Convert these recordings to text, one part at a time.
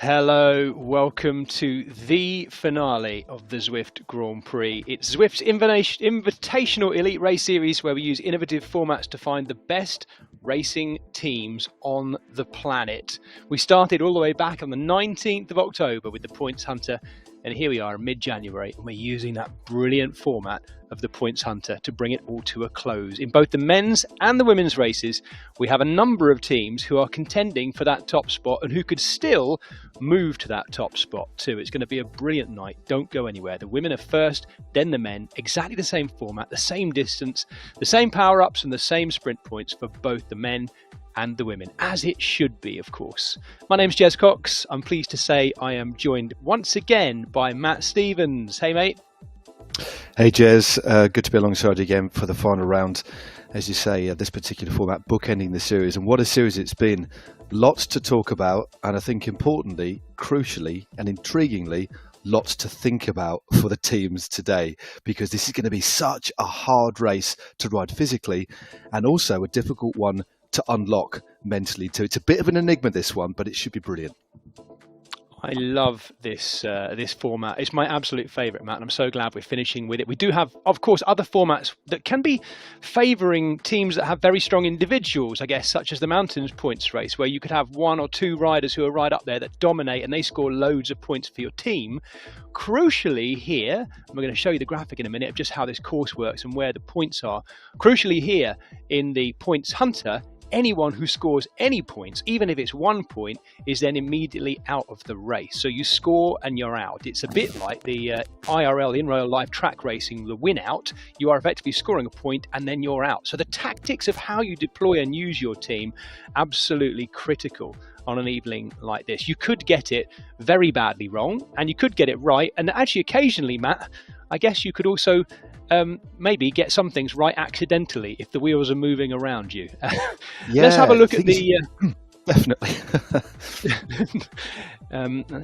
Hello, welcome to the finale of the Zwift Grand Prix. It's Zwift's Invitational Elite Race Series, where we use innovative formats to find the best racing teams on the planet. We started all the way back on the 19th of October with the Points Hunter, and here we are in mid-January, and we're using that brilliant format of the Points Hunter to bring it all to a close. In both the men's and the women's races, we have a number of teams who are contending for that top spot and who could still move to that top spot too. It's going to be a brilliant night. Don't go anywhere. The women are first, then the men. Exactly the same format, the same distance, the same power-ups and the same sprint points for both the men and the women, as it should be, of course. My name's Jez Cox. I'm pleased to say I am joined once again by Matt Stevens. Hey, mate. Hey, Jez. Good to be alongside you again for the final round. As you say, this particular format, bookending the series. And what a series it's been. Lots to talk about. And I think importantly, crucially and intriguingly, lots to think about for the teams today, because this is going to be such a hard race to ride physically and also a difficult one to unlock mentally too. It's a bit of an enigma, this one, but it should be brilliant. I love this format. It's my absolute favourite, Matt, and I'm so glad we're finishing with it. We do have, of course, other formats that can be favouring teams that have very strong individuals, I guess, such as the Mountains Points race, where you could have one or two riders who are right up there that dominate and they score loads of points for your team. Crucially here, and we're going to show you the graphic in a minute of just how this course works and where the points are. Crucially here in the Points Hunter, anyone who scores any points, even if it's 1 point, is then immediately out of the race. So you score and you're out. It's a bit like the IRL, in real life track racing, the win out. You are effectively scoring a point and then you're out. So the tactics of how you deploy and use your team, absolutely critical on an evening like this. You could get it very badly wrong and you could get it right. And actually occasionally, Matt, I guess you could also maybe get some things right accidentally if the wheels are moving around you. Yeah, let's have a look at the definitely.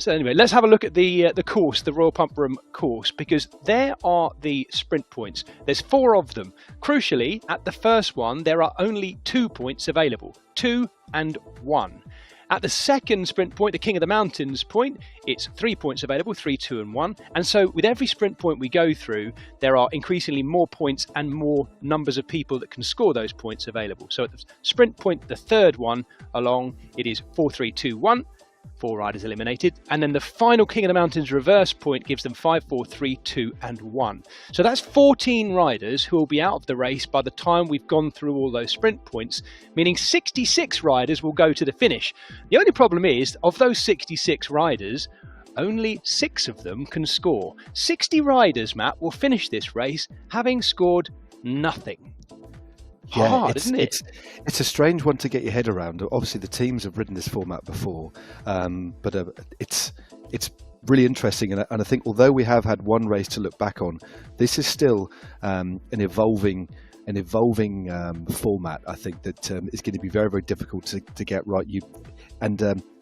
So anyway, let's have a look at the course, the Royal Pump Room course, because there are the sprint points. There's 4 of them. Crucially, at the first one, there are only 2 points available, 2 and 1. At the second sprint point, the King of the Mountains point, it's 3 points available, 3, 2 and 1. And so with every sprint point we go through, there are increasingly more points and more numbers of people that can score those points available. So at the sprint point, the third one along, it is 4, 3, 2, 1. 4 riders eliminated, and then the final King of the Mountains reverse point gives them 5, 4, 3, 2 and 1. So that's 14 riders who will be out of the race by the time we've gone through all those sprint points, meaning 66 riders will go to the finish. The only problem is, of those 66 riders, only 6 of them can score. 60 riders, Matt, will finish this race having scored nothing. Yeah, hard, isn't it? It's a strange one to get your head around. Obviously, the teams have ridden this format before, but it's really interesting. And I think although we have had one race to look back on, this is still an evolving format. I think that is going to be very, very difficult to get right.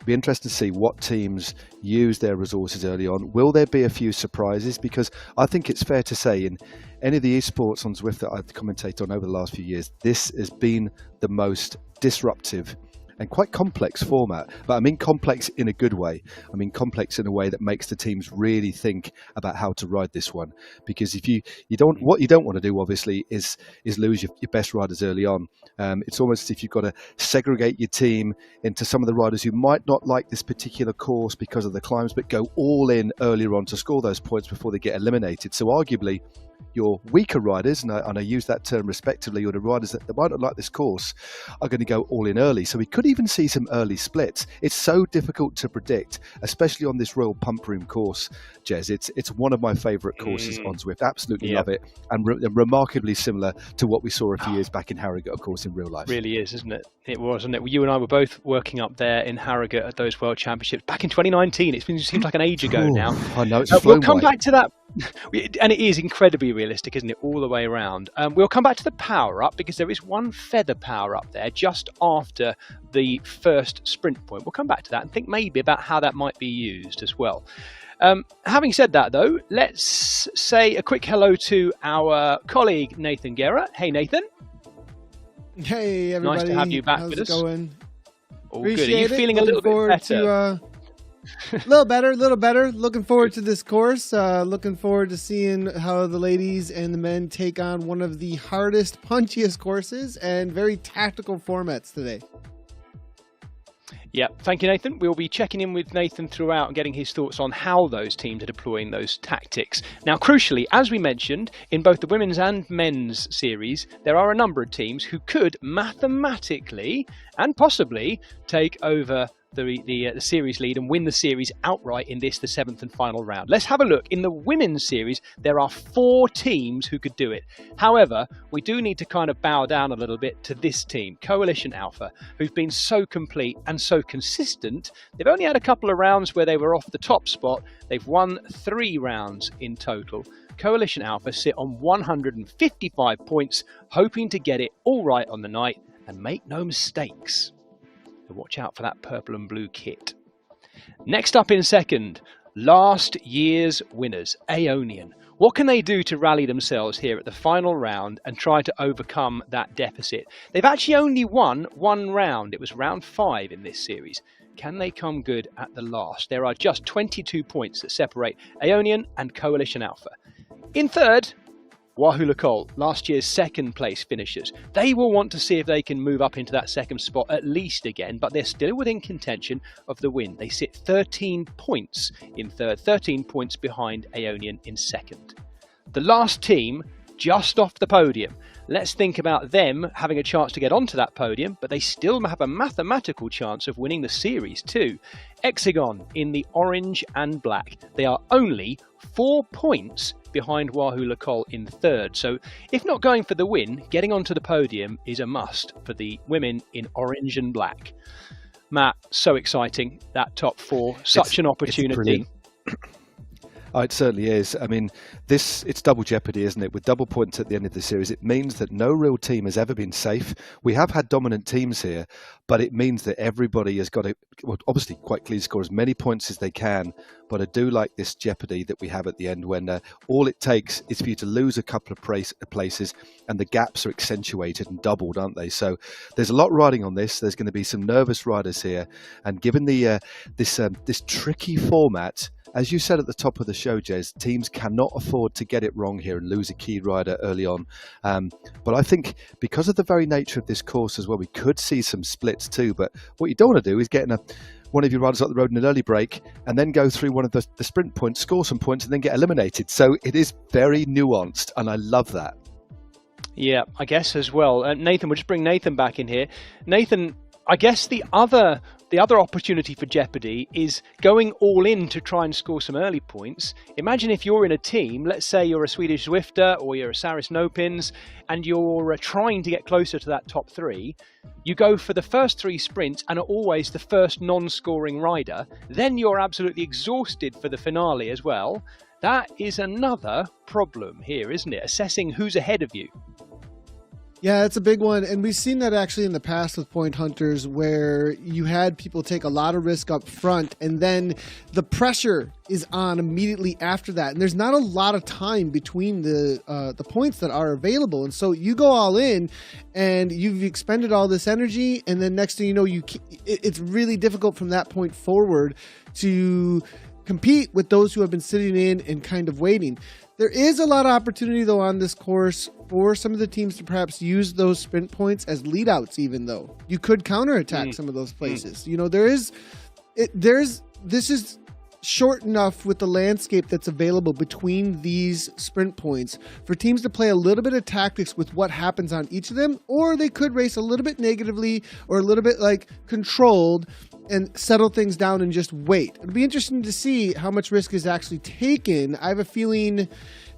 Be interested to see what teams use their resources early on. Will there be a few surprises? Because I think it's fair to say in any of the esports on Zwift that I've commentated on over the last few years, this has been the most disruptive and quite complex format. But I mean complex in a good way. I mean complex in a way that makes the teams really think about how to ride this one. Because if what you don't want to do, obviously, is lose your best riders early on. It's almost as if you've got to segregate your team into some of the riders who might not like this particular course because of the climbs, but go all in earlier on to score those points before they get eliminated. So arguably, your weaker riders, and I use that term respectively, or the riders that might not like this course, are going to go all in early. So we could even see some early splits. It's so difficult to predict, especially on this Royal Pump Room course, Jez. It's one of my favourite courses on Zwift. Absolutely love it, and remarkably similar to what we saw a few years back in Harrogate, of course, in real life. Really is, isn't it? It was, wasn't it? You and I were both working up there in Harrogate at those World Championships back in 2019. It seems like an age ago now. I know, it's we'll come back to that. And it is incredibly realistic, isn't it, all the way around. We'll come back to the power-up, because there is one feather power-up there just after the first sprint point. We'll come back to that and think maybe about how that might be used as well. Having said that, though, let's say a quick hello to our colleague, Nathan Guerra. Hey, Nathan. Hey, everybody. Nice to have you back How's with it us. going? All good. Are you feeling a little bit better? A little better. Looking forward to this course. Looking forward to seeing how the ladies and the men take on one of the hardest, punchiest courses and very tactical formats today. Yeah, thank you, Nathan. We'll be checking in with Nathan throughout and getting his thoughts on how those teams are deploying those tactics. Now, crucially, as we mentioned, in both the women's and men's series, there are a number of teams who could mathematically and possibly take over the series lead and win the series outright in this, the seventh and final round. Let's have a look. In the women's series, there are 4 teams who could do it. However, we do need to kind of bow down a little bit to this team, Coalition Alpha, who've been so complete and so consistent. They've only had a couple of rounds where they were off the top spot. They've won 3 rounds in total. Coalition Alpha sit on 155 points, hoping to get it all right on the night and make no mistakes. So watch out for that purple and blue kit. Next up in second, last year's winners, Aeonian. What can they do to rally themselves here at the final round and try to overcome that deficit? They've actually only won 1 round. It was round 5 in this series. Can they come good at the last? There are just 22 points that separate Aeonian and Coalition Alpha. In third, Wahoo Lacole, last year's second place finishers. They will want to see if they can move up into that second spot at least again, but they're still within contention of the win. They sit 13 points in third, 13 points behind Aeonian in second. The last team just off the podium. Let's think about them having a chance to get onto that podium, but they still have a mathematical chance of winning the series too. Hexagon in the orange and black. They are only 4 points behind Wahoo Lacole in third. So if not going for the win, getting onto the podium is a must for the women in orange and black. Matt, so exciting, that top 4, such an opportunity. Oh, it certainly is. I mean, it's double jeopardy, isn't it? With double points at the end of the series, it means that no real team has ever been safe. We have had dominant teams here, but it means that everybody has got to, well, obviously quite clearly score as many points as they can. But I do like this jeopardy that we have at the end when all it takes is for you to lose a couple of places and the gaps are accentuated and doubled, aren't they? So there's a lot riding on this. There's going to be some nervous riders here. And given the this tricky format, as you said at the top of the show, Jez, teams cannot afford to get it wrong here and lose a key rider early on. But I think because of the very nature of this course as well, we could see some splits too. But what you don't want to do is get one of your riders up the road in an early break and then go through one of the sprint points, score some points and then get eliminated. So it is very nuanced and I love that. Yeah, I guess as well. Nathan, we'll just bring Nathan back in here. Nathan, I guess the other opportunity for jeopardy is going all in to try and score some early points. Imagine if you're in a team, let's say you're a Swedish Zwifter or you're a Saris Nopins, and you're trying to get closer to that top 3. You go for the first 3 sprints and are always the first non-scoring rider. Then you're absolutely exhausted for the finale as well. That is another problem here, isn't it? Assessing who's ahead of you. Yeah, it's a big one. And we've seen that actually in the past with point hunters where you had people take a lot of risk up front and then the pressure is on immediately after that. And there's not a lot of time between the points that are available. And so you go all in and you've expended all this energy. And then next thing you know, it's really difficult from that point forward to compete with those who have been sitting in and kind of waiting. There is a lot of opportunity, though, on this course for some of the teams to perhaps use those sprint points as leadouts, even though you could counterattack some of those places. You know, this is short enough with the landscape that's available between these sprint points for teams to play a little bit of tactics with what happens on each of them, or they could race a little bit negatively or a little bit like controlled and settle things down and just wait. It'll be interesting to see how much risk is actually taken. I have a feeling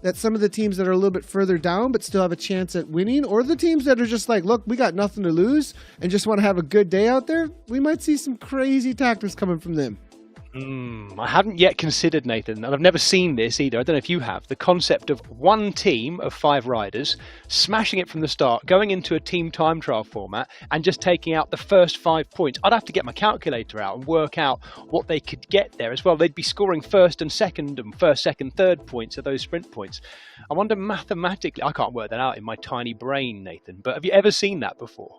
that some of the teams that are a little bit further down but still have a chance at winning, or the teams that are just like, look, we got nothing to lose and just want to have a good day out there, we might see some crazy tactics coming from them. I haven't yet considered, Nathan, and I've never seen this either. I don't know if you have, the concept of one team of 5 riders smashing it from the start, going into a team time trial format and just taking out the first 5 points. I'd have to get my calculator out and work out what they could get there as well. They'd be scoring first, second, third points of those sprint points. I wonder mathematically, I can't work that out in my tiny brain, Nathan, but have you ever seen that before?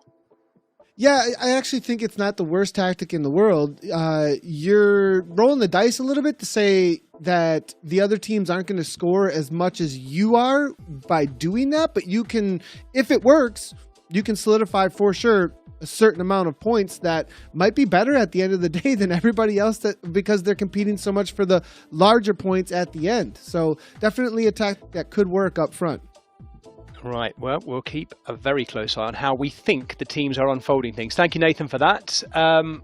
Yeah, I actually think it's not the worst tactic in the world. You're rolling the dice a little bit to say that the other teams aren't going to score as much as you are by doing that, but you can, if it works, you can solidify for sure a certain amount of points that might be better at the end of the day than everybody else, because they're competing so much for the larger points at the end. So definitely a tactic that could work up front. Right, well, we'll keep a very close eye on how we think the teams are unfolding things. Thank you, Nathan, for that.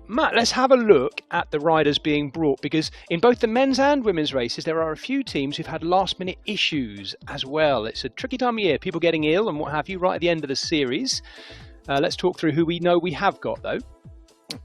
Matt, let's have a look at the riders being brought, because in both the men's and women's races, there are a few teams who've had last-minute issues as well. It's a tricky time of year, people getting ill and what have you right at the end of the series. Let's talk through who we know we have got, though.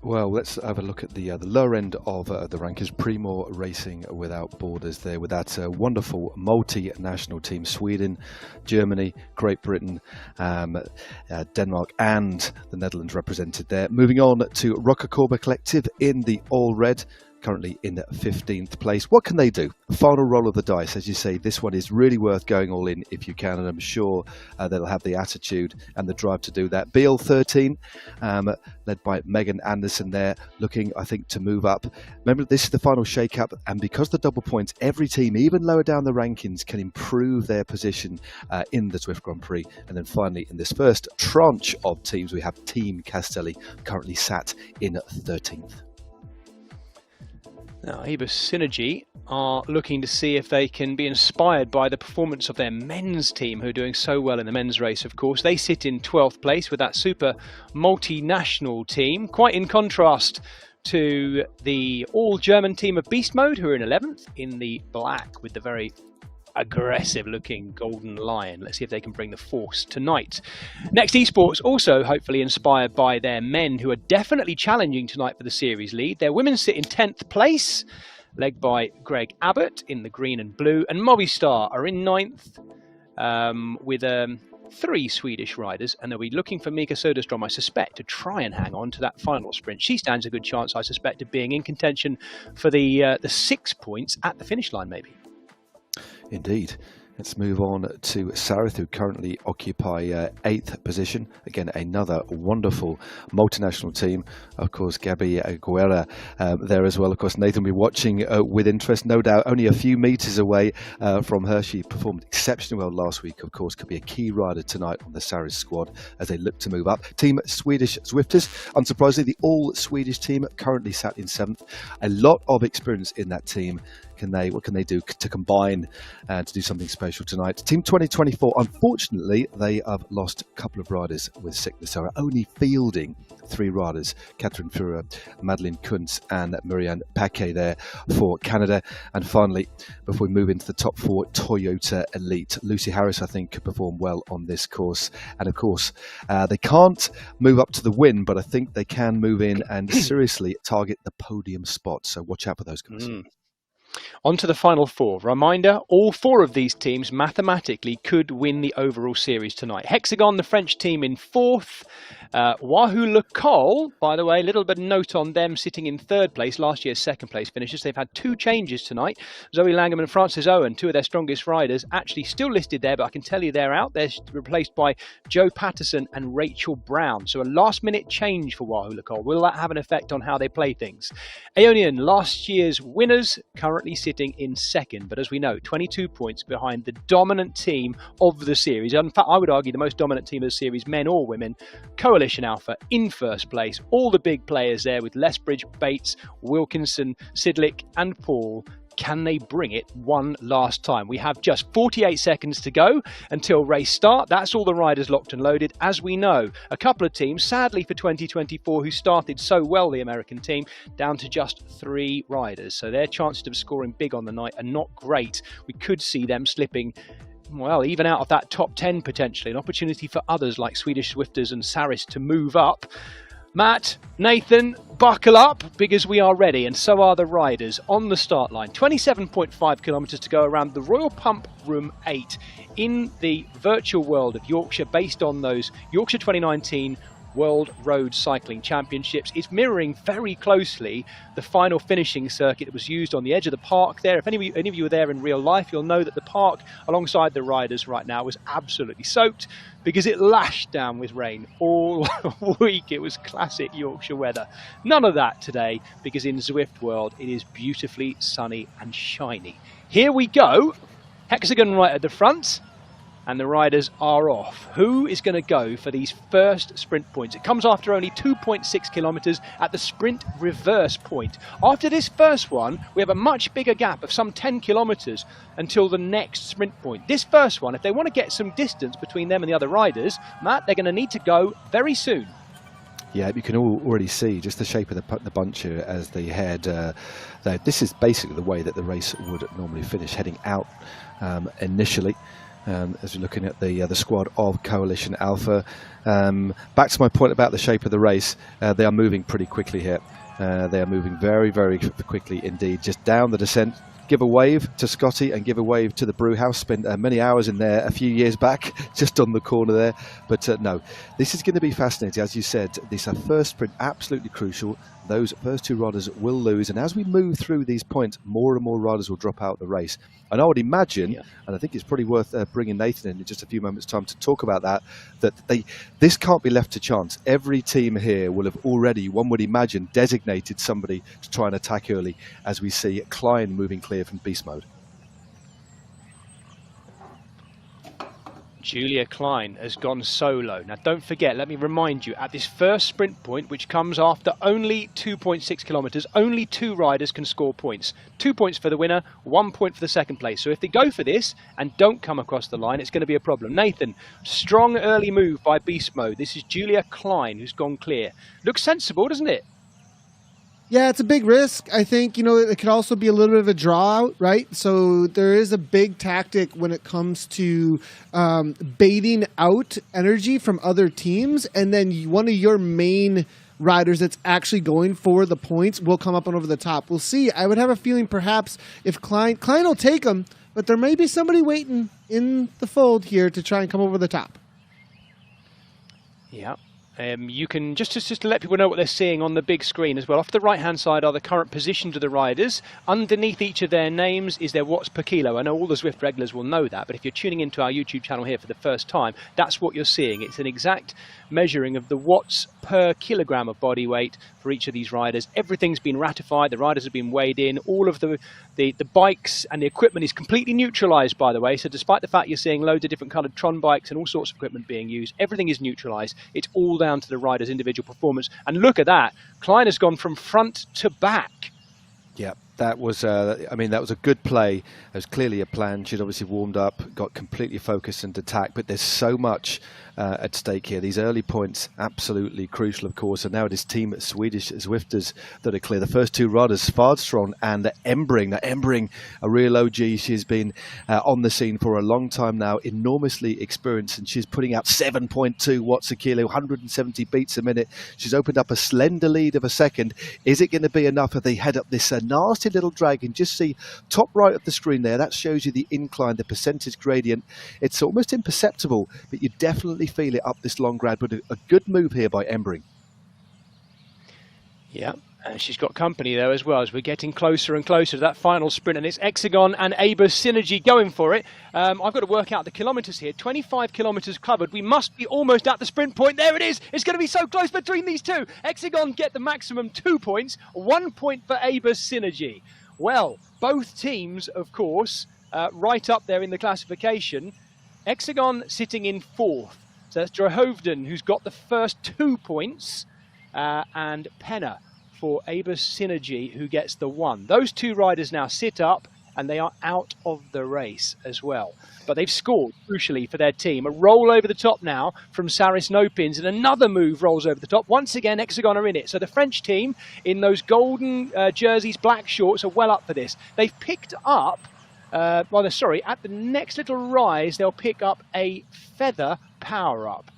Well, let's have a look at the lower end of the rankings. Primo Racing Without Borders there with that wonderful multinational team. Sweden, Germany, Great Britain, Denmark and the Netherlands represented there. Moving on to Rocacorba Collective in the all red, currently in 15th place. What can they do? Final roll of the dice. As you say, this one is really worth going all in if you can, and I'm sure they'll have the attitude and the drive to do that. BL13, led by Megan Anderson there, looking, I think, to move up. Remember, this is the final shake-up, and because the double points, every team, even lower down the rankings, can improve their position in the Zwift Grand Prix. And then finally, in this first tranche of teams, we have Team Castelli, currently sat in 13th. Now, Ibis Synergy are looking to see if they can be inspired by the performance of their men's team, who are doing so well in the men's race, of course. They sit in 12th place with that super multinational team, quite in contrast to the all-German team of Beast Mode, who are in 11th, in the black with the very aggressive-looking Golden Lion. Let's see if they can bring the force tonight. Next, Esports, also hopefully inspired by their men, who are definitely challenging tonight for the series lead. Their women sit in 10th place, led by Greg Abbott in the green and blue, and Movistar are in 9th with 3 Swedish riders, and they'll be looking for Mika Soderstrom, I suspect, to try and hang on to that final sprint. She stands a good chance, I suspect, of being in contention for the 6 points at the finish line, maybe. Indeed. Let's move on to Sarith, who currently occupy 8th position. Again, another wonderful multinational team. Of course, Gabi Guerra there as well. Of course, Nathan will be watching with interest, no doubt. Only a few meters away from her. She performed exceptionally well last week. Of course, could be a key rider tonight on the Sarith squad as they look to move up. Team Swedish Zwifters, unsurprisingly, the all-Swedish team currently sat in 7th. A lot of experience in that team. What can they do to combine and to do something special tonight? Team 2024, unfortunately, they have lost a couple of riders with sickness. So are only fielding 3 riders, Catherine Fura, Madeline Kuntz and Marianne Paquet there for Canada. And finally, before we move into the top 4, Toyota Elite. Lucy Harris, I think, could perform well on this course. And of course, they can't move up to the win, but I think they can move in and seriously target the podium spot. So watch out for those guys. On to the final 4. Reminder, all 4 of these teams mathematically could win the overall series tonight. Hexagon, the French team, in 4th. Wahoo Le Col, by the way, a little bit of note on them, sitting in 3rd place, last year's 2nd place finishers. They've had 2 changes tonight. Zoe Langham and Frances Owen, 2 of their strongest riders, actually still listed there, but I can tell you they're out. They're replaced by Joe Patterson and Rachel Brown. So a last-minute change for Wahoo Le Col. Will that have an effect on how they play things? Aeonian, last year's winners, currently sitting in 2nd, but as we know, 22 points behind the dominant team of the series. In fact, I would argue the most dominant team of the series, men or women. Coalition Alpha in 1st place. All the big players there with Lethbridge, Bates, Wilkinson, Sidlick and Paul. Can they bring it one last time? We have just 48 seconds to go until race start. That's all the riders locked and loaded. As we know, a couple of teams, sadly for 2024, who started so well, the American team, down to just 3 riders. So their chances of scoring big on the night are not great. We could see them slipping, well, even out of that top 10 potentially. An opportunity for others like Swedish Zwifters and Saris to move up. Matt, Nathan, buckle up because we are ready, and so are the riders on the start line. 27.5 kilometres to go around the Royal Pump Room 8 in the virtual world of Yorkshire, based on those Yorkshire 2019 World Road Cycling Championships. It's mirroring very closely the final finishing circuit that was used on the edge of the park there. If any of you were there in real life, you'll know that the park alongside the riders right now was absolutely soaked because it lashed down with rain all week. It was classic Yorkshire weather. None of that today, because in Zwift World it is beautifully sunny and shiny. Here we go, hexagon right at the front, and the riders are off. Who is going to go for these first sprint points? It comes after only 2.6 kilometres at the sprint reverse point. After this first one, we have a much bigger gap of some 10 kilometres until the next sprint point. This first one, if they want to get some distance between them and the other riders, Matt, they're going to need to go very soon. Yeah, you can already see just the shape of the bunch here as they head. This is basically the way that the race would normally finish, heading out initially. As we're looking at the squad of Coalition Alpha. Back to my point about the shape of the race, they are moving pretty quickly here. They are moving very, very quickly indeed. Just down the descent, give a wave to Scotty and give a wave to the brew house. Spent many hours in there a few years back, just on the corner there. But no, this is going to be fascinating. As you said, this first sprint, absolutely crucial. Those first two riders will lose, and as we move through these points, more and more riders will drop out of the race. And I would imagine, and I think it's probably worth bringing Nathan in just a few moments' time to talk about that this can't be left to chance. Every team here will have already, one would imagine, designated somebody to try and attack early, as we see Klein moving clear from beast mode. Julia Klein has gone solo. Now don't forget, let me remind you, at this first sprint point, which comes after only 2.6 kilometres, only 2 riders can score points. 2 points for the winner, 1 point for the second place. So if they go for this and don't come across the line, it's going to be a problem. Nathan, strong early move by beast mode. This is Julia Klein who's gone clear. Looks sensible, doesn't it? Yeah, it's a big risk. I think, it could also be a little bit of a draw out, right? So there is a big tactic when it comes to baiting out energy from other teams. And then one of your main riders that's actually going for the points will come up and over the top. We'll see. I would have a feeling perhaps if Klein will take them, but there may be somebody waiting in the fold here to try and come over the top. Yeah. You can just to let people know what they're seeing on the big screen as well. Off the right-hand side are the current positions of the riders. Underneath each of their names is their watts per kilo. I know all the Zwift regulars will know that, but if you're tuning into our YouTube channel here for the first time, that's what you're seeing. It's an exact measuring of the watts per kilogram of body weight for each of these riders. Everything's been ratified. The riders have been weighed in. All of the bikes and the equipment is completely neutralized, by the way. So despite the fact you're seeing loads of different colored Tron bikes and all sorts of equipment being used, everything is neutralized. It's all down to the rider's individual performance. And look at that. Klein has gone from front to back. Yeah, that was that was a good play. It was clearly a plan. She'd obviously warmed up, got completely focused and attacked, but there's so much at stake here. These early points, absolutely crucial, of course, and now it is Team Swedish Zwifters that are clear. The first two riders, Fardström and Embring. Now, Embring, a real OG. She's been on the scene for a long time now, enormously experienced, and she's putting out 7.2 watts a kilo, 170 beats a minute. She's opened up a slender lead of a second. Is it going to be enough if they head up this nasty little drag? And just see top right of the screen there, that shows you the incline, the percentage gradient. It's almost imperceptible, but you definitely feel it up this long grad. But a good move here by Embring. Yeah, and she's got company though as well as we're getting closer and closer to that final sprint, and it's Hexagon and Aber's Synergy going for it. I've got to work out the kilometres here. 25 kilometres covered. We must be almost at the sprint point. There it is. It's going to be so close between these two. Hexagon get the maximum 2 points, 1 point for Aber's Synergy. Well, both teams, of course, right up there in the classification. Hexagon sitting in 4th. So that's Drohovden, who's got the first 2 points, and Penna for Aber's Synergy, who gets the 1. Those two riders now sit up, and they are out of the race as well. But they've scored, crucially, for their team. A roll over the top now from Saris Nopins, and another move rolls over the top. Once again, Hexagon are in it. So the French team, in those golden jerseys, black shorts, are well up for this. They've picked up, at the next little rise, they'll pick up a feather power-up.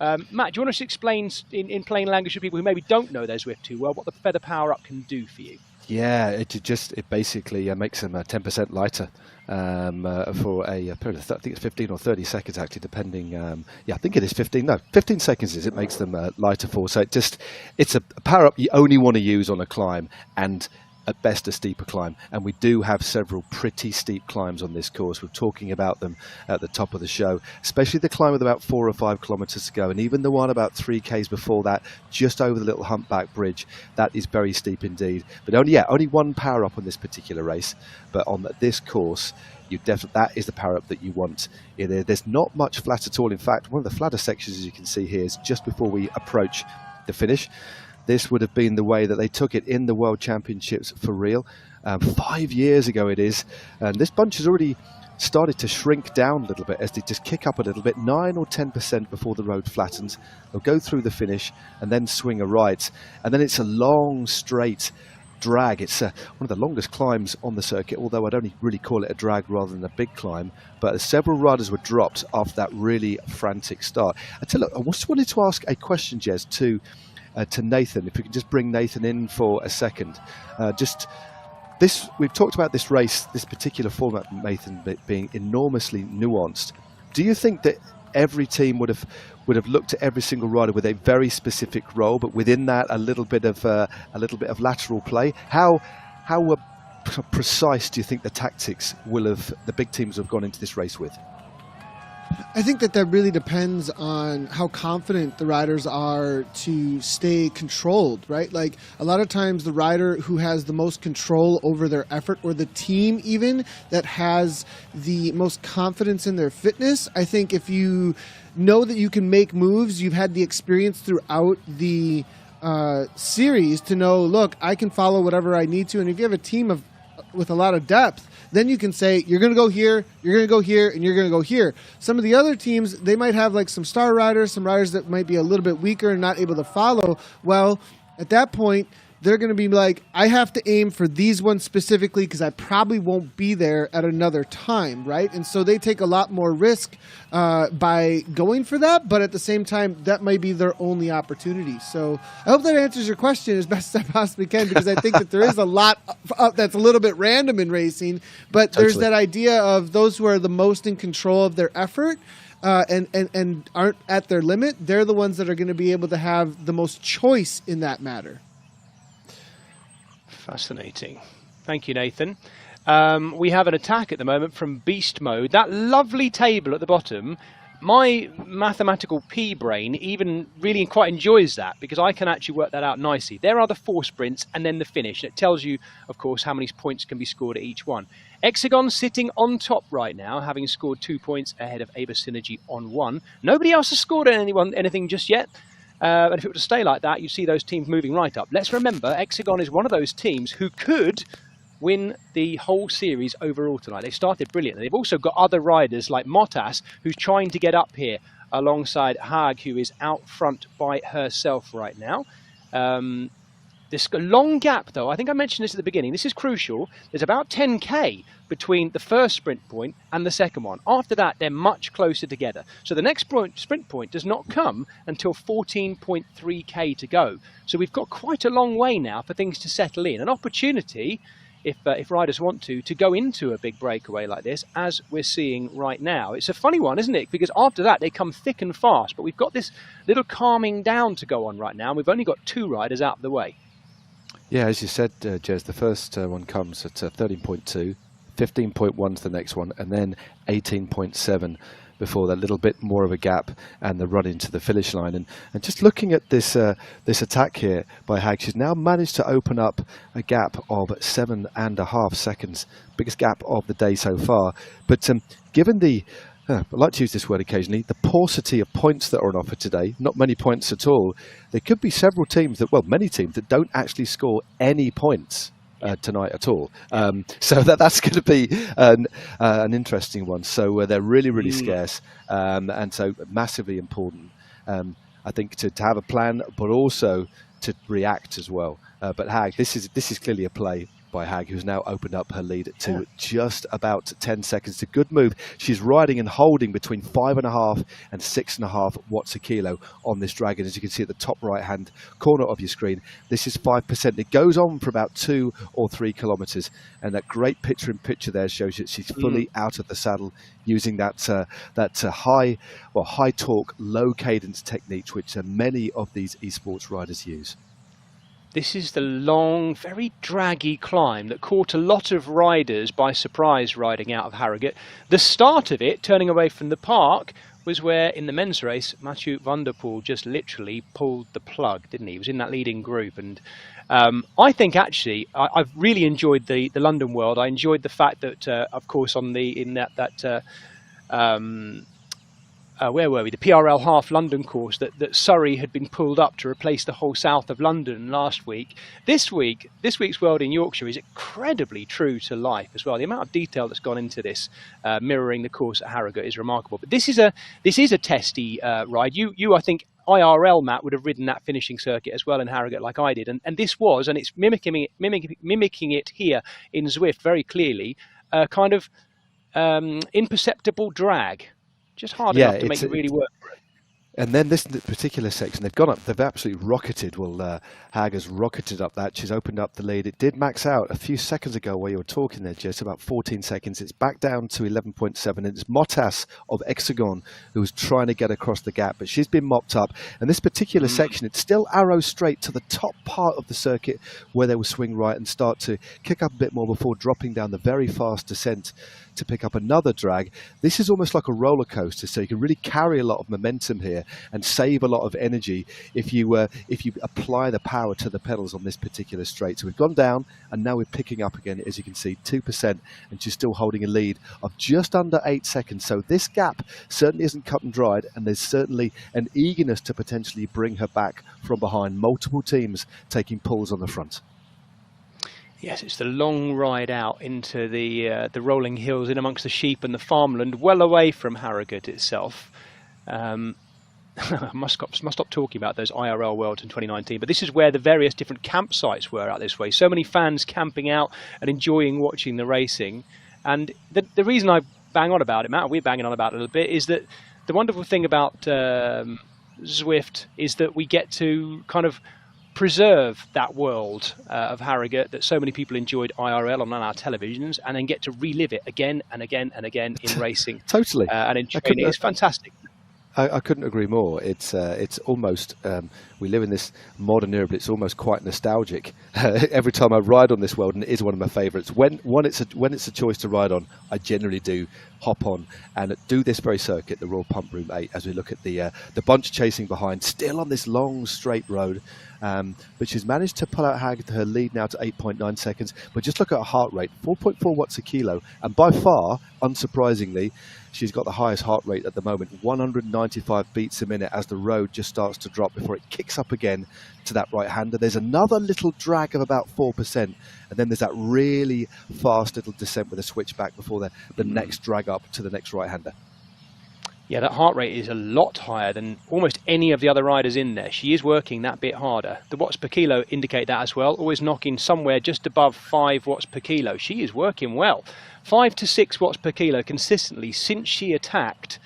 Matt, do you want to explain in plain language to people who maybe don't know their Zwift too well what the feather power up can do for you? Yeah, it basically makes them 10% lighter for a period of, I think it's 15 or 30 seconds actually, depending. I think it is 15. No, 15 seconds is it makes them lighter for. So it's a power up you only want to use on a climb, and at best a steeper climb. And we do have several pretty steep climbs on this course. We're talking about them at the top of the show, especially the climb with about 4 or 5 kilometers to go, and even the one about 3 k's before that, just over the little humpback bridge. That is very steep indeed. But only one power up on this particular race. But on this course, that is the power up that you want. There's not much flat at all. In fact, one of the flatter sections, as you can see here, is just before we approach the finish. This would have been the way that they took it in the World Championships for real. 5 years ago it is. And this bunch has already started to shrink down a little bit as they just kick up a little bit, 9 or 10% before the road flattens. They'll go through the finish and then swing a right. And then it's a long, straight drag. It's one of the longest climbs on the circuit, although I'd only really call it a drag rather than a big climb. But several riders were dropped after that really frantic start. I just wanted to ask a question, Jez, to Nathan, if we could just bring Nathan in for a second. We've talked about this race, this particular format, Nathan, being enormously nuanced. Do you think that every team would have looked at every single rider with a very specific role, but within that a little bit of lateral play? How precise do you think the tactics the big teams have gone into this race with? I think that really depends on how confident the riders are to stay controlled, right? Like a lot of times the rider who has the most control over their effort, or the team even that has the most confidence in their fitness, I think if you know that you can make moves, you've had the experience throughout the series to know, look, I can follow whatever I need to. And if you have a team with a lot of depth, then you can say, you're going to go here, you're going to go here, and you're going to go here. Some of the other teams, they might have like some star riders, some riders that might be a little bit weaker and not able to follow. Well, at that point, they're going to be like, I have to aim for these ones specifically because I probably won't be there at another time, right? And so they take a lot more risk by going for that, but at the same time, that might be their only opportunity. So I hope that answers your question as best as I possibly can, because I think that there is a lot that's a little bit random in racing, but there's that idea of those who are the most in control of their effort and aren't at their limit. They're the ones that are going to be able to have the most choice in that matter. Fascinating. Thank you, Nathan. We have an attack at the moment from Beast Mode. That lovely table at the bottom, my mathematical pea brain even really quite enjoys that, because I can actually work that out nicely. There are the 4 sprints and then the finish. And it tells you, of course, how many points can be scored at each one. Hexagon sitting on top right now, having scored 2 points ahead of Aber Synergy on 1. Nobody else has scored anything just yet. And if it were to stay like that, you see those teams moving right up. Let's remember, Hexagon is one of those teams who could win the whole series overall tonight. They started brilliantly. They've also got other riders like Motas, who's trying to get up here alongside Haag, who is out front by herself right now. This long gap, though, I think I mentioned this at the beginning. This is crucial. There's about 10k between the first sprint point and the second one. After that, they're much closer together. So the next sprint point does not come until 14.3k to go. So we've got quite a long way now for things to settle in. An opportunity, if riders want to go into a big breakaway like this, as we're seeing right now. It's a funny one, isn't it? Because after that, they come thick and fast. But we've got this little calming down to go on right now. And we've only got 2 riders out of the way. Yeah, as you said, Jez, the first one comes at 13.2, 15.1 is the next one, and then 18.7 before that little bit more of a gap and the run into the finish line. And just looking at this attack here by Haag, she's now managed to open up a gap of 7.5 seconds, biggest gap of the day so far. But given the I like to use this word occasionally, the paucity of points that are on offer today, not many points at all. There could be several teams many teams that don't actually score any points tonight at all. So that's going to be an interesting one. So they're really, really scarce, and so massively important, I think, to have a plan, but also to react as well. But Haag, this is clearly a play. by Hag, who's now opened up her lead to just about 10 seconds. It's a good move. She's riding and holding between 5.5 and 6.5 watts a kilo on this Dragon, as you can see at the top right-hand corner of your screen. This is 5%. It goes on for about 2 or 3 kilometers, and that great picture-in-picture there shows that she's fully out of the saddle using that high torque, low cadence technique, which many of these esports riders use. This is the long, very draggy climb that caught a lot of riders by surprise riding out of Harrogate. The start of it, turning away from the park, was where in the men's race, Mathieu van der Poel just literally pulled the plug, didn't he? He was in that leading group. And I think actually, I've really enjoyed the London World. I enjoyed the fact that, of course, where were we? The PRL Half London course, that Surrey had been pulled up to replace the whole south of London last week. This week's World in Yorkshire is incredibly true to life as well. The amount of detail that's gone into this, mirroring the course at Harrogate, is remarkable. But this is a testy ride. You I think IRL, Matt, would have ridden that finishing circuit as well in Harrogate like I did, and this was, and it's mimicking it here in Zwift very clearly, kind of imperceptible drag. Just hard enough to make it really work. And then this particular section, they've absolutely rocketed. Well, Hag has rocketed up that. She's opened up the lead. It did max out a few seconds ago while you were talking there, Jess, about 14 seconds. It's back down to 11.7. And it's Motas of Hexagon who was trying to get across the gap, but she's been mopped up. And this particular section, it's still arrow straight to the top part of the circuit where they will swing right and start to kick up a bit more before dropping down the very fast descent to pick up another drag. This is almost like a roller coaster, so you can really carry a lot of momentum here and save a lot of energy if you apply the power to the pedals on this particular straight. So we've gone down and now we're picking up again, as you can see, 2%, and she's still holding a lead of just under 8 seconds. So this gap certainly isn't cut and dried, and there's certainly an eagerness to potentially bring her back from behind. Multiple teams taking pulls on the front. Yes, it's the long ride out into the rolling hills in amongst the sheep and the farmland, well away from Harrogate itself. I must stop talking about those IRL Worlds in 2019, but this is where the various different campsites were out this way. So many fans camping out and enjoying watching the racing. And the reason I bang on about it, Matt, we're banging on about it a little bit, is that the wonderful thing about Zwift is that we get to kind of preserve that world of Harrogate that so many people enjoyed IRL on our televisions, and then get to relive it again and again and again in racing. Totally. And in training. It's fantastic. I couldn't agree more. It's almost, we live in this modern era, but it's almost quite nostalgic. Every time I ride on this world, and it is one of my favourites, when it's a choice to ride on, I generally do hop on and do this very circuit, the Royal Pump Room 8, as we look at the bunch chasing behind, still on this long straight road. But she's managed to pull out her lead now to 8.9 seconds. But just look at her heart rate, 4.4 watts a kilo. And by far, unsurprisingly, she's got the highest heart rate at the moment, 195 beats a minute, as the road just starts to drop before it kicks up again to that right-hander. There's another little drag of about 4%. And then there's that really fast little descent with a switchback before the next drag up to the next right-hander. Yeah, that heart rate is a lot higher than almost any of the other riders in there. She is working that bit harder. The watts per kilo indicate that as well, always knocking somewhere just above 5 watts per kilo. She is working well. 5 to 6 watts per kilo consistently since she attacked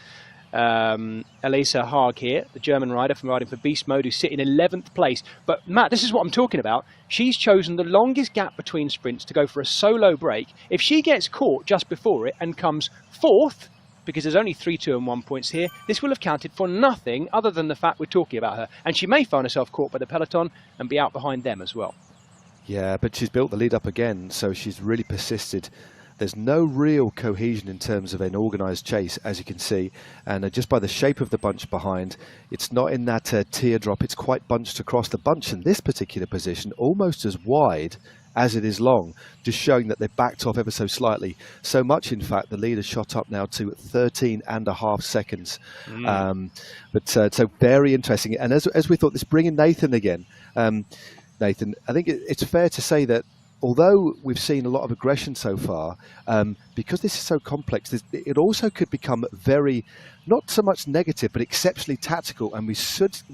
Elisa Haag here, the German rider from riding for Beast Mode, who's sitting in 11th place. But Matt, this is what I'm talking about. She's chosen the longest gap between sprints to go for a solo break. If she gets caught just before it and comes 4th, because there's only 3, 2 and 1 points here, this will have counted for nothing other than the fact we're talking about her. And she may find herself caught by the peloton and be out behind them as well. Yeah, but she's built the lead up again, so she's really persisted. There's no real cohesion in terms of an organised chase, as you can see. And just by the shape of the bunch behind, it's not in that teardrop. It's quite bunched across. The bunch in this particular position, almost as wide as it is long, just showing that they've backed off ever so slightly. So much, in fact, the lead has shot up now to 13.5 seconds. So very interesting. And as we thought, this bringing Nathan again. Nathan, I think it's fair to say that although we've seen a lot of aggression so far, because this is so complex, it also could become very, not so much negative, but exceptionally tactical. And we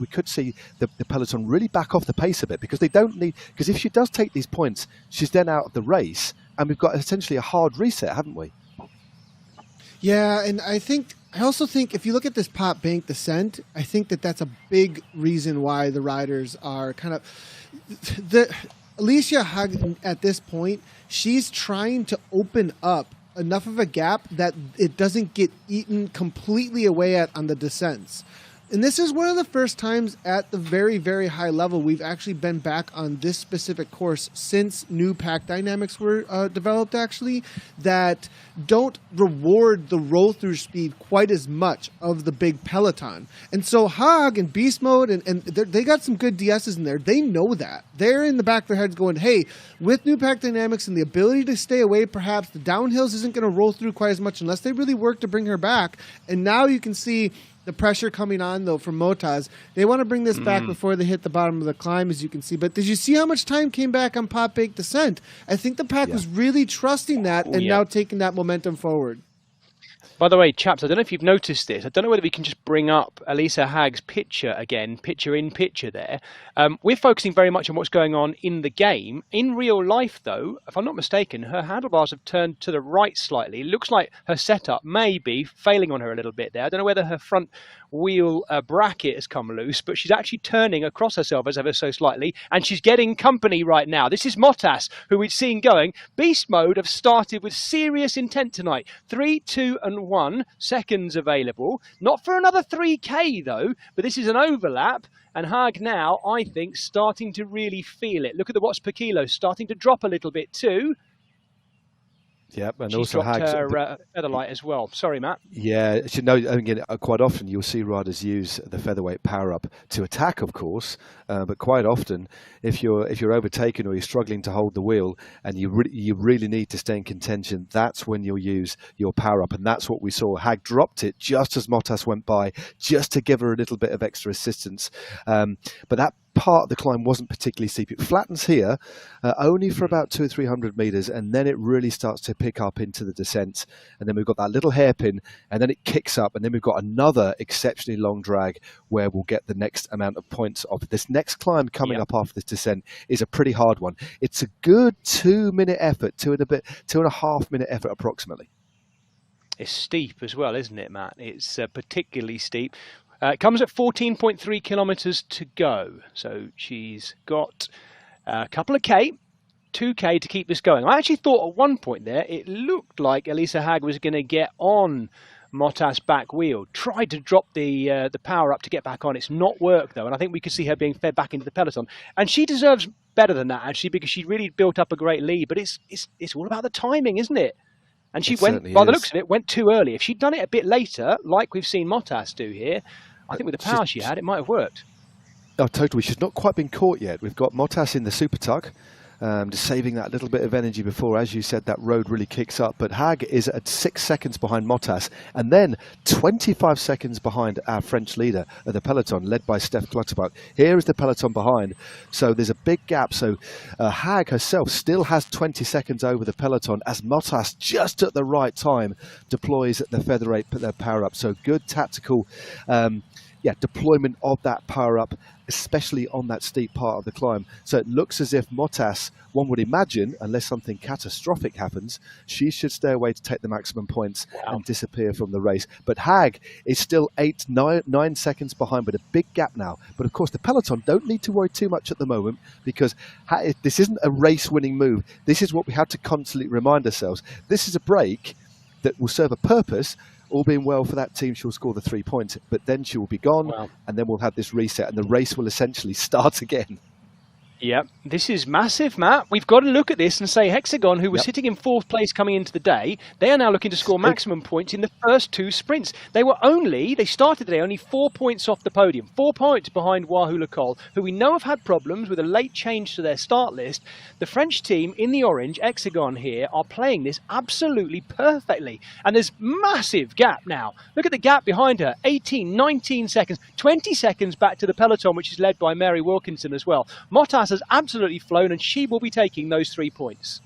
could see the Peloton really back off the pace a bit, because they don't need, because if she does take these points, she's then out of the race, and we've got essentially a hard reset, haven't we? Yeah, and I also think if you look at this pop bank descent, I think that's a big reason why the riders are kind of Alicia Haag at this point. She's trying to open up enough of a gap that it doesn't get eaten completely away on the descents. And this is one of the first times at the very, very high level we've actually been back on this specific course since new pack dynamics were developed, actually, that don't reward the roll-through speed quite as much of the big Peloton. And so Haag and Beast Mode, and they got some good DSs in there. They know that. They're in the back of their heads going, hey, with new pack dynamics and the ability to stay away, perhaps the downhills isn't going to roll through quite as much unless they really work to bring her back. And now you can see the pressure coming on, though, from Motaz. They want to bring this back before they hit the bottom of the climb, as you can see. But did you see how much time came back on Pop Bake Descent? I think the pack was really trusting that and now taking that momentum forward. By the way, chaps, I don't know if you've noticed this. I don't know whether we can just bring up Elisa Haag's picture again, picture in picture there. We're focusing very much on what's going on in the game. In real life, though, if I'm not mistaken, her handlebars have turned to the right slightly. It looks like her setup may be failing on her a little bit there. I don't know whether her front wheel bracket has come loose, but she's actually turning across herself ever so slightly, and she's getting company right now. This is Motaz, who we've seen going. Beast Mode have started with serious intent tonight. 3, 2, and 1 seconds available. Not for another 3K, though, but this is an overlap, and Haag now, I think, starting to really feel it. Look at the watts per kilo, starting to drop a little bit too. Yep, and she's also dropped Haag's her featherlight as well. Sorry, Matt. Yeah, you know, again, quite often you'll see riders use the featherweight power up to attack, of course, but quite often, if you're overtaken or you're struggling to hold the wheel and you really need to stay in contention, that's when you'll use your power up, and that's what we saw. Haag dropped it just as Motaz went by, just to give her a little bit of extra assistance, but that part of the climb wasn't particularly steep. It flattens here only for about 200 or 300 meters, and then it really starts to pick up into the descent, and then we've got that little hairpin, and then it kicks up, and then we've got another exceptionally long drag where we'll get the next amount of points of this next climb coming up after this descent. Is a pretty hard one. It's a good 2-minute effort, 2.5 minute effort approximately. It's steep as well, isn't it, Matt? It's particularly steep. It comes at 14.3 kilometres to go. So she's got a couple of K, 2K to keep this going. I actually thought at one point there, it looked like Elisa Haag was going to get on Motaz's back wheel. Tried to drop the power up to get back on. It's not worked, though. And I think we could see her being fed back into the peloton. And she deserves better than that, actually, because she really built up a great lead. But it's all about the timing, isn't it? And she went, by the looks of it, went too early. If she'd done it a bit later, like we've seen Motaz do here, I think with the power she had, it might have worked. Oh, totally. She's not quite been caught yet. We've got Motaz in the super tuck, just saving that little bit of energy before, as you said, that road really kicks up. But Haag is at 6 seconds behind Motaz, and then 25 seconds behind our French leader of the peloton, led by Steph Clutterbuck. Here is the peloton behind, so there's a big gap. So Haag herself still has 20 seconds over the peloton, as Motaz, just at the right time, deploys the featherweight power up. So good tactical deployment of that power up, especially on that steep part of the climb. So it looks as if Motaz, one would imagine, unless something catastrophic happens, she should stay away to take the maximum points and disappear from the race. But Haag is still 9 seconds behind, with a big gap now. But of course, the peloton don't need to worry too much at the moment, because this isn't a race-winning move. This is what we have to constantly remind ourselves. This is a break that will serve a purpose. All being well for that team, she'll score the 3 points, but then she will be gone, and then we'll have this reset, and the race will essentially start again. Yep, this is massive, Matt. We've got to look at this and say Hexagon, who was sitting in 4th place coming into the day, they are now looking to score maximum points in the first 2 sprints. They started today only 4 points off the podium, 4 points behind Wahoo Lecol, who we know have had problems with a late change to their start list. The French team in the orange, Hexagon here, are playing this absolutely perfectly. And there's massive gap now. Look at the gap behind her, 18, 19 seconds, 20 seconds back to the peloton, which is led by Mary Wilkinson as well. Motaz Mottas has absolutely flown, and she will be taking those 3 points.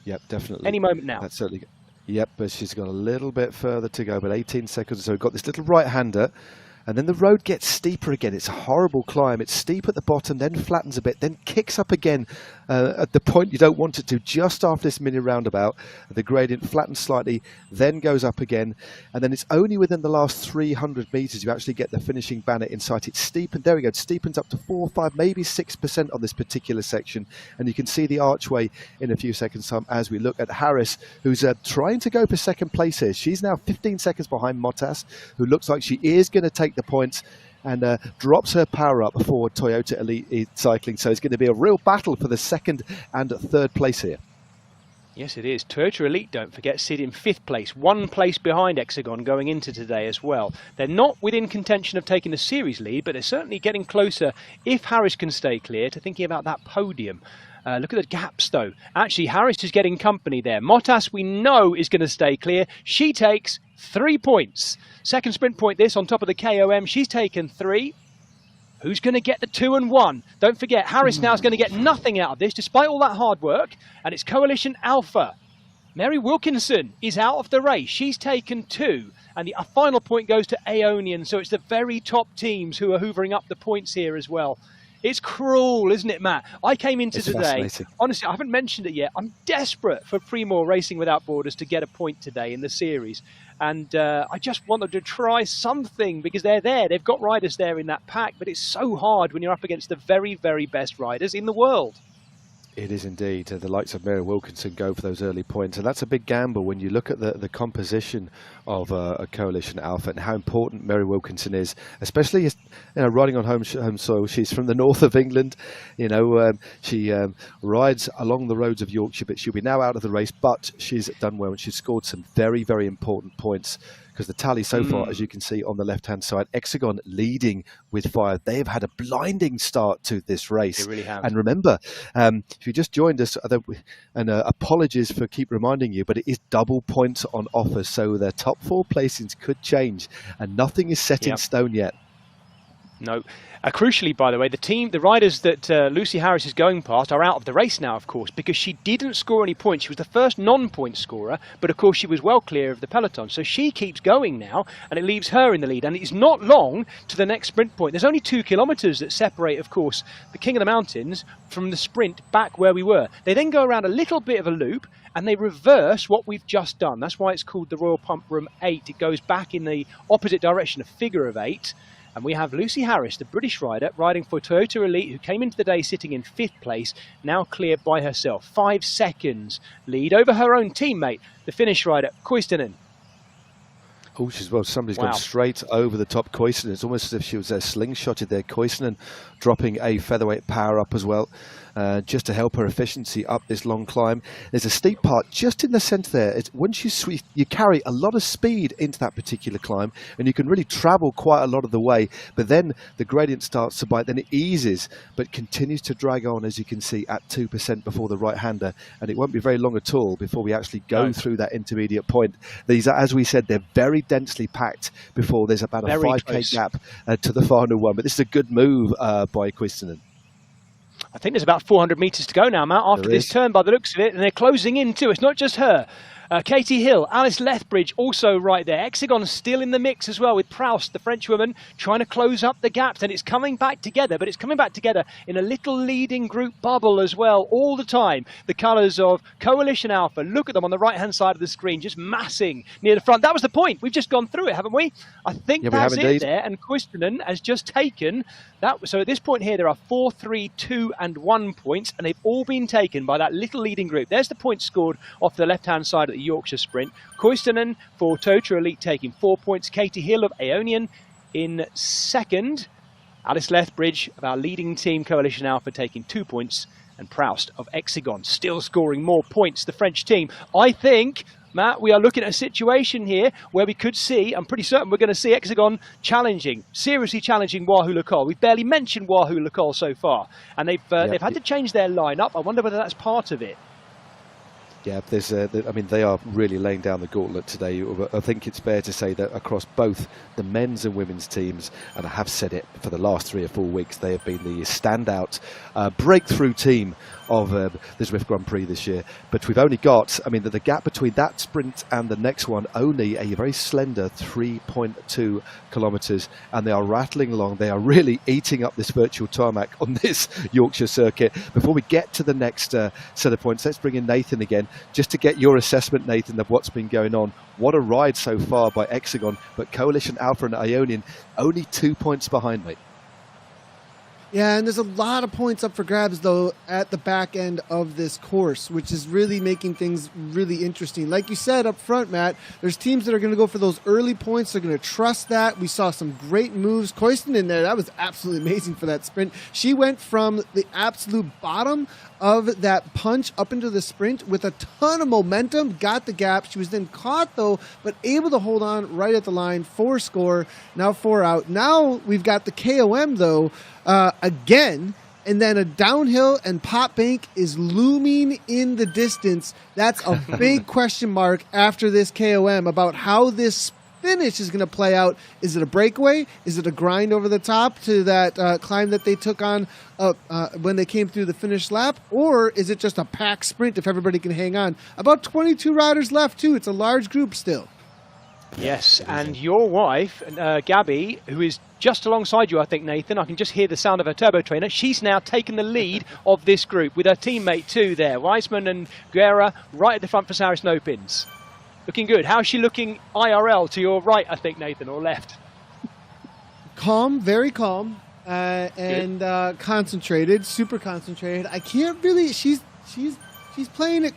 Yep, definitely. Any moment now. That's certainly. Yep, but she's got a little bit further to go, but 18 seconds. So we've got this little right-hander. And then the road gets steeper again. It's a horrible climb. It's steep at the bottom, then flattens a bit, then kicks up again at the point you don't want it to, just after this mini roundabout. The gradient flattens slightly, then goes up again. And then it's only within the last 300 meters you actually get the finishing banner in sight. It's steepened. There we go. It steepens up to 4, 5, maybe 6% on this particular section. And you can see the archway in a few seconds' time as we look at Harris, who's trying to go for second place here. She's now 15 seconds behind Mottas, who looks like she is going to take the points, and drops her power up for Toyota Elite Cycling. So it's going to be a real battle for the second and third place here. Yes, it is. Toyota Elite, don't forget, sit in 5th place, 1 place behind Hexagon going into today as well. They're not within contention of taking the series lead, but they're certainly getting closer, if Harris can stay clear, to thinking about that podium. Look at the gaps, though. Actually, Harris is getting company there. Mottas, we know, is going to stay clear. She takes 3 points. Second sprint point this on top of the KOM. She's taken 3. Who's going to get the 2 and 1? Don't forget, Harris now is going to get nothing out of this, despite all that hard work. And it's Coalition Alpha. Mary Wilkinson is out of the race. She's taken 2. And the final point goes to Aeonian. So it's the very top teams who are hoovering up the points here as well. It's cruel, isn't it, Matt? I came into today, honestly, I haven't mentioned it yet. I'm desperate for Primoz Racing Without Borders to get a point today in the series. And I just want them to try something because they're there. They've got riders there in that pack, but it's so hard when you're up against the very, very best riders in the world. It is indeed. The likes of Mary Wilkinson go for those early points, and that's a big gamble when you look at the composition of a Coalition Alpha and how important Mary Wilkinson is, especially riding on home soil. She's from the north of England. She rides along the roads of Yorkshire, but she'll be now out of the race. But she's done well, and she's scored some very, very important points. Because the tally so far, as you can see on the left-hand side, Hexagon leading with 5. They have had a blinding start to this race. They really have. And remember, if you just joined us, and apologies for keep reminding you, but it is double points on offer. So their top 4 placings could change, and nothing is set in stone yet. No. Crucially, by the way, the riders that Lucy Harris is going past are out of the race now, of course, because she didn't score any points. She was the first non-point scorer, but of course she was well clear of the peloton. So she keeps going now, and it leaves her in the lead. And it's not long to the next sprint point. There's only 2 kilometres that separate, of course, the King of the Mountains from the sprint back where we were. They then go around a little bit of a loop, and they reverse what we've just done. That's why it's called the Royal Pump Room 8. It goes back in the opposite direction, a figure of 8. And we have Lucy Harris, the British rider, riding for Toyota Elite, who came into the day sitting in 5th place, now clear by herself. 5 seconds lead over her own teammate, the Finnish rider, Koistinen. Oh, somebody's gone straight over the top Koistinen. It's almost as if she was slingshotted there. Koistinen dropping a featherweight power up as well. Just to help her efficiency up this long climb. There's a steep part just in the centre there. Once you carry a lot of speed into that particular climb, and you can really travel quite a lot of the way, but then the gradient starts to bite, then it eases, but continues to drag on, as you can see, at 2% before the right-hander, and it won't be very long at all before we actually go through that intermediate point. These are, as we said, they're very densely packed before there's about a 5k gap to the final one, but this is a good move by Koistinen. I think there's about 400 metres to go now, Matt, after this turn by the looks of it, and they're closing in too. It's not just her. Katie Hill, Alice Lethbridge also right there. Hexagon still in the mix as well with Proust, the French woman, trying to close up the gaps. And it's coming back together, but it's coming back together in a little leading group bubble as well all the time. The colours of Coalition Alpha, look at them on the right-hand side of the screen, just massing near the front. That was the point. We've just gone through it, haven't we? I think that's it there. And Koistinen has just taken that. So at this point here, there are 4, 3, 2 and 1 points, and they've all been taken by that little leading group. There's the points scored off the left-hand side of the Yorkshire sprint. Koistinen for Toyota Elite taking 4 points. Katie Hill of Aeonian in second. Alice Lethbridge of our leading team, Coalition Alpha, taking 2 points. And Proust of Hexagon still scoring more points, the French team. I think, Matt, we are looking at a situation here where we could see, I'm pretty certain we're going to see Hexagon seriously challenging Wahoo Lacol. We've barely mentioned Wahoo Lacol so far. And they've had to change their lineup. I wonder whether that's part of it. Yeah, I mean, they are really laying down the gauntlet today. I think it's fair to say that across both the men's and women's teams, and I have said it for the last 3 or 4 weeks, they have been the standout breakthrough team of the Zwift Grand Prix this year. But we've only got, I mean, the gap between that sprint and the next one, only a very slender 3.2 kilometres, and they are rattling along. They are really eating up this virtual tarmac on this Yorkshire circuit. Before we get to the next set of points, let's bring in Nathan again, just to get your assessment, Nathan, of what's been going on. What a ride so far by Hexagon, but Coalition Alpha and Ionian only 2 points behind, mate. Yeah, and there's a lot of points up for grabs, though, at the back end of this course, which is really making things really interesting. Like you said up front, Matt, there's teams that are going to go for those early points. They're going to trust that. We saw some great moves. Koisten in there, that was absolutely amazing for that sprint. She went from the absolute bottom of that punch up into the sprint with a ton of momentum, got the gap. She was then caught, though, but able to hold on right at the line. 4 score, now 4 out. Now we've got the KOM, though, again, and then a downhill, and Pop Bank is looming in the distance. That's a big question mark after this KOM about how this finish is going to play out. Is it a breakaway? Is it a grind over the top to that climb that they took on when they came through the finish lap? Or is it just a packed sprint if everybody can hang on? About 22 riders left, too. It's a large group still. Yes, and your wife, Gabby, who is just alongside you, I think, Nathan. I can just hear the sound of her turbo trainer. She's now taken the lead of this group with her teammate too there. Weissman and Guerra right at the front for Saris Nopins. Looking good. How's she looking IRL to your right, I think, Nathan, or left? Calm, very calm, and concentrated, super concentrated. I can't really, she's playing it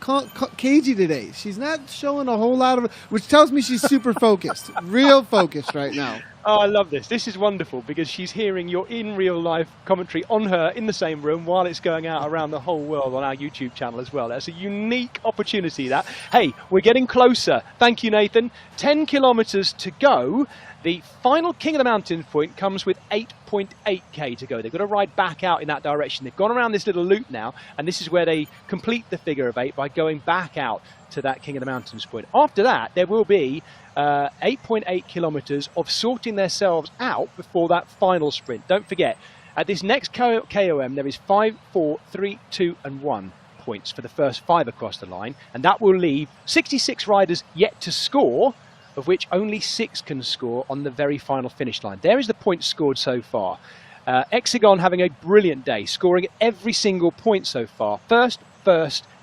cagey today. She's not showing a whole lot of, which tells me she's super focused, real focused right now. Oh, I love this. This is wonderful because she's hearing your in real life commentary on her in the same room while it's going out around the whole world on our YouTube channel as well. That's a unique opportunity, that. Hey, we're getting closer. Thank you, Nathan. 10 kilometers to go. The final King of the Mountains point comes with 8.8k to go. They've got to ride back out in that direction. They've gone around this little loop now, and this is where they complete the figure of 8 by going back out to that King of the Mountains point. After that, there will be 8.8 kilometers of sorting themselves out before that final sprint. Don't forget, at this next KOM, there is 5, 4, 3, 2, and 1 points for the first 5 across the line, and that will leave 66 riders yet to score, of which only 6 can score on the very final finish line. There is the points scored so far. Hexagon having a brilliant day, scoring every single point so far. First,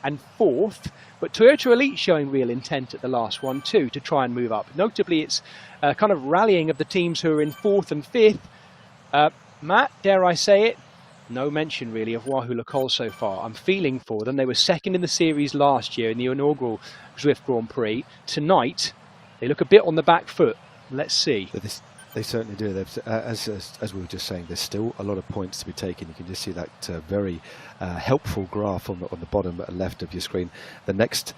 and 4th. But Toyota Elite showing real intent at the last one too, to try and move up. Notably, it's kind of rallying of the teams who are in 4th and 5th. Matt, dare I say it? No mention really of Wahoo Lacole so far. I'm feeling for them. They were 2nd in the series last year in the inaugural Zwift Grand Prix. Tonight, they look a bit on the back foot. Let's see. They certainly do. As we were just saying, there's still a lot of points to be taken. You can just see that very helpful graph on the bottom left of your screen. The next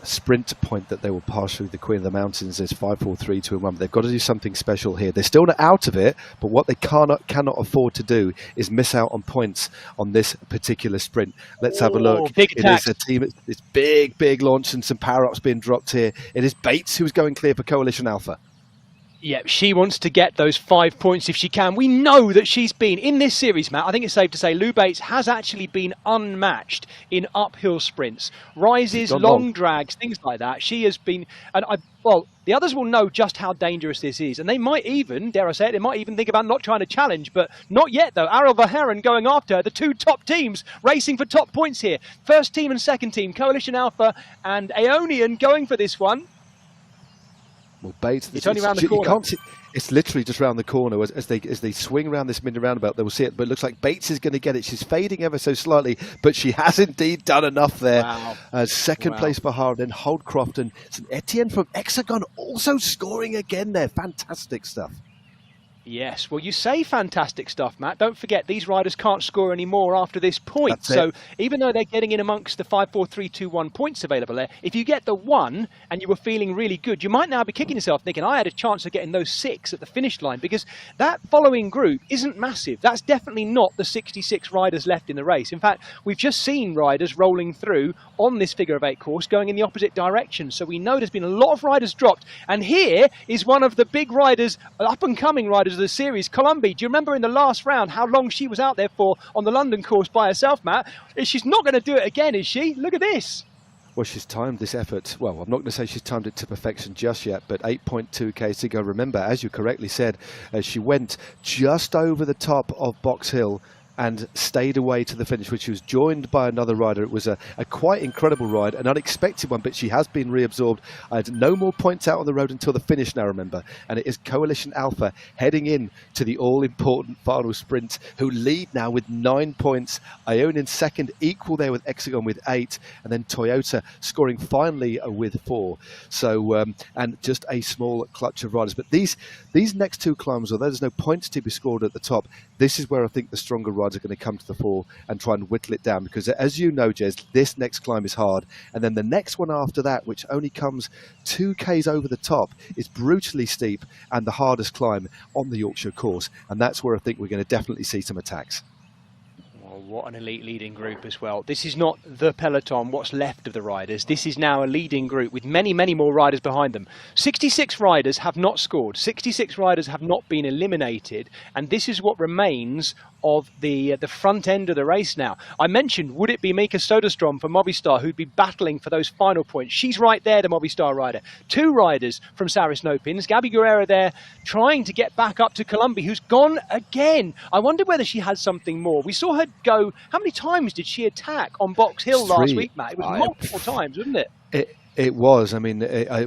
sprint point that they will pass through the Queen of the Mountains is 5, 4, 3, 2, and 1. But they've got to do something special here. They're still not out of it, but what they cannot afford to do is miss out on points on this particular sprint. Let's have a look. Big it is a team. It's big launch and some power-ups being dropped here. It is Bates who's going clear for Coalition Alpha. Yeah, she wants to get those 5 points if she can. We know that she's been, in this series, Matt, I think it's safe to say Lou Bates has actually been unmatched in uphill sprints. Rises, long drags, things like that. She has been, well, the others will know just how dangerous this is. And they might even, dare I say it, they might even think about not trying to challenge, but not yet, though. Ariel Verheeren going after her, the 2 top teams racing for top points here. First team and second team, Coalition Alpha and Aeonian going for this one. Well, Bates, it's only around the corner. You can't see, it's literally just around the corner as they swing around this mini roundabout. They will see it, but it looks like Bates is going to get it. She's fading ever so slightly, but she has indeed done enough there. Wow. Second place for her, then Holdcroft and St Etienne from Hexagon also scoring again there. Fantastic stuff. Yes, well, you say fantastic stuff, Matt. Don't forget, these riders can't score any more after this point. That's so it. even though they're getting in amongst the 5, 4, 3, 2, 1 points available there, if you get the 1 and you were feeling really good, you might now be kicking yourself thinking, I had a chance of getting those 6 at the finish line, because that following group isn't massive. That's definitely not the 66 riders left in the race. In fact, we've just seen riders rolling through on this figure of 8 course going in the opposite direction. So we know there's been a lot of riders dropped. And here is one of the big riders, up-and-coming riders of the series, Columbia. Do you remember in the last round how long she was out there for on the London course by herself, Matt? She's not going to do it again, is she? Look at this. Well, she's timed this effort. Well, I'm not going to say she's timed it to perfection just yet, but 8.2 Ks to go. Remember, as you correctly said, she went just over the top of Box Hill and stayed away to the finish, which she was joined by another rider. It was a quite incredible ride, an unexpected one, but she has been reabsorbed. I had no more points out on the road until the finish now, remember. And it is Coalition Alpha heading in to the all-important final sprint, who lead now with 9 points. Ione in second, equal there with Hexagon with 8, and then Toyota scoring finally with 4. So, and just a small clutch of riders. But these next 2 climbs, although there's no points to be scored at the top, this is where I think the stronger riders are going to come to the fore and try and whittle it down, because as you know, Jez, this next climb is hard, and then the next one after that, which only comes 2 Ks over the top, is brutally steep and the hardest climb on the Yorkshire course, and that's where I think we're going to definitely see some attacks. What an elite leading group as well. This is not the peloton, what's left of the riders. This is now a leading group with many, many more riders behind them. 66 riders have not scored. 66 riders have not been eliminated. And this is what remains of the front end of the race now. I mentioned, would it be Mika Soderstrom for Movistar who'd be battling for those final points? She's right there, the Movistar rider. 2 riders from Saris Nopins. Gabby Guerrero there trying to get back up to Columbia, who's gone again. I wonder whether she has something more. We saw her go, how many times did she attack on Box Hill 3. last week, Matt? It was multiple times, wasn't it? It was. I mean,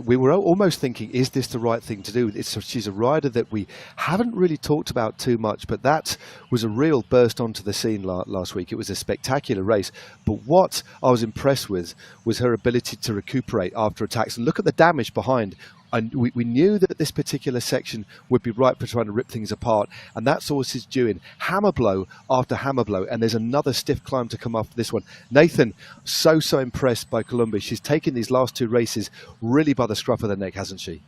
we were almost thinking, is this the right thing to do? She's a rider that we haven't really talked about too much, but that was a real burst onto the scene last week. It was a spectacular race. But what I was impressed with was her ability to recuperate after attacks. And look at the damage behind. And we knew that this particular section would be ripe for trying to rip things apart. And that's all she's doing. Hammer blow after hammer blow. And there's another stiff climb to come after this one. Nathan, so impressed by Columbia. She's taken these last 2 races really by the scruff of the neck, hasn't she?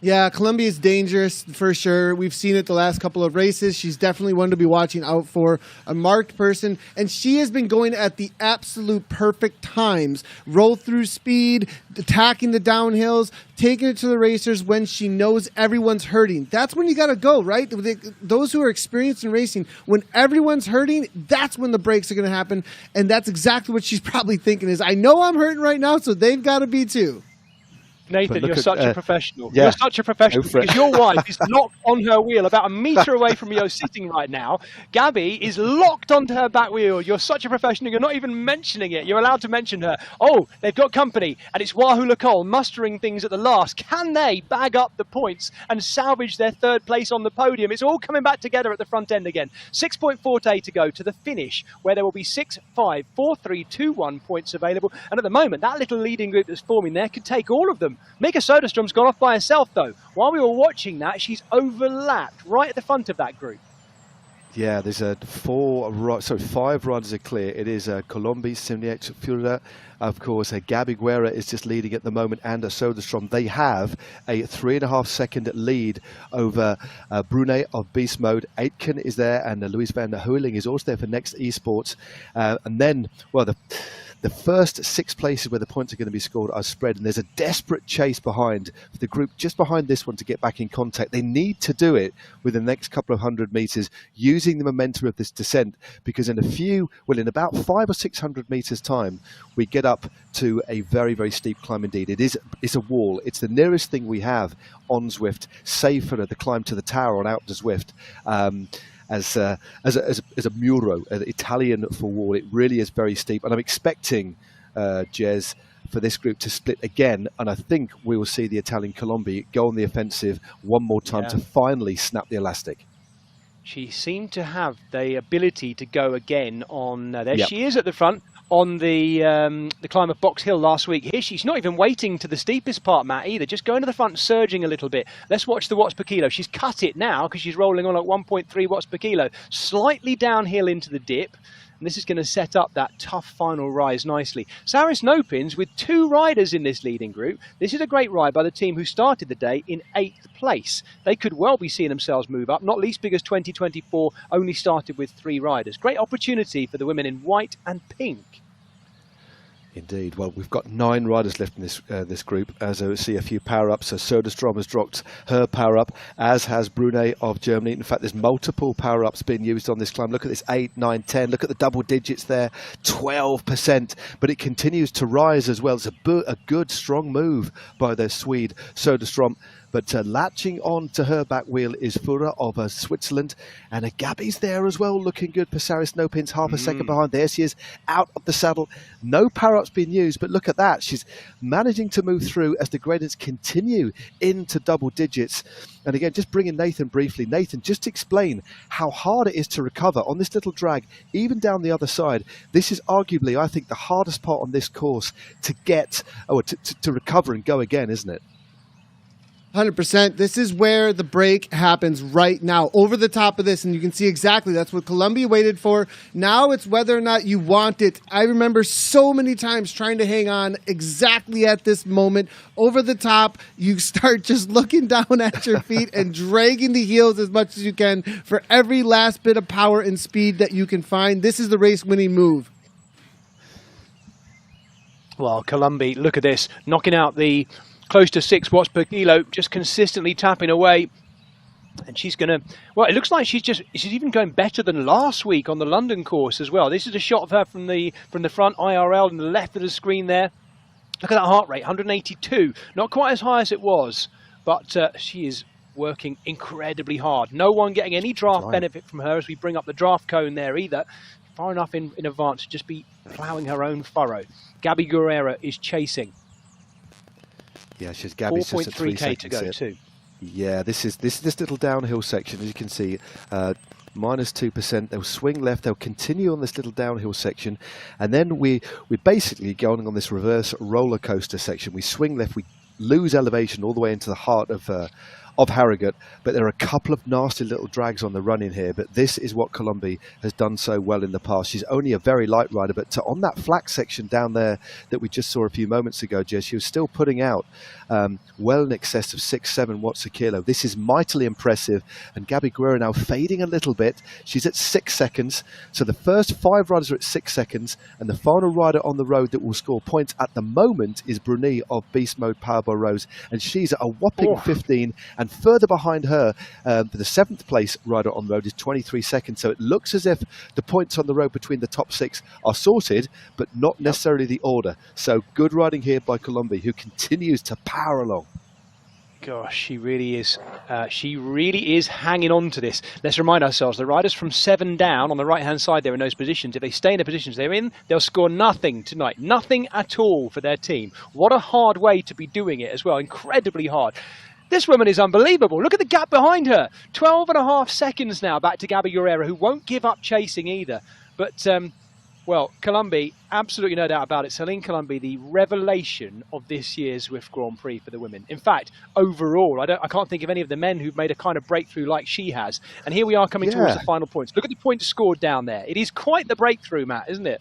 Yeah, Columbia is dangerous for sure. We've seen it the last couple of races. She's definitely one to be watching out for, a marked person. And she has been going at the absolute perfect times. Roll through speed, attacking the downhills, taking it to the racers when she knows everyone's hurting. That's when you got to go, right? Those who are experienced in racing, when everyone's hurting, that's when the breaks are going to happen. And that's exactly what she's probably thinking is, I know I'm hurting right now, so they've got to be too. Nathan, you're such a professional. Yeah. You're such a professional because your wife is locked on her wheel about a metre away from you sitting right now. Gabby is locked onto her back wheel. You're such a professional. You're not even mentioning it. You're allowed to mention her. Oh, they've got company, and it's Wahoo Lacole mustering things at the last. Can they bag up the points and salvage their 3rd place on the podium? It's all coming back together at the front end again. 6.4 to go to the finish, where there will be 6, 5, 4, 3, 2, 1 points available. And at the moment, that little leading group that's forming there could take all of them. Mika Soderstrom's gone off by herself, though. While we were watching that, she's overlapped right at the front of that group. Yeah, there's 5 riders are clear. It is Colombi, Simniak, Fura. Of course, Gabby Guerra is just leading at the moment, and Soderstrom. They have a 3.5 second lead over Brune of Beast Mode. Aitken is there, and Luis van der Heuling is also there for Next Esports. And then, well, the first 6 places where the points are going to be scored are spread, and there's a desperate chase behind the group just behind this one to get back in contact. They need to do it within the next couple of 100 meters using the momentum of this descent, because in in about 500 or 600 meters time, we get up to a very, very steep climb indeed. It's a wall. It's the nearest thing we have on Zwift, save for the climb to the tower on out to Zwift. As a muro, Italian for wall. It really is very steep, and I'm expecting, Jez, for this group to split again, and I think we will see the Italian Colombi go on the offensive one more time to finally snap the elastic. She seemed to have the ability to go again on... there she is at the front. on the climb of Box Hill last week. Here she's not even waiting to the steepest part, Matt, either. Just going to the front, surging a little bit. Let's watch the watts per kilo. She's cut it now because she's rolling on at 1.3 watts per kilo. Slightly downhill into the dip. And this is going to set up that tough final rise nicely. Saris Nopins with 2 riders in this leading group. This is a great ride by the team who started the day in 8th place. They could well be seeing themselves move up, not least because 2024 only started with 3 riders. Great opportunity for the women in white and pink. Indeed. Well, we've got 9 riders left in this group, as I see a few power-ups. So Söderström has dropped her power-up, as has Brunet of Germany. In fact, there's multiple power-ups being used on this climb. Look at this, 8, 9, 10. Look at the double digits there, 12%. But it continues to rise as well. It's a good, strong move by the Swede, Söderström. But latching on to her back wheel is Fura of Switzerland. And Gabby's there as well, looking good. Saris Nopins half a second behind. There she is, out of the saddle. No power-ups being used, but look at that. She's managing to move through as the gradients continue into double digits. And again, just bringing Nathan briefly. Nathan, just explain how hard it is to recover on this little drag, even down the other side. This is arguably, I think, the hardest part on this course to get, to recover and go again, isn't it? 100%. This is where the break happens right now, over the top of this, and you can see exactly that's what Columbia waited for. Now it's whether or not you want it. I remember so many times trying to hang on exactly at this moment. Over the top, you start just looking down at your feet and dragging the heels as much as you can for every last bit of power and speed that you can find. This is the race-winning move. Well, Columbia, look at this, knocking out the close to 6 watts per kilo, just consistently tapping away. And she's going to, well, it looks like she's even going better than last week on the London course as well. This is a shot of her from the front IRL on the left of the screen there. Look at that heart rate, 182. Not quite as high as it was, but she is working incredibly hard. No one getting any draft benefit from her as we bring up the draft cone there either. Far enough in advance to just be ploughing her own furrow. Gabby Guerrera is chasing. Yeah, she's Gabby's just at 3 seconds to go too. Yeah, this little downhill section, as you can see, minus 2%. They'll swing left. They'll continue on this little downhill section, and then we're basically going on this reverse roller coaster section. We swing left. We lose elevation all the way into the heart of Harrogate, but there are a couple of nasty little drags on the run in here. But this is what Columbia has done so well in the past. She's only a very light rider, but on that flat section down there that we just saw a few moments ago, Jess, she was still putting out well in excess of 6-7 watts a kilo. This is mightily impressive, and Gabby Guerrero now fading a little bit. She's at 6 seconds, so the first 5 riders are at 6 seconds, and the final rider on the road that will score points at the moment is Bruni of Beast Mode Powered by Rose, and she's at a whopping 15, and further behind her, the 7th place rider on the road is 23 seconds. So it looks as if the points on the road between the top 6 are sorted, but not necessarily the order. So good riding here by Columbia, who continues to power along. Gosh, she really is. She really is hanging on to this. Let's remind ourselves, the riders from 7 down on the right-hand side there in those positions, if they stay in the positions they're in, they'll score nothing tonight. Nothing at all for their team. What a hard way to be doing it as well. Incredibly hard. This woman is unbelievable. Look at the gap behind her. 12.5 seconds now back to Gabby Guerrero, who won't give up chasing either. But, well, Columbia, absolutely no doubt about it. Celine Columbia, the revelation of this year's Zwift Grand Prix for the women. In fact, overall, I can't think of any of the men who've made a kind of breakthrough like she has. And here we are coming towards the final points. Look at the points scored down there. It is quite the breakthrough, Matt, isn't it?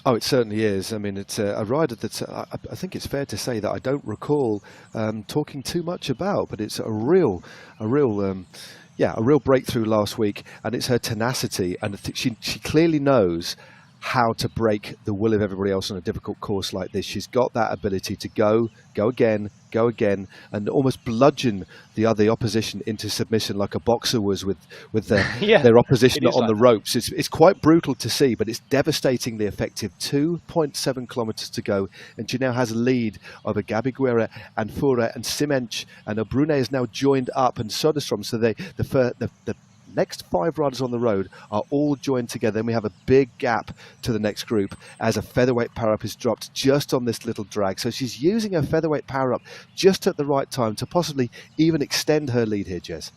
Oh, it certainly is. I mean, it's a rider that I think it's fair to say that I don't recall talking too much about, but it's a real breakthrough last week, and it's her tenacity, and she clearly knows how to break the will of everybody else on a difficult course like this. She's got that ability to go again, and almost bludgeon the opposition into submission like a boxer was with their opposition on the ropes. It's quite brutal to see, but it's devastatingly effective. 2.7 kilometers to go, and she now has a lead over Gabby Guerra and Fura and Simench, and Brune is now joined up, and Söderström. So the next 5 riders on the road are all joined together, and we have a big gap to the next group as a featherweight power-up is dropped just on this little drag. So she's using her featherweight power-up just at the right time to possibly even extend her lead here, Jez.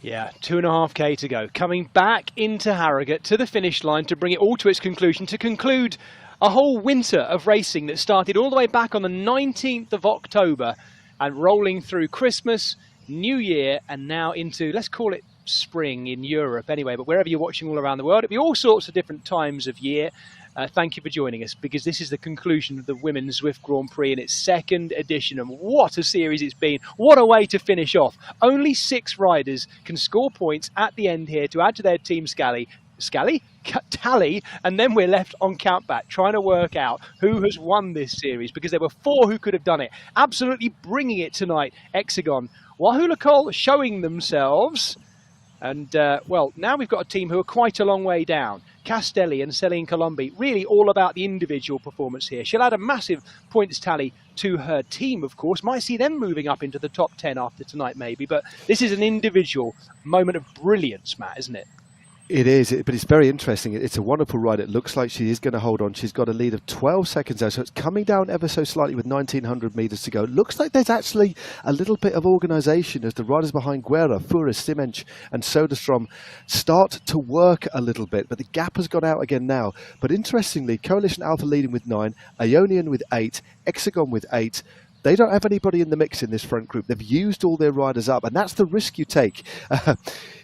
Yeah, 2.5k to go. Coming back into Harrogate to the finish line to bring it all to its conclusion, to conclude a whole winter of racing that started all the way back on the 19th of October and rolling through Christmas, New Year, and now into, let's call it spring in Europe anyway, but wherever you're watching all around the world, it'll be all sorts of different times of year. Thank you for joining us, because this is the conclusion of the Women's Zwift Grand Prix in its second edition, and what a series it's been. What a way to finish off. Only 6 riders can score points at the end here to add to their team tally, and then we're left on countback trying to work out who has won this series, because there were 4 who could have done it. Absolutely bringing it tonight, Hexagon. Wahoo Lacole showing themselves. And, well, now we've got a team who are quite a long way down. Castelli and Celine Colombi, really all about the individual performance here. She'll add a massive points tally to her team, of course. Might see them moving up into the top 10 after tonight, maybe. But this is an individual moment of brilliance, Matt, isn't it? It is, but it's very interesting. It's a wonderful ride. It looks like she is going to hold on. She's got a lead of 12 seconds now, so it's coming down ever so slightly with 1,900 metres to go. It looks like there's actually a little bit of organisation as the riders behind Guerra, Fura, Simench and Soderstrom start to work a little bit, but the gap has got out again now. But interestingly, Coalition Alpha leading with 9, Ionian with 8, Hexagon with 8. They don't have anybody in the mix in this front group. They've used all their riders up, and that's the risk you take.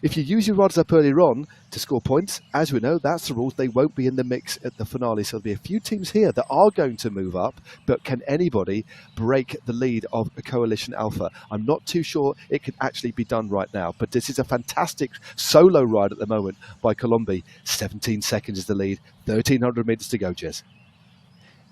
If you use your riders up earlier on to score points, as we know, that's the rules. They won't be in the mix at the finale. So there'll be a few teams here that are going to move up, but can anybody break the lead of a Coalition Alpha? I'm not too sure it can actually be done right now, but this is a fantastic solo ride at the moment by Colombi. 17 seconds is the lead, 1,300 metres to go, Jez.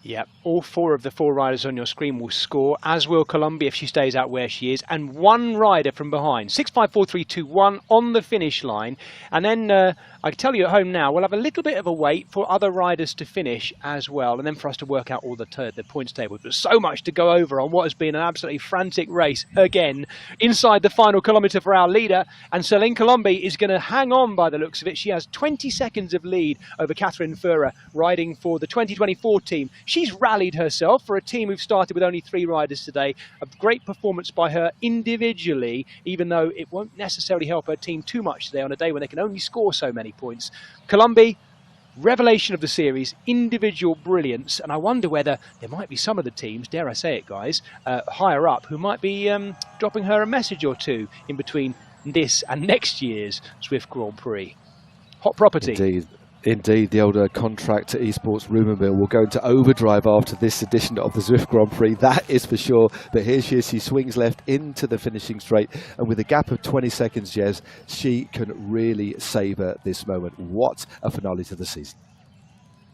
Yeah, all 4 of the 4 riders on your screen will score, as will Colombi if she stays out where she is, and 1 rider from behind. 6, 5, 4, 3, 2, 1 on the finish line. And then I can tell you at home now, we'll have a little bit of a wait for other riders to finish as well, and then for us to work out all the points tables. But so much to go over on what has been an absolutely frantic race again inside the final kilometre for our leader. And Celine Colombi is going to hang on by the looks of it. She has 20 seconds of lead over Catherine Fura, riding for the 2024 team. She's rallied herself for a team who've started with only 3 riders today. A great performance by her individually, even though it won't necessarily help her team too much today on a day when they can only score so many points. Colombi, revelation of the series, individual brilliance, and I wonder whether there might be some of the teams, dare I say it, guys, higher up, who might be dropping her a message or two in between this and next year's Zwift Grand Prix. Hot property. Indeed, the older contract esports rumour mill will go into overdrive after this edition of the Zwift Grand Prix, that is for sure. But here she is, she swings left into the finishing straight, and with a gap of 20 seconds, Jez, she can really savour this moment. What a finale to the season.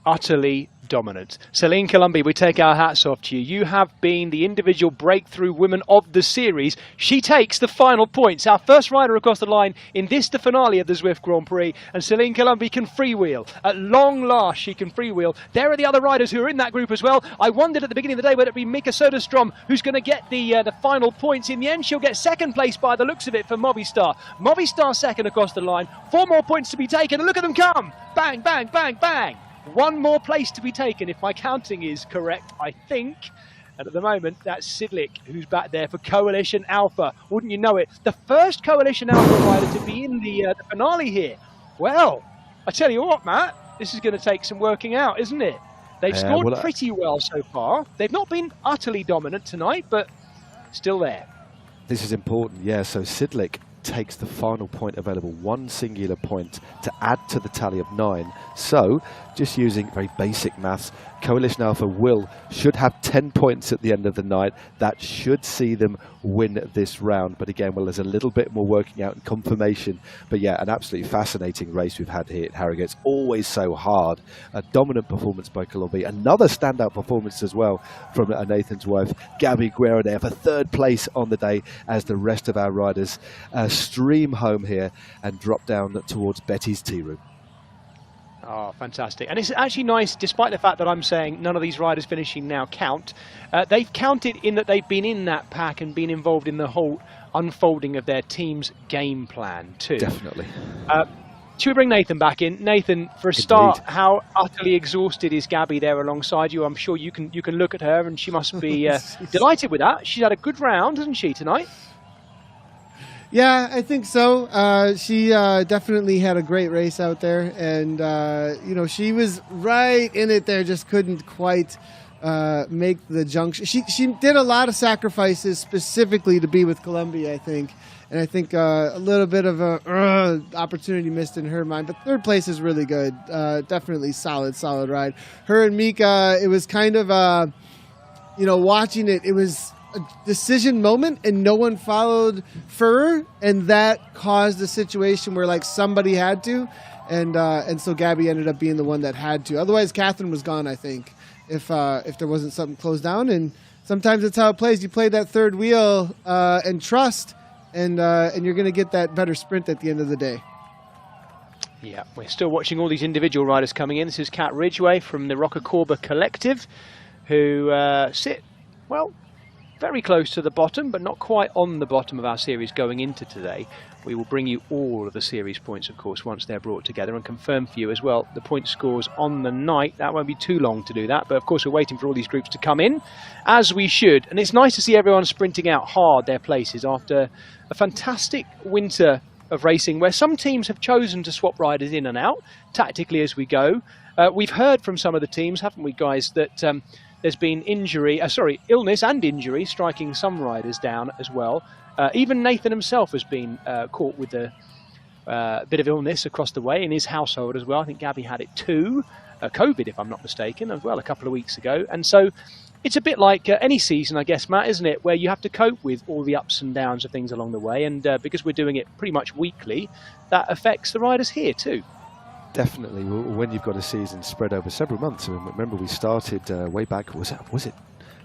Utterly dominant. Celine Colombi, we take our hats off to you. You have been the individual breakthrough woman of the series. She takes the final points. Our first rider across the line in this, the finale of the Zwift Grand Prix. And Celine Colombi can freewheel. At long last, she can freewheel. There are the other riders who are in that group as well. I wondered at the beginning of the day whether it be Mika Soderstrom who's going to get the final points. In the end, she'll get second place by the looks of it for Movistar. Movistar second across the line. 4 more points to be taken. And look at them come. Bang, bang, bang, bang. 1 more place to be taken, if my counting is correct, I think. And at the moment, that's Sidlik, who's back there for Coalition Alpha. Wouldn't you know it? The first Coalition Alpha rider to be in the finale here. Well, I tell you what, Matt, this is going to take some working out, isn't it? They've scored pretty well so far. They've not been utterly dominant tonight, but still there. This is important, yeah. So Sidlik takes the final point available, 1 singular point to add to the tally of 9. So, just using very basic maths, Coalition Alpha should have 10 points at the end of the night. That should see them win this round. But again, well, there's a little bit more working out and confirmation. But yeah, an absolutely fascinating race we've had here at Harrogate. It's always so hard. A dominant performance by Colombi. Another standout performance as well from Nathan's wife, Gabby Guerra, there for 3rd place on the day as the rest of our riders stream home here and drop down towards Betty's tea room. Oh, fantastic. And it's actually nice, despite the fact that I'm saying none of these riders finishing now count, they've counted in that they've been in that pack and been involved in the whole unfolding of their team's game plan too. Definitely. Should we bring Nathan back in? Nathan, for a start, how utterly exhausted is Gabby there alongside you? I'm sure you can look at her and she must be delighted with that. She's had a good round, hasn't she, tonight? Yeah, I think so. She definitely had a great race out there, and she was right in it there, just couldn't quite make the junction. She did a lot of sacrifices specifically to be with Columbia, I think, and I think a little bit of a opportunity missed in her mind. But third place is really good. Definitely solid ride. Her and Mika, it was kind of watching it. It was a decision moment, and no one followed Furrer, and that caused a situation where like somebody had to, and so Gabby ended up being the one that had to. Otherwise, Catherine was gone, I think, if there wasn't something closed down. And sometimes it's how it plays. You play that third wheel and trust, and you're going to get that better sprint at the end of the day. Yeah, we're still watching all these individual riders coming in. This is Kat Ridgway from the Rocker Corba Collective, who sit, well, very close to the bottom, but not quite on the bottom of our series going into today. We will bring you all of the series points, of course, once they're brought together, and confirm for you as well the point scores on the night. That won't be too long to do that, but of course we're waiting for all these groups to come in, as we should. And it's nice to see everyone sprinting out hard their places after a fantastic winter of racing where some teams have chosen to swap riders in and out tactically as we go. We've heard from some of the teams, haven't we, guys, that there's been illness and injury striking some riders down as well. Even Nathan himself has been caught with a bit of illness across the way in his household as well. I think Gabby had it too, COVID if I'm not mistaken, as well, a couple of weeks ago. And so it's a bit like any season, I guess, Matt, isn't it, where you have to cope with all the ups and downs of things along the way. And because we're doing it pretty much weekly, that affects the riders here too. Definitely. When you've got a season spread over several months, I mean, remember we started way back. Was it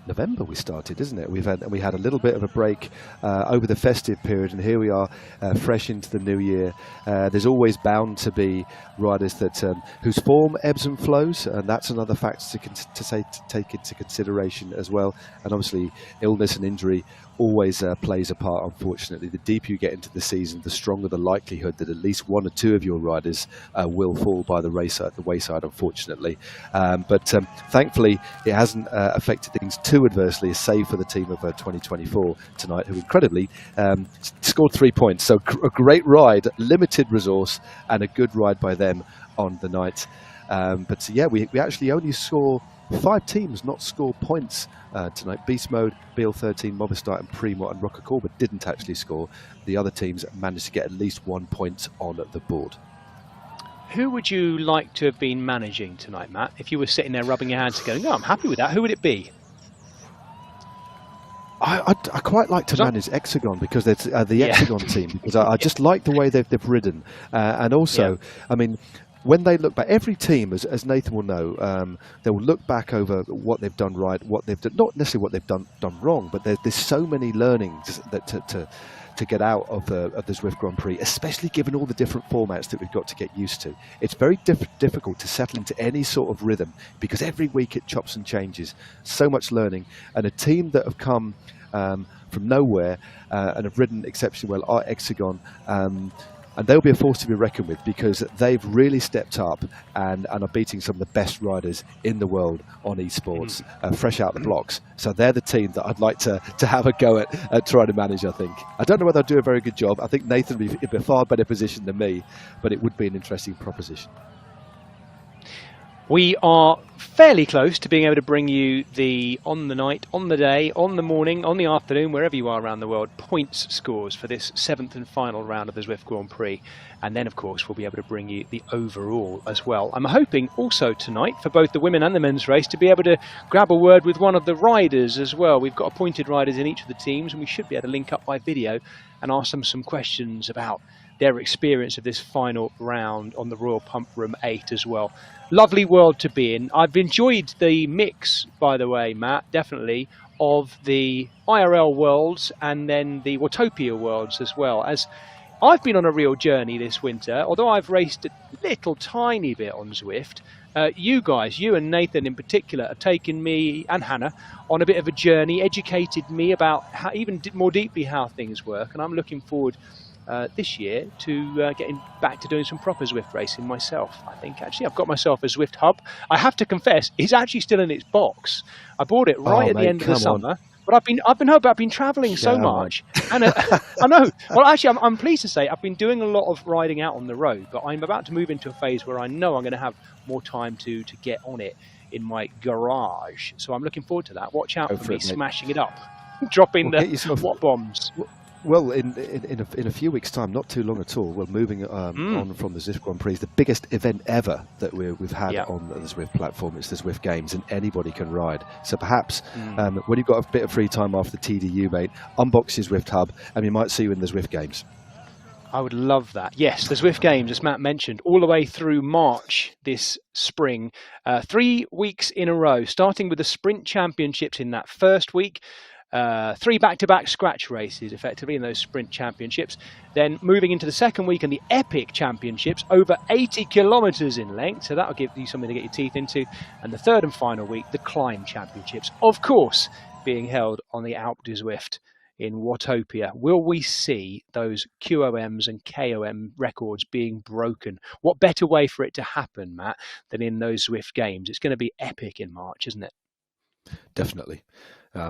November? We started, isn't it? We had a little bit of a break over the festive period, and here we are, fresh into the new year. There's always bound to be riders that whose form ebbs and flows, and that's another factor to take into consideration as well. And obviously, illness and injury always plays a part, unfortunately. The deeper you get into the season, the stronger the likelihood that at least one or two of your riders will fall by the wayside, unfortunately. But thankfully, it hasn't affected things too adversely, save for the team of 2024 tonight, who incredibly scored 3 points. So a great ride, limited resource, and a good ride by them on the night. But yeah, we actually only saw 5 teams not score points tonight. Beast Mode, BL13, Movistar and Primo and Rocker Corba didn't actually score. The other teams managed to get at least 1 point on the board. Who would you like to have been managing tonight, Matt? If you were sitting there rubbing your hands and going, oh, I'm happy with that, who would it be? I quite like to manage Hexagon, because it's the Hexagon team, because I just like the way they've ridden. And also, I mean, when they look back, every team, as Nathan will know, they will look back over what they've done right, what they've done, not necessarily what they've done wrong, but there's so many learnings that to get out of the Zwift Grand Prix, especially given all the different formats that we've got to get used to. It's very difficult to settle into any sort of rhythm, because every week it chops and changes. So much learning, and a team that have come from nowhere and have ridden exceptionally well are Hexagon. And they'll be a force to be reckoned with, because they've really stepped up and are beating some of the best riders in the world on esports, fresh out the blocks. So they're the team that I'd like to have a go at trying to manage, I think. I don't know whether I'll do a very good job. I think Nathan would be in a far better position than me, but it would be an interesting proposition. We are fairly close to being able to bring you the on the night, on the day, on the morning, on the afternoon, wherever you are around the world, points scores for this 7th and final round of the Zwift Grand Prix. And then, of course, we'll be able to bring you the overall as well. I'm hoping also tonight, for both the women and the men's race, to be able to grab a word with one of the riders as well. We've got appointed riders in each of the teams, and we should be able to link up by video and ask them some questions about their experience of this final round on the Royal Pump Room 8 as well. Lovely world to be in. I've enjoyed the mix, by the way, Matt, definitely, of the IRL worlds and then the Watopia worlds as well. As I've been on a real journey this winter, although I've raced a little tiny bit on Zwift. You guys, you and Nathan in particular, have taken me, and Hannah, on a bit of a journey, educated me about how, even more deeply how things work, and I'm looking forward this year to getting back to doing some proper Zwift racing myself. I think actually I've got myself a Zwift Hub. I have to confess, it's actually still in its box. I bought it right at the end of the summer. But I've been travelling so much, and I know. Well, actually, I'm pleased to say I've been doing a lot of riding out on the road, but I'm about to move into a phase where I know I'm going to have more time to get on it in my garage. So I'm looking forward to that. Watch out for me smashing it up, dropping the watt bombs. Well, in a few weeks' time, not too long at all, we're moving on from the Zwift Grand Prix, the biggest event ever that we've had on the Zwift platform. It's the Zwift Games, and anybody can ride. So perhaps when you've got a bit of free time after TDU, mate, unbox your Zwift Hub, and we might see you in the Zwift Games. I would love that. Yes, the Zwift Games, as Matt mentioned, all the way through March this spring. 3 weeks in a row, starting with the Sprint Championships in that first week. 3 back-to-back scratch races, effectively, in those sprint championships. Then moving into the second week and the epic championships, over 80 kilometres in length. So that'll give you something to get your teeth into. And the third and final week, the climb championships, of course, being held on the Alpe du Zwift in Watopia. Will we see those QOMs and KOM records being broken? What better way for it to happen, Matt, than in those Zwift Games? It's going to be epic in March, isn't it? Definitely.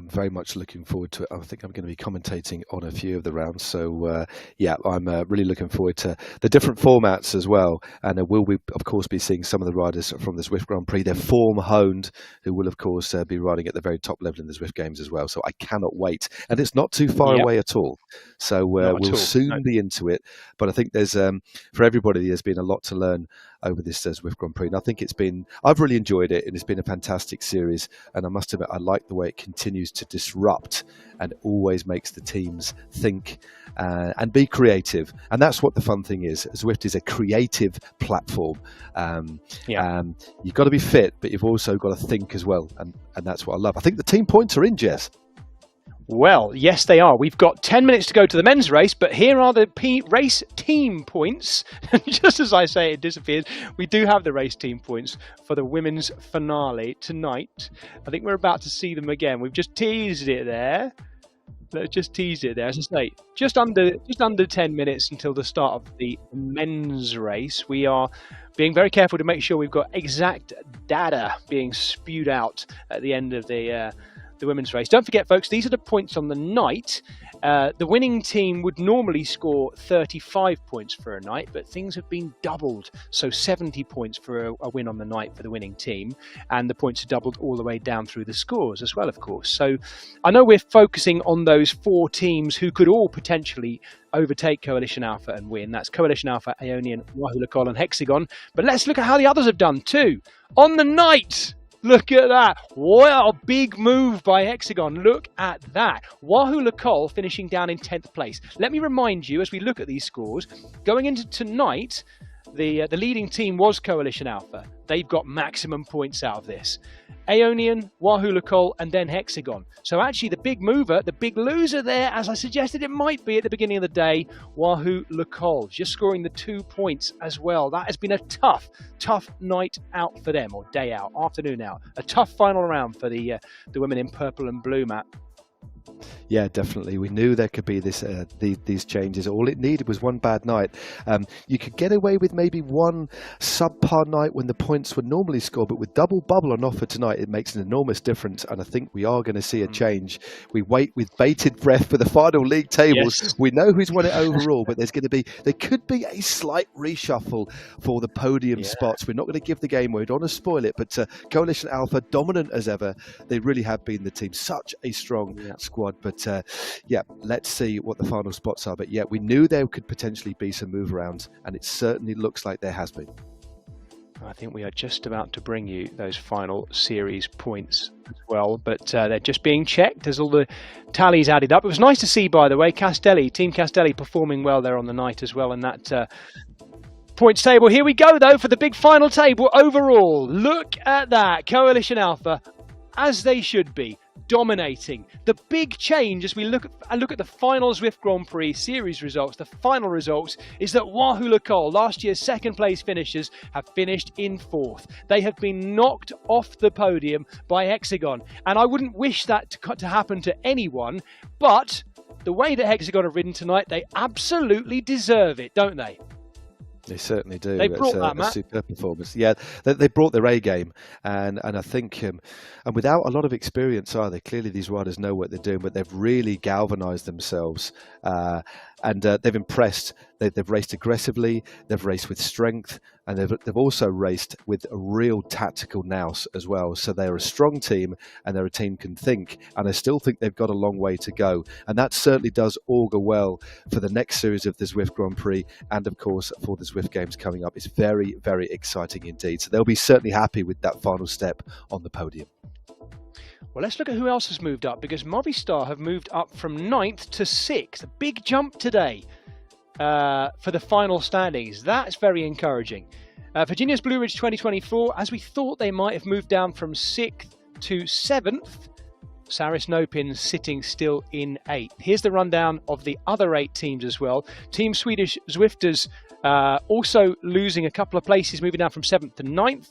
Very much looking forward to it. I think I'm going to be commentating on a few of the rounds. So, I'm really looking forward to the different formats as well. And we'll, of course, be seeing some of the riders from the Zwift Grand Prix. They're form-honed, who will, of course, be riding at the very top level in the Zwift Games as well. So I cannot wait. And it's not too far away at all. So we'll soon be into it. But I think there's, for everybody, there's been a lot to learn over this Zwift Grand Prix. And I think I've really enjoyed it, and it's been a fantastic series. And I must admit, I like the way it continues to disrupt and always makes the teams think and be creative. And that's what the fun thing is. Zwift is a creative platform. You've got to be fit, but you've also got to think as well. And that's what I love. I think the team points are in, Jess. Well, yes, they are. We've got 10 minutes to go to the men's race, but here are the race team points. Just as I say, it disappears. We do have the race team points for the women's finale tonight. I think we're about to see them again. We've just teased it there. Let's just tease it there. As I say, just under 10 minutes until the start of the men's race. We are being very careful to make sure we've got exact data being spewed out at the end of the women's race. Don't forget, folks, these are the points on the night. The winning team would normally score 35 points for a night, but things have been doubled. So 70 points for a win on the night for the winning team. And the points are doubled all the way down through the scores as well, of course. So I know we're focusing on those 4 teams who could all potentially overtake Coalition Alpha and win. That's Coalition Alpha, Aeonian, Wahoo Lacol and Hexagon. But let's look at how the others have done too. On the night, look at that. What a big move by Hexagon. Look at that. Wahoo Lacol finishing down in 10th place. Let me remind you, as we look at these scores, going into tonight, the leading team was Coalition Alpha. They've got maximum points out of this. Aeonian, Wahoo Lacol, and then Hexagon. So actually the big mover, the big loser there, as I suggested it might be at the beginning of the day, Wahoo Lacol, just scoring the 2 points as well. That has been a tough night out for them, or day out, afternoon out. A tough final round for the women in purple and blue, Matt. Yeah, definitely. We knew there could be these changes. All it needed was one bad night. You could get away with maybe one subpar night when the points would normally score, but with double bubble on offer tonight, it makes an enormous difference. And I think we are going to see a change. We wait with bated breath for the final league tables. Yes. We know who's won it overall, but there could be a slight reshuffle for the podium spots. We're not going to give the game away. We don't want to spoil it, but Coalition Alpha, dominant as ever. They really have been the team. Such a strong squad. But let's see what the final spots are. But we knew there could potentially be some move around, and it certainly looks like there has been. I think we are just about to bring you those final series points as well, but they're just being checked as all the tallies added up. It was nice to see, by the way, Team Castelli performing well there on the night as well in that points table. Here we go, though, for the big final table overall. Look at that. Coalition Alpha, as they should be, dominating. The big change as we look at the final Zwift Grand Prix series results, the final results, is that Wahoo Lacol, last year's second place finishers, have finished in 4th. They have been knocked off the podium by Hexagon, and I wouldn't wish that to happen to anyone, but the way that Hexagon have ridden tonight, they absolutely deserve it, don't they? They certainly do. They brought that, a Matt. superb performance. Yeah, they brought their A game, and I think, and without a lot of experience either. Clearly, these riders know what they're doing, but they've really galvanised themselves, and they've impressed. They've raced aggressively, they've raced with strength, and they've also raced with a real tactical nous as well. So they're a strong team, and they're a team can think, and I still think they've got a long way to go, and that certainly does augur well for the next series of the Zwift Grand Prix, and of course for the Zwift Games coming up. It's very, very exciting indeed. So they'll be certainly happy with that final step on the podium. Well, let's look at who else has moved up, because Movistar have moved up from 9th to 6th. A big jump today for the final standings. That's very encouraging. Virginia's Blue Ridge 2024, as we thought they might have moved down from 6th to 7th. Saris Nopin sitting still in 8th. Here's the rundown of the other 8 teams as well. Team Swedish Zwifters also losing a couple of places, moving down from 7th to 9th.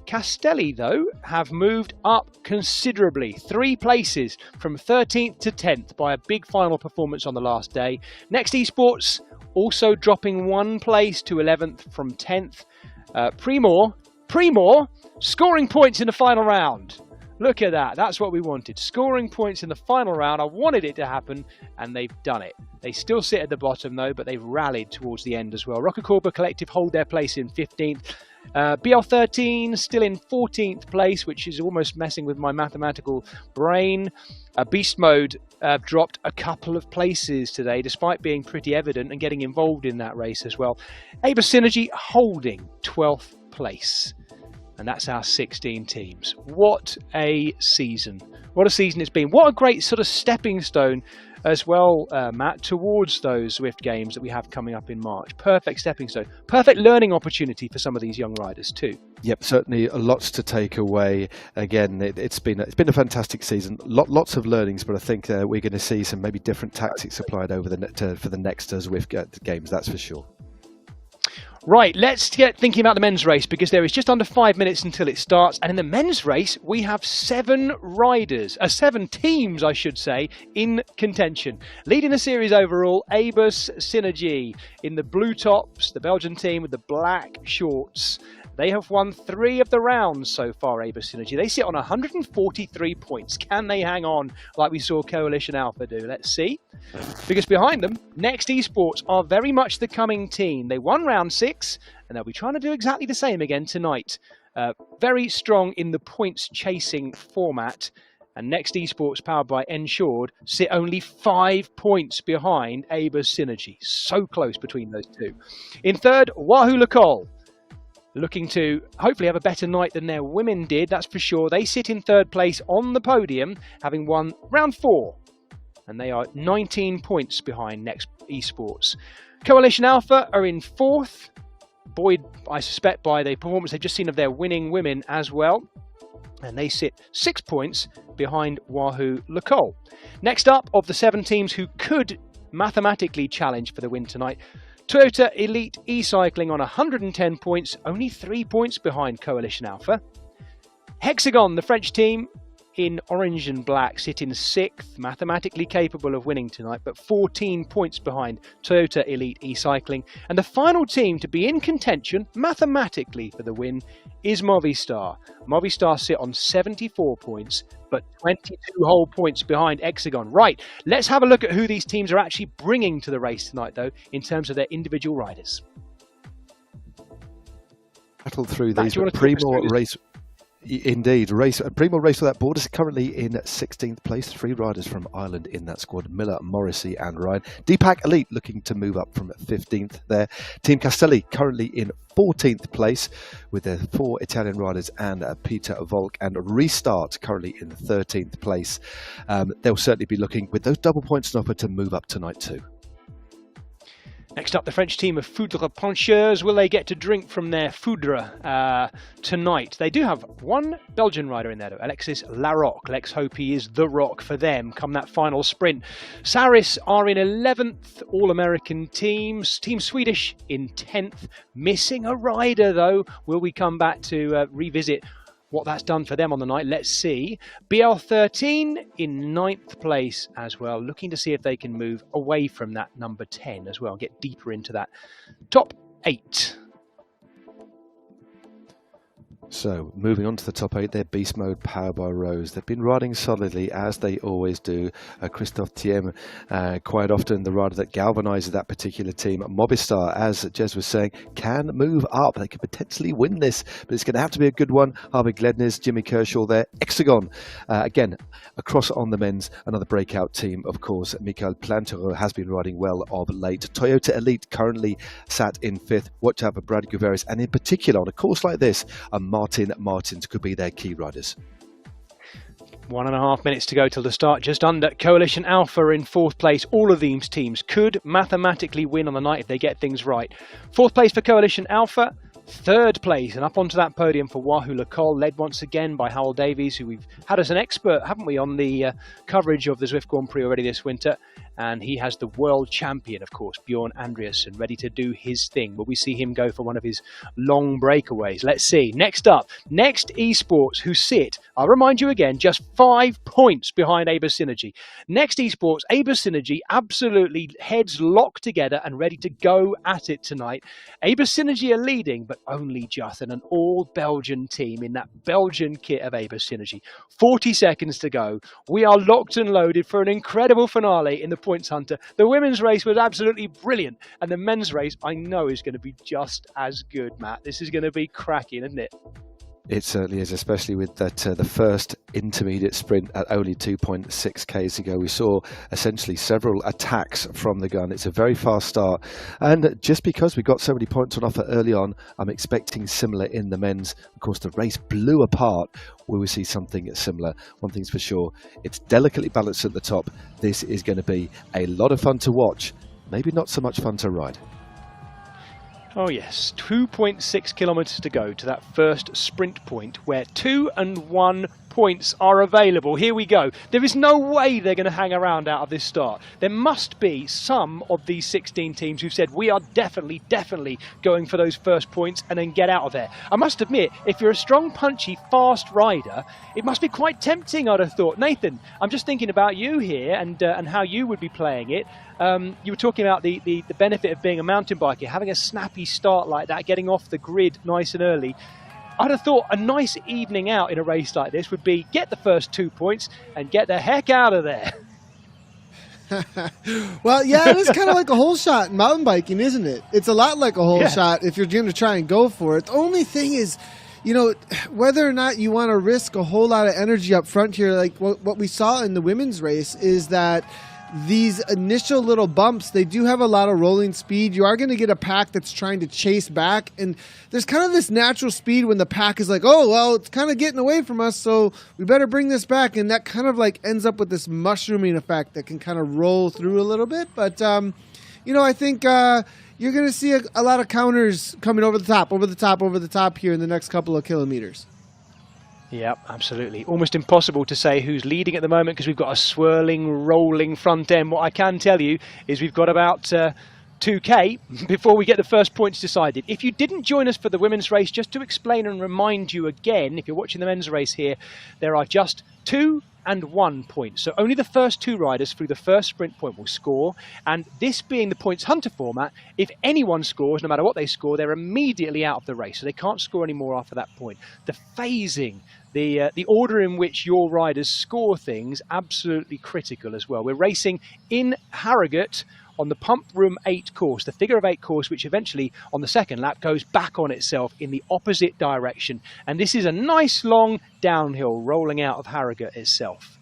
Castelli, though, have moved up considerably. 3 places from 13th to 10th by a big final performance on the last day. Next Esports also dropping 1 place to 11th from 10th. Primor scoring points in the final round. Look at that. That's what we wanted. Scoring points in the final round. I wanted it to happen, and they've done it. They still sit at the bottom, though, but they've rallied towards the end as well. Rocacorba Collective hold their place in 15th. BL13 still in 14th place, which is almost messing with my mathematical brain. Beast Mode dropped a couple of places today, despite being pretty evident and getting involved in that race as well. Aber Synergy holding 12th place. And that's our 16 teams. What a season. What a season it's been. What a great sort of stepping stone as well, Matt, towards those Zwift Games that we have coming up in March. Perfect stepping stone. Perfect learning opportunity for some of these young riders too. Yep, certainly lots to take away. Again, it's been a fantastic season. Lots of learnings, but I think we're going to see some maybe different tactics applied over for the next Zwift Games, that's for sure. Right, let's get thinking about the men's race, because there is just under 5 minutes until it starts. And in the men's race, we have 7 teams, I should say, in contention. Leading the series overall, Abus Synergy in the blue tops, the Belgian team with the black shorts. They have won 3 of the rounds so far, Abus Synergy. They sit on 143 points. Can they hang on like we saw Coalition Alpha do? Let's see. Because behind them, Next Esports are very much the coming team. They won round 6, and they'll be trying to do exactly the same again tonight. Very strong in the points chasing format. And Next Esports, powered by Ensured, sit only 5 points behind Abus Synergy. So close between those two. In third, Wahoo Lacole, looking to hopefully have a better night than their women did, that's for sure. They sit in 3rd place on the podium, having won round 4. And they are 19 points behind Next Esports. Coalition Alpha are in 4th, buoyed, I suspect, by the performance they've just seen of their winning women as well. And they sit 6 points behind Wahoo Lacole. Next up, of the 7 teams who could mathematically challenge for the win tonight, Toyota Elite E-Cycling on 110 points, only 3 points behind Coalition Alpha. Hexagon, the French team, in orange and black, sit in 6th, mathematically capable of winning tonight, but 14 points behind Toyota Elite E-Cycling. And the final team to be in contention, mathematically, for the win is Movistar. Movistar sit on 74 points, but 22 whole points behind Hexagon. Right, let's have a look at who these teams are actually bringing to the race tonight, though, in terms of their individual riders. Battle through Matt, these. Primo race. Indeed, Primo Race Without Borders currently in 16th place. 3 riders from Ireland in that squad: Miller, Morrissey and Ryan. Deepak Elite looking to move up from 15th there. Team Castelli currently in 14th place with their 4 Italian riders and Peter Volk, and Restart currently in 13th place. They'll certainly be looking, with those double points on offer, to move up tonight too. Next up, the French team of Foudre Pencheurs. Will they get to drink from their Foudre tonight? They do have 1 Belgian rider in there, though, Alexis Larocque. Let's hope he is the rock for them come that final sprint. Saris are in 11th, All-American teams. Team Swedish in 10th. Missing a rider, though. Will we come back to revisit what that's done for them on the night? Let's see. BL13 in 9th place as well, looking to see if they can move away from that number 10 as well, get deeper into that top 8. So, moving on to the top 8, they're Beast Mode, powered by Rose. They've been riding solidly, as they always do. Christophe Thiem, quite often the rider that galvanises that particular team. Movistar, as Jez was saying, can move up. They could potentially win this, but it's going to have to be a good one. Harvey Glednis, Jimmy Kershaw there. Hexagon, again, across on the men's, another breakout team, of course. Michael Plantereau has been riding well of late. Toyota Elite currently sat in 5th. Watch out for Brad Gouveris, and in particular, on a course like this, Martin Martins could be their key riders. 1.5 minutes to go till the start, just under. Coalition Alpha in 4th place. All of these teams could mathematically win on the night if they get things right. 4th place for Coalition Alpha. 3rd place, and up onto that podium for Wahoo Lacol, led once again by Howell Davies, who we've had as an expert, haven't we, on the coverage of the Zwift Grand Prix already this winter. And he has the world champion, of course, Bjorn Andreasen, ready to do his thing. Will we see him go for one of his long breakaways? Let's see. Next up, Next Esports, who sit, I'll remind you again, just 5 points behind Aber Synergy. Next Esports, Aber Synergy, absolutely heads locked together and ready to go at it tonight. Aber Synergy are leading, but only just, and an all-Belgian team in that Belgian kit of Aber Synergy. 40 seconds to go. We are locked and loaded for an incredible finale in the Points Hunter. The women's race was absolutely brilliant, and the men's race I know is going to be just as good, Matt. This is going to be cracking, isn't it? It certainly is, especially with that the first intermediate sprint at only 2.6 Ks ago. We saw essentially several attacks from the gun. It's a very fast start. And just because we got so many points on offer early on, I'm expecting similar in the men's. Of course, the race blew apart. We will see something similar. One thing's for sure, it's delicately balanced at the top. This is going to be a lot of fun to watch. Maybe not so much fun to ride. Oh yes, 2.6 kilometres to go to that first sprint point where 2 and 1 points are available. Here we go. There is no way they're going to hang around out of this start. There must be some of these 16 teams who've said we are definitely going for those first points and then get out of there. I must admit, if you're a strong, punchy, fast rider, it must be quite tempting, I'd have thought. Nathan, I'm just thinking about you here and how you would be playing it. You were talking about the benefit of being a mountain biker, having a snappy start like that, getting off the grid nice and early. I'd have thought a nice evening out in a race like this would be get the first 2 points and get the heck out of there. Well, yeah, it is kind of like a hole shot in mountain biking, isn't it? It's a lot like a hole shot if you're going to try and go for it. The only thing is, you know, whether or not you want to risk a whole lot of energy up front here, like what we saw in the women's race is that these initial little bumps, they do have a lot of rolling speed. You are going to get a pack that's trying to chase back, and there's kind of this natural speed when the pack is like, oh, well, it's kind of getting away from us, so we better bring this back, and that kind of like ends up with this mushrooming effect that can kind of roll through a little bit. But, you know, I think you're going to see a lot of counters coming over the top here in the next couple of kilometers. Yeah, absolutely. Almost impossible to say who's leading at the moment because we've got a swirling, rolling front end. What I can tell you is we've got about 2K before we get the first points decided. If you didn't join us for the women's race, just to explain and remind you again, if you're watching the men's race here, there are just 2 and 1 point. So only the first 2 riders through the first sprint point will score. And this being the Points Hunter format, if anyone scores, no matter what they score, they're immediately out of the race. So they can't score any more after that point. The phasing, the order in which your riders score things, absolutely critical as well. We're racing in Harrogate on the Pump Room 8 course, the Figure of 8 course, which eventually on the second lap goes back on itself in the opposite direction. And this is a nice long downhill rolling out of Harrogate itself.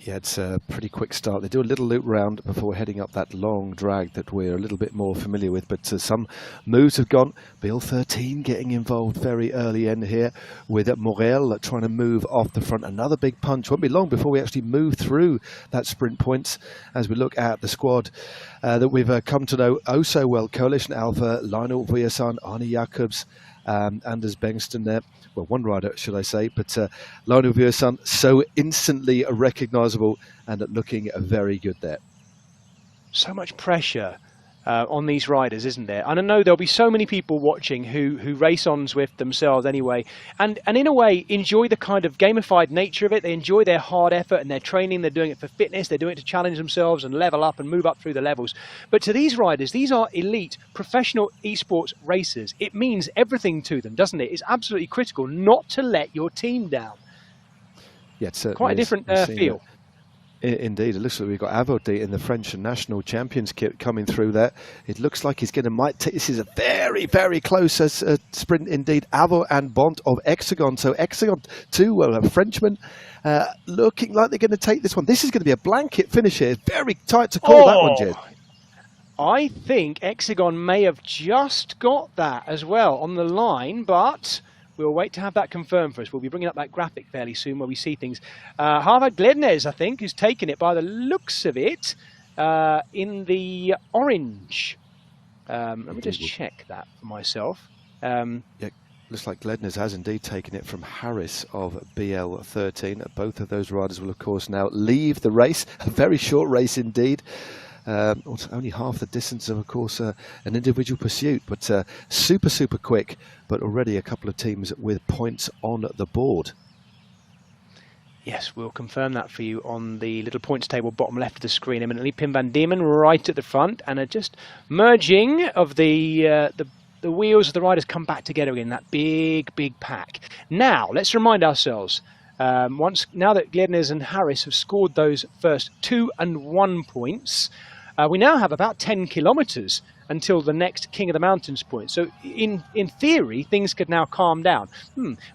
Yeah, it's a pretty quick start. They do a little loop round before heading up that long drag that we're a little bit more familiar with. But some moves have gone. Bill 13 getting involved very early in here with Morel trying to move off the front. Another big punch. Won't be long before we actually move through that sprint points as we look at the squad that we've come to know oh so well. Coalition Alpha, Lionel Vujasan, Arne Jacobs, Anders Bengston there. Well, one rider, should I say, but Lionel Vujasan so instantly recognisable and looking very good there. So much pressure on these riders, isn't there? And I know there'll be so many people watching who race on Zwift themselves anyway, and in a way enjoy the kind of gamified nature of it. They enjoy their hard effort and their training. They're doing it for fitness. They're doing it to challenge themselves and level up and move up through the levels. But to these riders, these are elite professional esports racers. It means everything to them, doesn't it? It's absolutely critical not to let your team down. Yeah, it's quite a different feel. Indeed, it looks like we've got Avodi in the French national champions kit coming through there. It looks like he's going to this is a very, very close sprint indeed. Avo and Bont of Hexagon. So Hexagon, two Frenchmen, looking like they're going to take this one. This is going to be a blanket finish here. Very tight to call that one, Jed. I think Hexagon may have just got that as well on the line, but we'll wait to have that confirmed for us. We'll be bringing up that graphic fairly soon where we see things. Harvard Glednes, I think, who's taken it by the looks of it in the orange. Let me just check that for myself. Yeah, looks like Glednes has indeed taken it from Harris of BL13. Both of those riders will, of course, now leave the race. A very short race indeed. Only half the distance of course, an individual pursuit, but super, super quick. But already a couple of teams with points on the board. Yes, we'll confirm that for you on the little points table bottom left of the screen imminently. Pim van Diemen right at the front, and just merging of the wheels of the riders come back together again, that big, big pack. Now, let's remind ourselves, now that Glednes and Harris have scored those first 2 and 1 points, we now have about 10 kilometres until the next King of the Mountains point. So in theory, things could now calm down.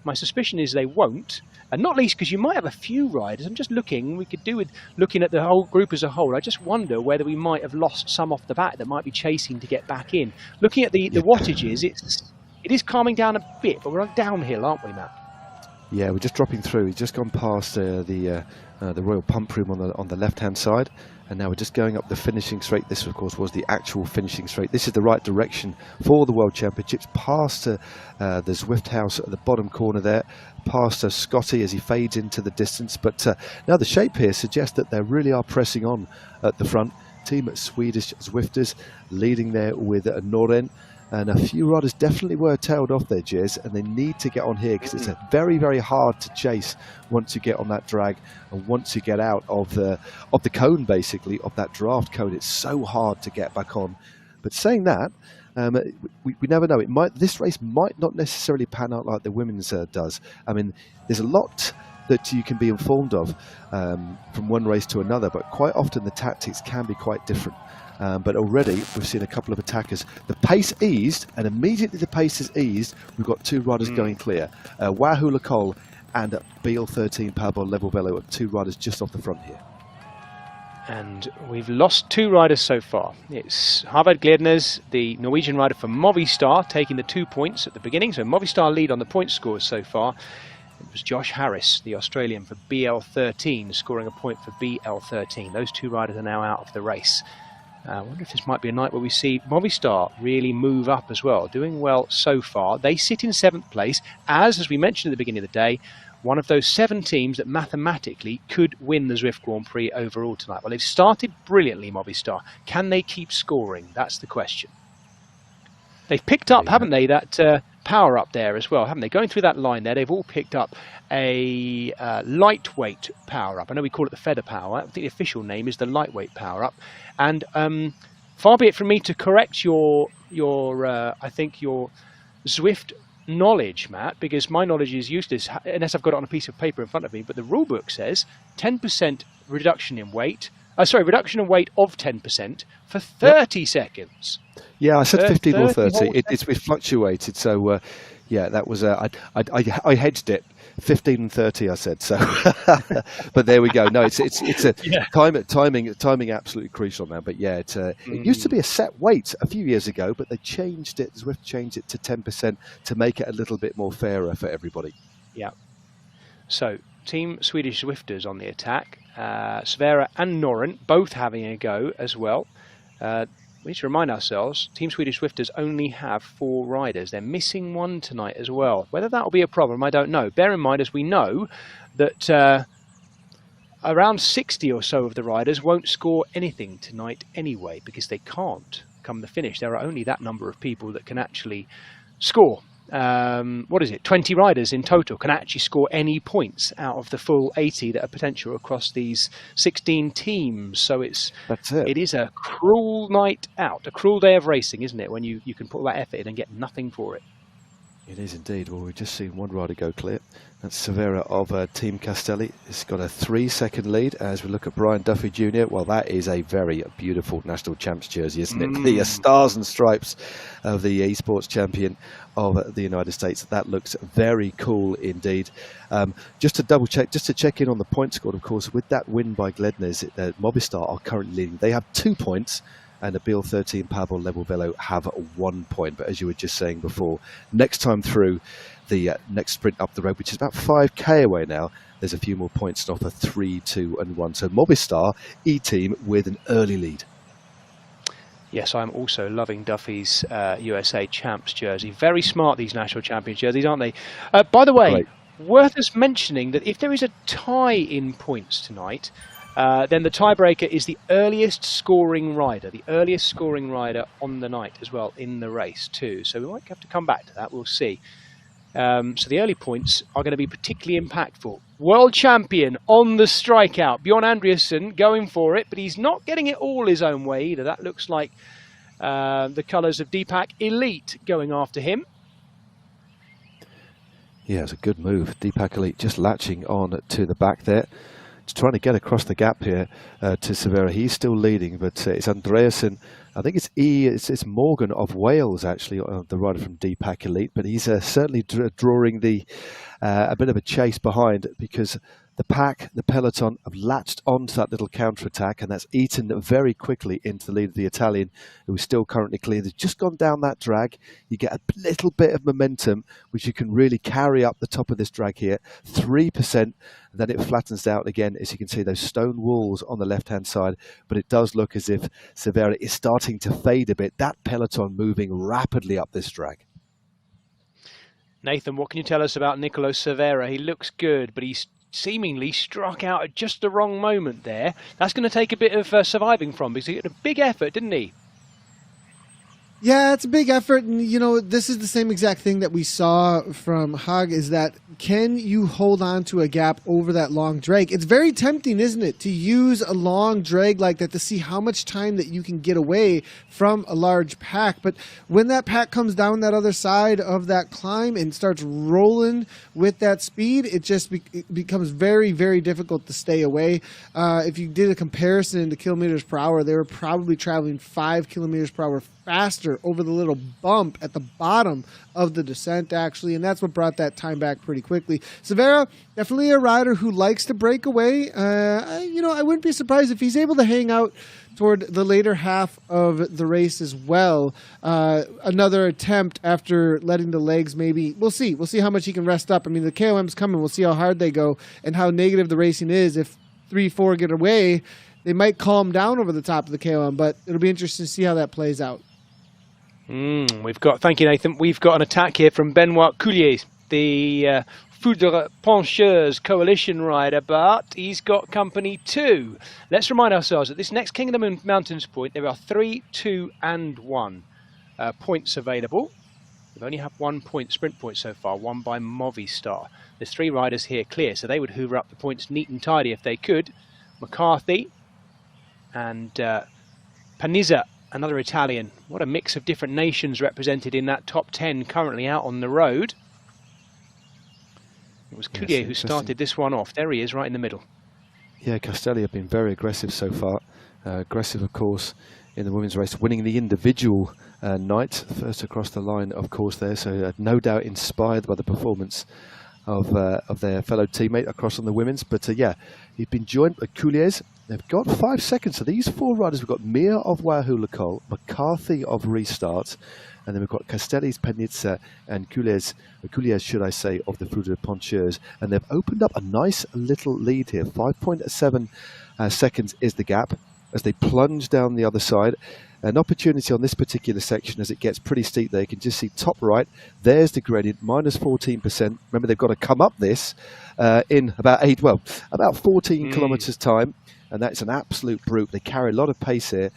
My suspicion is they won't, and not least because you might have a few riders. I'm just looking, we could do with looking at the whole group as a whole. I just wonder whether we might have lost some off the back that might be chasing to get back in. Looking at the wattages, it is calming down a bit, but we're on downhill, aren't we, Matt? Yeah, we're just dropping through. We've just gone past the Royal Pump Room on the left-hand side, and now we're just going up the finishing straight. This, of course, was the actual finishing straight. This is the right direction for the World Championships. Past the Zwift house at the bottom corner there, past Scotty as he fades into the distance. But now the shape here suggests that they really are pressing on at the front. Team Swedish Zwifters leading there with Noren. And a few riders definitely were tailed off there, Jez, and they need to get on here because it's very, very hard to chase once you get on that drag and once you get out of the cone, basically, of that draft cone. It's so hard to get back on. But saying that, we never know. This race might not necessarily pan out like the women's does. I mean, there's a lot that you can be informed of from one race to another, but quite often the tactics can be quite different. But already we've seen a couple of attackers. The pace eased, and immediately the pace is eased, we've got two riders going clear. Wahoo Lacole and BL13 Powerball Level Velo, 2 riders just off the front here. And we've lost 2 riders so far. It's Harvard Glednes, the Norwegian rider for Movistar, taking the 2 points at the beginning. So Movistar lead on the point scores so far. It was Josh Harris, the Australian, for BL13, scoring a point for BL13. Those 2 riders are now out of the race. I wonder if this might be a night where we see Movistar really move up as well, doing well so far. They sit in 7th place, as we mentioned at the beginning of the day, one of those 7 teams that mathematically could win the Zwift Grand Prix overall tonight. Well, they've started brilliantly, Movistar. Can they keep scoring? That's the question. They've picked up, haven't they, that power up there as well, haven't they? Going through that line there, they've all picked up a lightweight power up. I know we call it the feather power. I think the official name is the lightweight power up. And far be it from me to correct your Zwift knowledge, Matt, because my knowledge is useless unless I've got it on a piece of paper in front of me. But the rule book says 10% reduction in weight. Reduction in weight of 10% for 30 seconds. Yeah, I said 15 or 30. It's fluctuated. So, yeah, that was I hedged it. 15 and 30, I said. So, but there we go. No, it's a timing absolutely crucial now. But yeah, it used to be a set weight a few years ago, but they changed it. Zwift changed it to 10% to make it a little bit more fairer for everybody. Yeah. So, Team Swedish Zwifters on the attack. Sverre and Noren both having a go as well. We need to remind ourselves, Team Swedish Zwifters only have 4 riders. They're missing 1 tonight as well. Whether that will be a problem, I don't know. Bear in mind, as we know, that around 60 or so of the riders won't score anything tonight anyway, because they can't. come the finish. There are only that number of people that can actually score. 20 riders in total can actually score any points out of the full 80 that are potential across these 16 teams. So it is a cruel night out, a cruel day of racing, isn't it, when you can put all that effort in and get nothing for it. It is indeed. Well, we've just seen one rider go clear. That's Severa of Team Castelli. It's got a 3-second lead as we look at Brian Duffy Jr. Well, that is a very beautiful national champs jersey, isn't it? The stars and stripes of the esports champion of the United States. That looks very cool indeed. Just to double check, just to check in on the point score, of course, with that win by Glednes, Movistar are currently leading. They have 2 points. And Abil 13, Pavel Level Velo have 1 point. But as you were just saying before, next time through the next sprint up the road, which is about 5k away now, there's a few more points to offer, 3, 2 and 1. So Movistar E-Team with an early lead. Yes, I'm also loving Duffy's USA Champs jersey. Very smart, these national champion jerseys, aren't they? By the way, worth us mentioning that if there is a tie in points tonight, then the tiebreaker is the earliest scoring rider on the night as well in the race too. So we might have to come back to that. We'll see. So the early points are going to be particularly impactful. World champion on the strikeout, Bjorn Andreasen going for it, but he's not getting it all his own way either. That looks like the colours of Deepak Elite going after him. Yeah, it's a good move. Deepak Elite just latching on to the back there. Just trying to get across the gap here to Severa. He's still leading, but it's Andreasen. I think it's Morgan of Wales, actually, the rider from Deepak Elite, but he's certainly drawing a bit of a chase behind because the Peloton have latched onto that little counter-attack, and that's eaten very quickly into the lead of the Italian, who is still currently clear. They've just gone down that drag. You get a little bit of momentum, which you can really carry up the top of this drag here, 3%, and then it flattens out again, as you can see, those stone walls on the left-hand side, but it does look as if Severa is starting to fade a bit. That Peloton moving rapidly up this drag. Nathan, what can you tell us about Nicolo Severa? He looks good, but he's seemingly struck out at just the wrong moment there. That's going to take a bit of surviving from, because he had a big effort, didn't he? Yeah, it's a big effort, and this is the same exact thing that we saw from Haag, is that can you hold on to a gap over that long drag? It's very tempting, isn't it, to use a long drag like that to see how much time that you can get away from a large pack. But when that pack comes down that other side of that climb and starts rolling with that speed, it just becomes very, very difficult to stay away. If you did a comparison into kilometers per hour, they were probably traveling 5 kilometers per hour faster over the little bump at the bottom of the descent, actually, and that's what brought that time back pretty quickly. Severa, definitely a rider who likes to break away. I wouldn't be surprised if he's able to hang out toward the later half of the race as well. Another attempt after letting the legs maybe. We'll see. We'll see how much he can rest up. I mean, the KOM's coming. We'll see how hard they go and how negative the racing is. If 3-4 get away, they might calm down over the top of the KOM, but it'll be interesting to see how that plays out. Thank you, Nathan. We've got an attack here from Benoit Coulier, the Foudre Pencheuse coalition rider, but he's got company too. Let's remind ourselves that this next King of the Mountains point, there are 3, 2 and 1 points available. We've only had 1 point, sprint point so far, won by Movistar. There's 3 riders here clear, so they would hoover up the points neat and tidy if they could. McCarthy and Panizza, another Italian. What a mix of different nations represented in that top 10 currently out on the road. It was Coulier who started this one off. There he is, right in the middle. Yeah, Castelli have been very aggressive so far. Aggressive, of course, in the women's race, winning the individual night. First across the line, of course, there. So no doubt inspired by the performance of their fellow teammate across on the women's. But yeah, he's been joined by Coulier's. They've got 5 seconds. So these 4 riders, we've got Mir of Wahoo Lacole, McCarthy of Restart, and then we've got Castelli's Penizza and Coulier's, should I say, of the Foudre Pencheuse. And they've opened up a nice little lead here. 5.7 seconds is the gap as they plunge down the other side. An opportunity on this particular section as it gets pretty steep there. You can just see top right, there's the gradient, minus 14%. Remember, they've got to come up this in about 14 kilometers time. And that's an absolute brute. They carry a lot of pace here.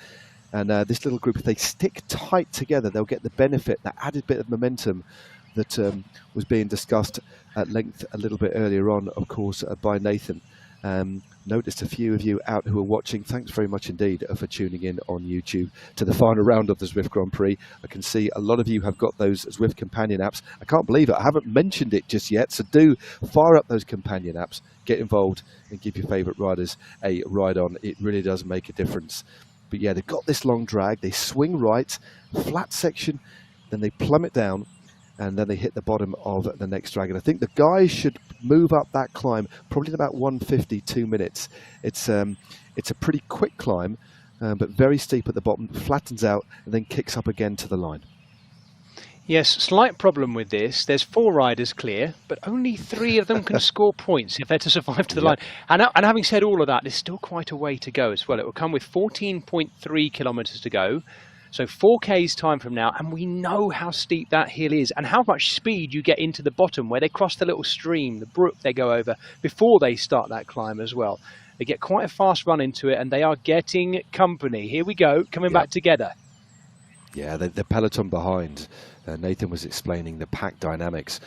And this little group, if they stick tight together, they'll get the benefit, that added bit of momentum that was being discussed at length a little bit earlier on, of course, by Nathan. Noticed a few of you out who are watching. Thanks very much indeed for tuning in on YouTube to the final round of the Zwift Grand Prix. I can see a lot of you have got those Zwift companion apps. I can't believe it. I haven't mentioned it just yet. So do fire up those companion apps, get involved and give your favourite riders a ride on. It really does make a difference. But yeah, they've got this long drag. They swing right, flat section, then they plummet down, and then they hit the bottom of the next drag. And I think the guys should move up that climb probably in about 1:52 minutes. It's a pretty quick climb, but very steep at the bottom, flattens out, and then kicks up again to the line. Yes, slight problem with this. There's 4 riders clear, but only 3 of them can score points if they're to survive to the line. And having said all of that, there's still quite a way to go as well. It will come with 14.3 kilometres to go. So 4K's time from now, and we know how steep that hill is and how much speed you get into the bottom where they cross the little stream, the brook they go over before they start that climb as well. They get quite a fast run into it, and they are getting company. Here we go, coming back together. Yeah, the peloton behind. Nathan was explaining the pack dynamics.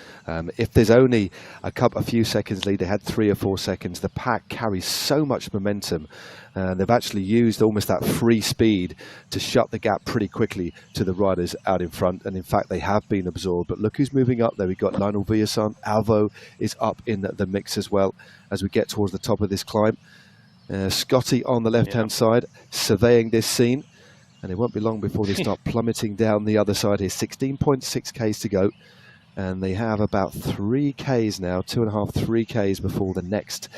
If there's only a few seconds lead, they had 3 or 4 seconds. The pack carries so much momentum. They've actually used almost that free speed to shut the gap pretty quickly to the riders out in front. And in fact, they have been absorbed. But look who's moving up there. We've got Lionel Villasan. Alvo is up in the mix as well as we get towards the top of this climb. Scotty on the left-hand side, surveying this scene. And it won't be long before they start plummeting down the other side here. 16.6 Ks to go. And they have about 3 Ks now, 2.5, 3 Ks before the next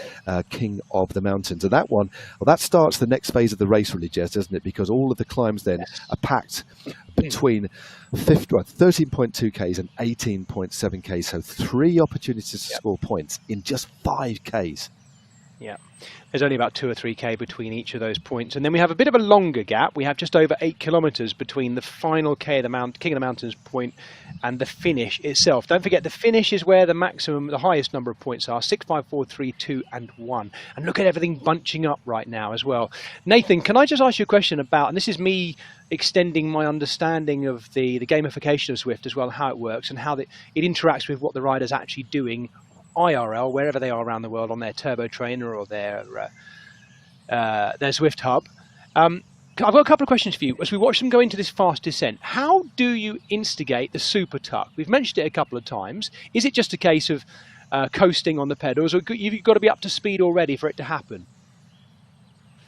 King of the Mountains. And that one, well, that starts the next phase of the race really, Jez, doesn't it? Because all of the climbs then are packed between 13.2 Ks and 18.7 Ks. So 3 opportunities to score points in just 5 Ks. Yeah, there's only about 2 or 3K between each of those points. And then we have a bit of a longer gap. We have just over 8 kilometers between the final King of the Mountains point and the finish itself. Don't forget, the finish is where the highest number of points are, 6, 5, 4, 3, 2, and 1. And look at everything bunching up right now as well. Nathan, can I just ask you a question about, and this is me extending my understanding of the gamification of Zwift as well, how it works and how it interacts with what the rider's actually doing IRL, wherever they are around the world on their turbo trainer or their Zwift hub. I've got a couple of questions for you. As we watch them go into this fast descent, how do you instigate the super tuck? We've mentioned it a couple of times. Is it just a case of coasting on the pedals, or you've got to be up to speed already for it to happen?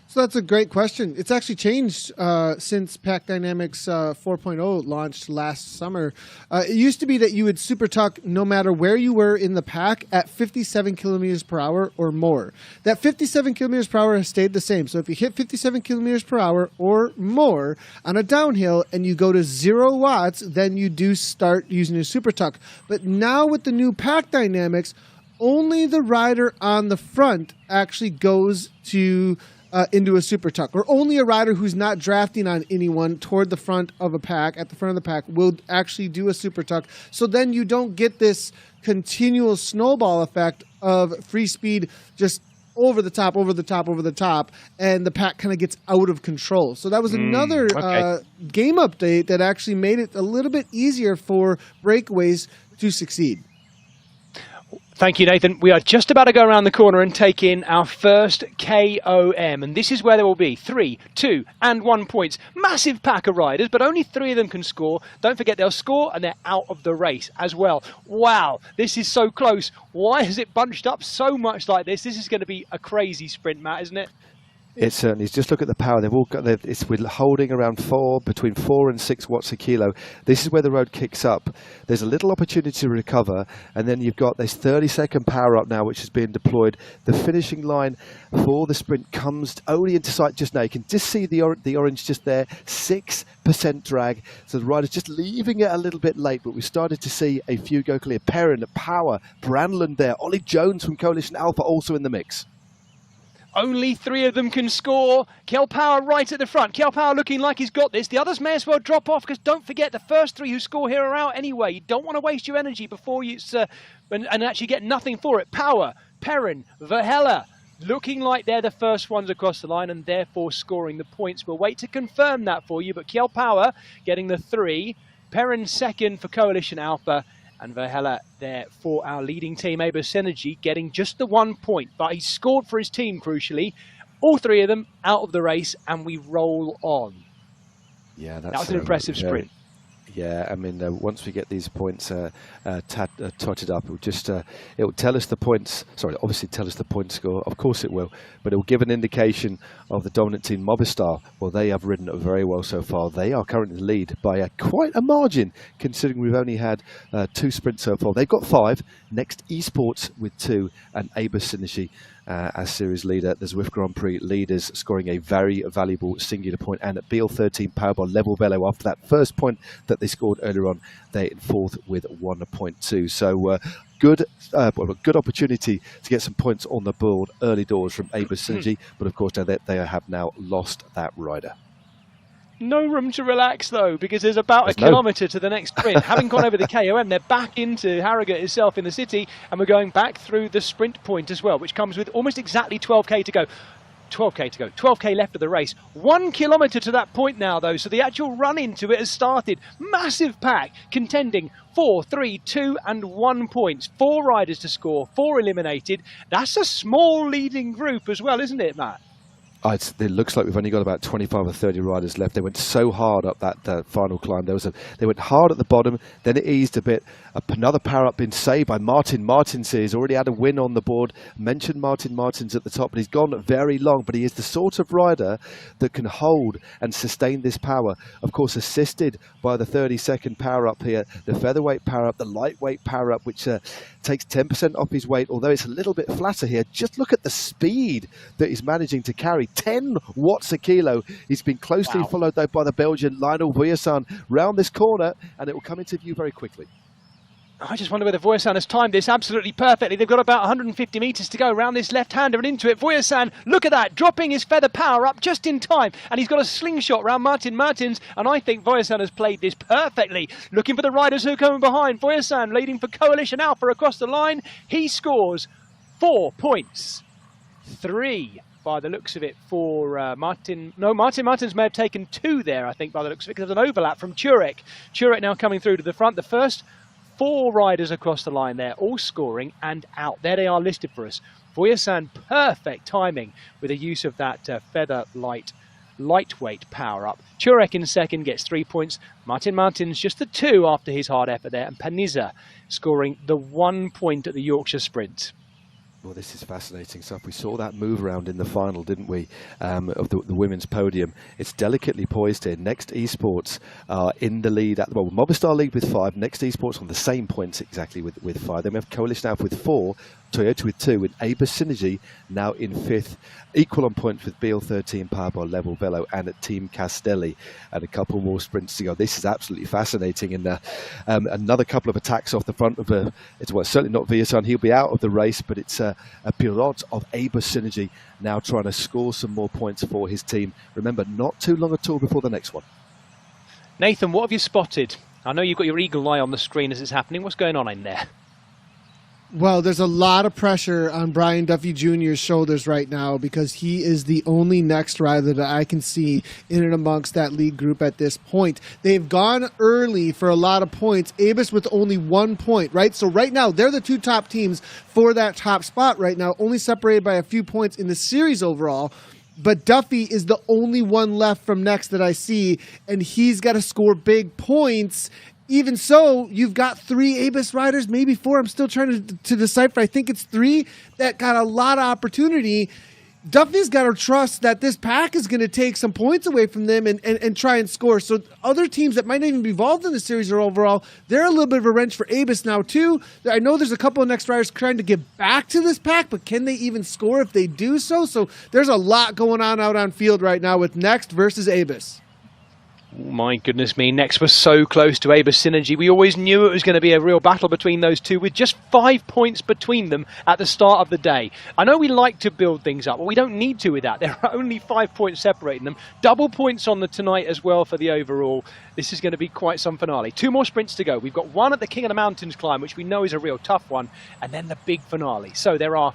So that's a great question. It's actually changed since Pack Dynamics 4.0 launched last summer. It used to be that you would super tuck no matter where you were in the pack at 57 kilometers per hour or more. That 57 kilometers per hour has stayed the same. So if you hit 57 kilometers per hour or more on a downhill and you go to 0 watts, then you do start using a super tuck. But now with the new Pack Dynamics, only the rider on the front actually goes to into a super tuck, or only a rider who's not drafting on anyone toward the front of a pack, at the front of the pack, will actually do a super tuck. So then you don't get this continual snowball effect of free speed just over the top, over the top, over the top, and the pack kind of gets out of control. So that was another game update that actually made it a little bit easier for breakaways to succeed. Thank you, Nathan. We are just about to go around the corner and take in our first KOM. And this is where there will be 3, 2, and 1 points. Massive pack of riders, but only 3 of them can score. Don't forget, they'll score and they're out of the race as well. Wow, this is so close. Why has it bunched up so much like this? This is going to be a crazy sprint, Matt, isn't it? It certainly is. Just look at the power. They've all got. We're holding around between 4 and 6 watts a kilo. This is where the road kicks up. There's a little opportunity to recover, and then you've got this 30-second power up now, which is being deployed. The finishing line for the sprint comes only into sight just now. You can just see the orange just there. 6% drag. So the rider's just leaving it a little bit late, but we started to see a few go clear. Perrin, Power, Brandland there. Ollie Jones from Coalition Alpha also in the mix. Only 3 of them can score. Kel Power right at the front. Kel Power looking like he's got this. The others may as well drop off, because don't forget, the first 3 who score here are out anyway. You don't want to waste your energy before you and actually get nothing for it. Power, Perrin, Verhella, looking like they're the first ones across the line and therefore scoring the points. We'll wait to confirm that for you, but Kjell Power getting the 3, Perrin second for Coalition Alpha, and Verhella there for our leading team, Aber Synergy, getting just the 1 point, but he scored for his team, crucially. All 3 of them out of the race, and we roll on. Yeah, that was an impressive sprint. Yeah, I mean, once we get these points totted up, it'll tell us the points. Sorry, obviously tell us the point score. Of course it will, but it will give an indication of the dominant team, Movistar. Well, they have ridden it very well so far. They are currently the lead by quite a margin, considering we've only had 2 sprints so far. They've got 5. Next, Esports with 2, and Aber Synergy as series leader. The Zwift Grand Prix leaders scoring a very valuable singular point, and at BL13 Powerball Level Velo, after that first point that they scored earlier on, they're in 4th with 1.2. So good opportunity to get some points on the board early doors from Aber Synergy, but of course they have now lost that rider. No room to relax, though, because there's about a kilometre to the next sprint. Having gone over the KOM, they're back into Harrogate itself in the city, and we're going back through the sprint point as well, which comes with almost exactly 12k to go. 12k left of the race. 1 kilometre to that point now, though, so the actual run into it has started. Massive pack, contending 4, 3, 2 and 1 points. 4 riders to score, 4 eliminated. That's a small leading group as well, isn't it, Matt? It looks like we've only got about 25 or 30 riders left. They went so hard up that final climb. They went hard at the bottom, then it eased a bit. Another power-up been saved by Martin Martins. He's already had a win on the board. Mentioned Martin Martins at the top, but he's gone very long. But he is the sort of rider that can hold and sustain this power. Of course, assisted by the 30-second power-up here, the featherweight power-up, the lightweight power-up, which takes 10% off his weight, although it's a little bit flatter here. Just look at the speed that he's managing to carry. 10 watts a kilo. He's been closely followed, though, by the Belgian Lionel Vuillersan round this corner, and it will come into view very quickly. I just wonder whether Vuillersan has timed this absolutely perfectly. They've got about 150 metres to go around this left-hander and into it. Vuillersan, look at that, dropping his feather power up just in time. And he's got a slingshot round Martin Martins. And I think Vuillersan has played this perfectly. Looking for the riders who are coming behind. Vuillersan leading for Coalition Alpha across the line. He scores 4 points. 3 by the looks of it for Martin. No, Martin Martins may have taken 2 there, I think, by the looks of it, because there's an overlap from Turek. Turek now coming through to the front. The first 4 riders across the line there, all scoring and out. There they are listed for us. Vuillersan, perfect timing with the use of that feather lightweight power-up. Turek in second gets 3 points. Martin Martins just the 2 after his hard effort there. And Paniza scoring the 1 point at the Yorkshire Sprint. Well, this is fascinating stuff. We saw that move around in the final, didn't we, of the women's podium. It's delicately poised here. Next Esports in the lead. Movistar lead with 5. Next Esports on the same points exactly with 5. Then we have Coalition Alpha with 4. Toyota with 2, with Aber Synergy now in 5th, equal on points with BL13 Powerball Level Velo and at Team Castelli, and a couple more sprints to go. This is absolutely fascinating, and another couple of attacks off the front of certainly not Vuillersan. He'll be out of the race, but it's a Pirot of Aber Synergy now trying to score some more points for his team. Remember, not too long at all before the next one. Nathan, what have you spotted? I know you've got your eagle eye on the screen as it's happening. What's going on in there? Well, there's a lot of pressure on Brian Duffy Jr.'s shoulders right now because he is the only next rider that I can see in and amongst that lead group at this point. They've gone early for a lot of points. Abus with only 1 point, right? So right now, they're the 2 top teams for that top spot right now, only separated by a few points in the series overall. But Duffy is the only one left from next that I see, and he's got to score big points. Even so, you've got 3 ABUS riders, maybe 4. I'm still trying to decipher. I think it's 3 that got a lot of opportunity. Duffy's got to trust that this pack is going to take some points away from them and try and score. So other teams that might not even be involved in the series or overall, they're a little bit of a wrench for ABUS now too. I know there's a couple of next riders trying to get back to this pack, but can they even score if they do so? So there's a lot going on out on field right now with Next versus ABUS. Oh, my goodness me, Next was so close to Aber Synergy. We always knew it was going to be a real battle between those two with just 5 points between them at the start of the day. I know we like to build things up, but we don't need to with that. There are only 5 points separating them. Double points on the tonight as well for the overall. This is going to be quite some finale. 2 more sprints to go. We've got one at the King of the Mountains climb, which we know is a real tough one, and then the big finale. So there are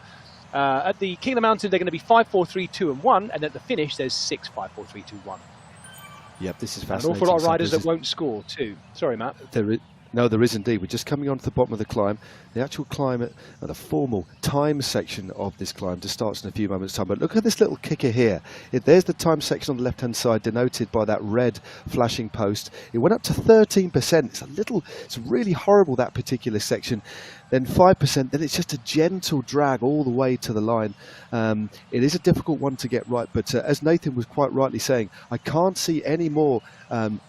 At the King of the Mountain, they're going to be 5, 4, 3, 2, and 1, and at the finish, there's 6, 5, 4, 3, 2, 1. Yep, this is An fascinating. awful lot of riders that won't score too. Sorry, Matt. No, there is indeed. We're just coming on to the bottom of the climb. The actual climb, the formal time section of this climb just starts in a few moments' time. But look at this little kicker here. There's the time section on the left-hand side, denoted by that red flashing post. It went up to 13%. It's really horrible, that particular section. Then 5%, then it's just a gentle drag all the way to the line. It is a difficult one to get right, but as Nathan was quite rightly saying, I can't see any more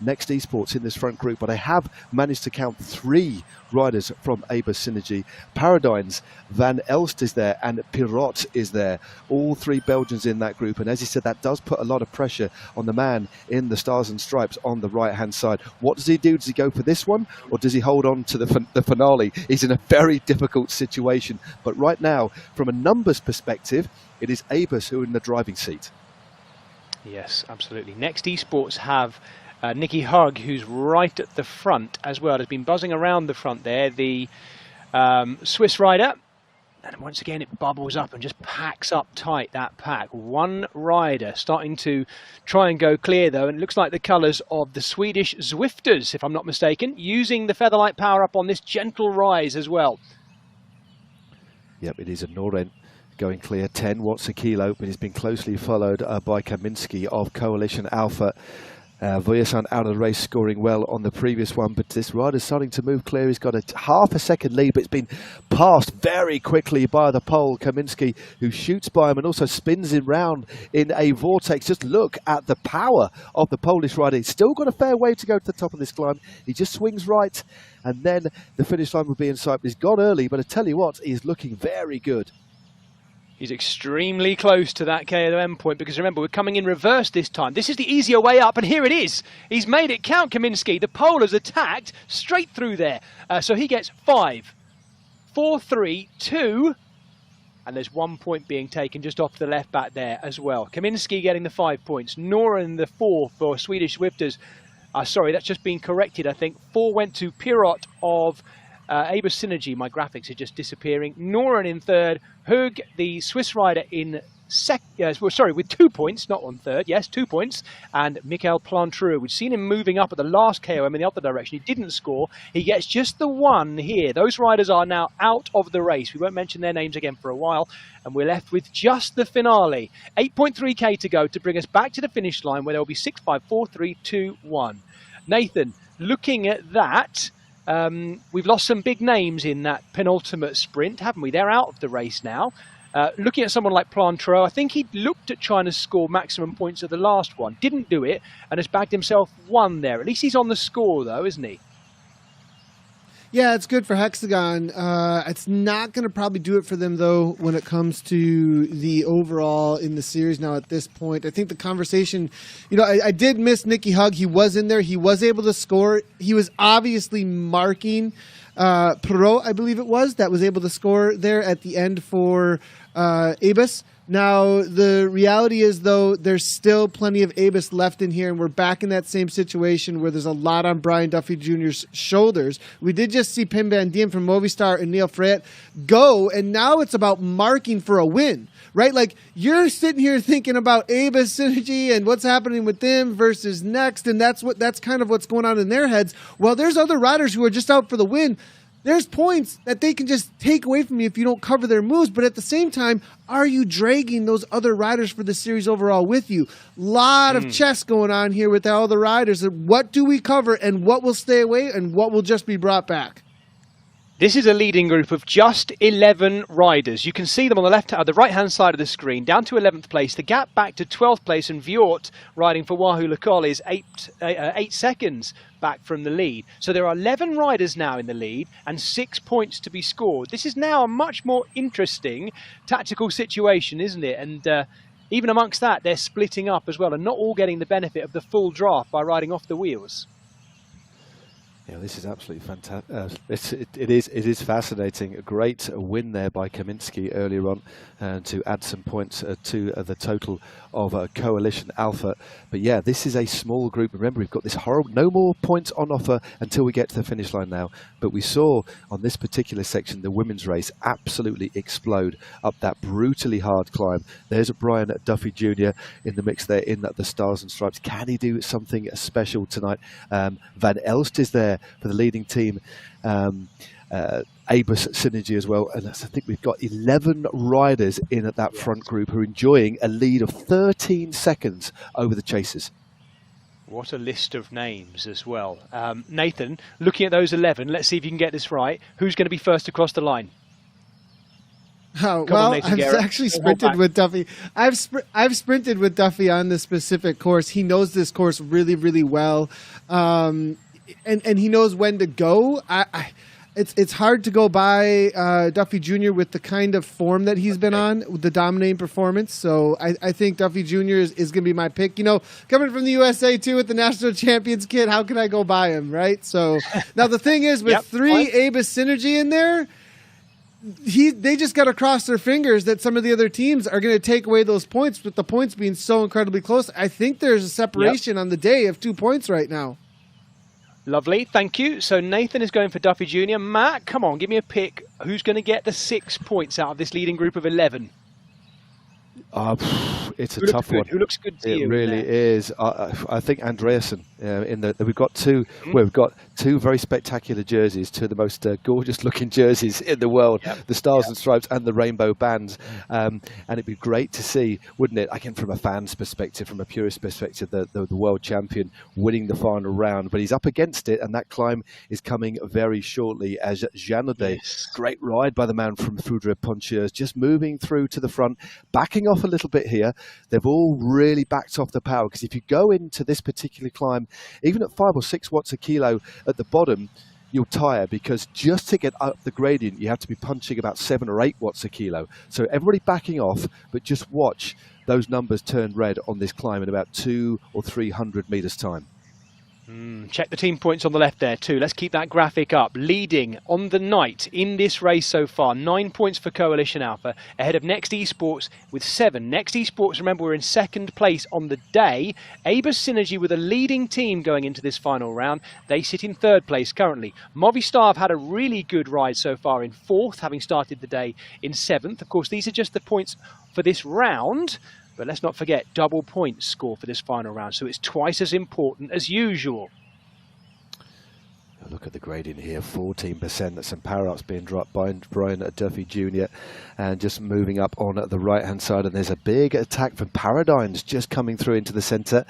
Next Esports in this front group, but I have managed to count 3 riders from Aber Synergy. Paradines, Van Elst is there, and Pirot is there. All 3 Belgians in that group, and as he said, that does put a lot of pressure on the man in the Stars and Stripes on the right-hand side. What does he do? Does he go for this one, or does he hold on to the finale? He's in a very difficult situation, but right now, from a numbers perspective, it is Abus who are in the driving seat. Yes, absolutely. Next Esports have Nicky Hug, who's right at the front as well. Has been buzzing around the front there, the Swiss rider. And once again, it bubbles up and just packs up tight, that pack. One rider starting to try and go clear, though. And it looks like the colours of the Swedish Zwifters, if I'm not mistaken, using the Featherlight power-up on this gentle rise as well. Yep, it is a Norrent going clear, 10 watts a kilo, but he's been closely followed by Kaminski of Coalition Alpha. Voyasan out of the race, scoring well on the previous one, but this rider's starting to move clear. He's got a half a second lead, but it's been passed very quickly by the Pole, Kaminski, who shoots by him and also spins him round in a vortex. Just look at the power of the Polish rider. He's still got a fair way to go to the top of this climb. He just swings right, and then the finish line will be in sight. He's gone early, but I tell you what, he's looking very good. He's extremely close to that KOM point, because remember, we're coming in reverse this time. This is the easier way up, and here it is. He's made it count, Kaminski. The pole has attacked straight through there. So he gets 5, 4, 3, 2, and there's 1 point being taken just off the left back there as well. Kaminski getting the 5 points. Noren the 4 for Swedish Zwifters. Sorry, that's just been corrected, I think. 4 went to Pirot of Aber Synergy. My graphics are just disappearing. Noren in 3rd. Hug, the Swiss rider, in with 2 points, not on 3rd. Yes, 2 points. And Michael Plantreux. We've seen him moving up at the last KOM in the other direction. He didn't score. He gets just the 1 here. Those riders are now out of the race. We won't mention their names again for a while. And we're left with just the finale. 8.3k to go to bring us back to the finish line, where there will be 6, 5, 4, 3, 2, 1. Nathan, looking at that, we've lost some big names in that penultimate sprint, haven't we? They're out of the race now. Looking at someone like Plantreux, I think he looked at trying to score maximum points at the last one. Didn't do it, and has bagged himself 1 there. At least he's on the score, though, isn't he? Yeah, it's good for Hexagon. It's not going to probably do it for them, though, when it comes to the overall in the series now at this point. I think the conversation, I did miss Nicky Hug. He was in there. He was able to score. He was obviously marking Perot, I believe it was, that was able to score there at the end for Abus. Now, the reality is, though, there's still plenty of Abus left in here, and we're back in that same situation where there's a lot on Brian Duffy Jr.'s shoulders. We did just see Pim Van Diem from Movistar and Neil Freyet go, and now it's about marking for a win, right? Like, you're sitting here thinking about Abus Synergy and what's happening with them versus Next, and that's kind of what's going on in their heads. Well, there's other riders who are just out for the win. There's points that they can just take away from you if you don't cover their moves, but at the same time, are you dragging those other riders for the series overall with you? Lot of chess going on here with all the riders. What do we cover, and what will stay away, and what will just be brought back? This is a leading group of just 11 riders. You can see them on the right-hand side of the screen, down to 11th place. The gap back to 12th place, and Viort riding for Wahoo Lacol is 8 seconds back from the lead. So there are 11 riders now in the lead and 6 points to be scored. This is now a much more interesting tactical situation, isn't it? And even amongst that, they're splitting up as well and not all getting the benefit of the full draft by riding off the wheels. Yeah, this is absolutely fantastic. It is fascinating. A great win there by Kaminsky earlier on, to add some points to the total of Coalition Alpha. But yeah, this is a small group. Remember, we've got this horrible, no more points on offer until we get to the finish line now. But we saw on this particular section the women's race absolutely explode up that brutally hard climb. There's a Brian Duffy Jr. in the mix there in the Stars and Stripes. Can he do something special tonight? Van Elst is there for the leading team. Abus Synergy as well, and I think we've got 11 riders in at that front group who are enjoying a lead of 13 seconds over the chasers. What a list of names as well. Nathan, looking at those 11, let's see if you can get this right. Who's going to be first across the line? Oh, well, I've actually sprinted with Duffy. I've sprinted with Duffy on this specific course. He knows this course really, really well, and he knows when to go. It's hard to go by Duffy Jr. with the kind of form that he's been on, with the dominating performance. So I think Duffy Jr. is going to be my pick. You know, coming from the USA too with the national champions kit, how can I go by him, right? So now the thing is, with three Abus Synergy in there, they just got to cross their fingers that some of the other teams are going to take away those points, with the points being so incredibly close. I think there's a separation on the day of 2 points right now. Lovely, thank you. So Nathan is going for Duffy Jr. Matt, come on, give me a pick. Who's going to get the 6 points out of this leading group of 11? It's a tough one. Who looks good to you? It really is. I think Andreasen. We've got two. We've got two very spectacular jerseys, two of the most gorgeous-looking jerseys in the world: the Stars and Stripes and the Rainbow Bands. And it'd be great to see, wouldn't it? Again, from a fan's perspective, from a purist perspective, the world champion winning the final round. But he's up against it, and that climb is coming very shortly. As Jeannaudet, great ride by the man from Foudre Poncheuse, just moving through to the front, backing off a little bit here. They've all really backed off the power, because if you go into this particular climb, even at 5 or 6 watts a kilo at the bottom, you'll tire, because just to get up the gradient, you have to be punching about 7 or 8 watts a kilo. So everybody backing off, but just watch those numbers turn red on this climb in about 200 or 300 meters time. Check the team points on the left there too. Let's keep that graphic up. Leading on the night in this race so far, 9 points for Coalition Alpha, ahead of Next Esports with 7. Next Esports, remember, we're in 2nd place on the day. Abus Synergy with a leading team going into this final round. They sit in 3rd place currently. Movistar have had a really good ride so far in 4th, having started the day in 7th. Of course, these are just the points for this round. But let's not forget, double points score for this final round, so it's twice as important as usual. Look at the gradient here, 14%. That's some power ups being dropped by Brian Duffy Jr. And just moving up on the right-hand side. And there's a big attack from Paradigms just coming through into the centre.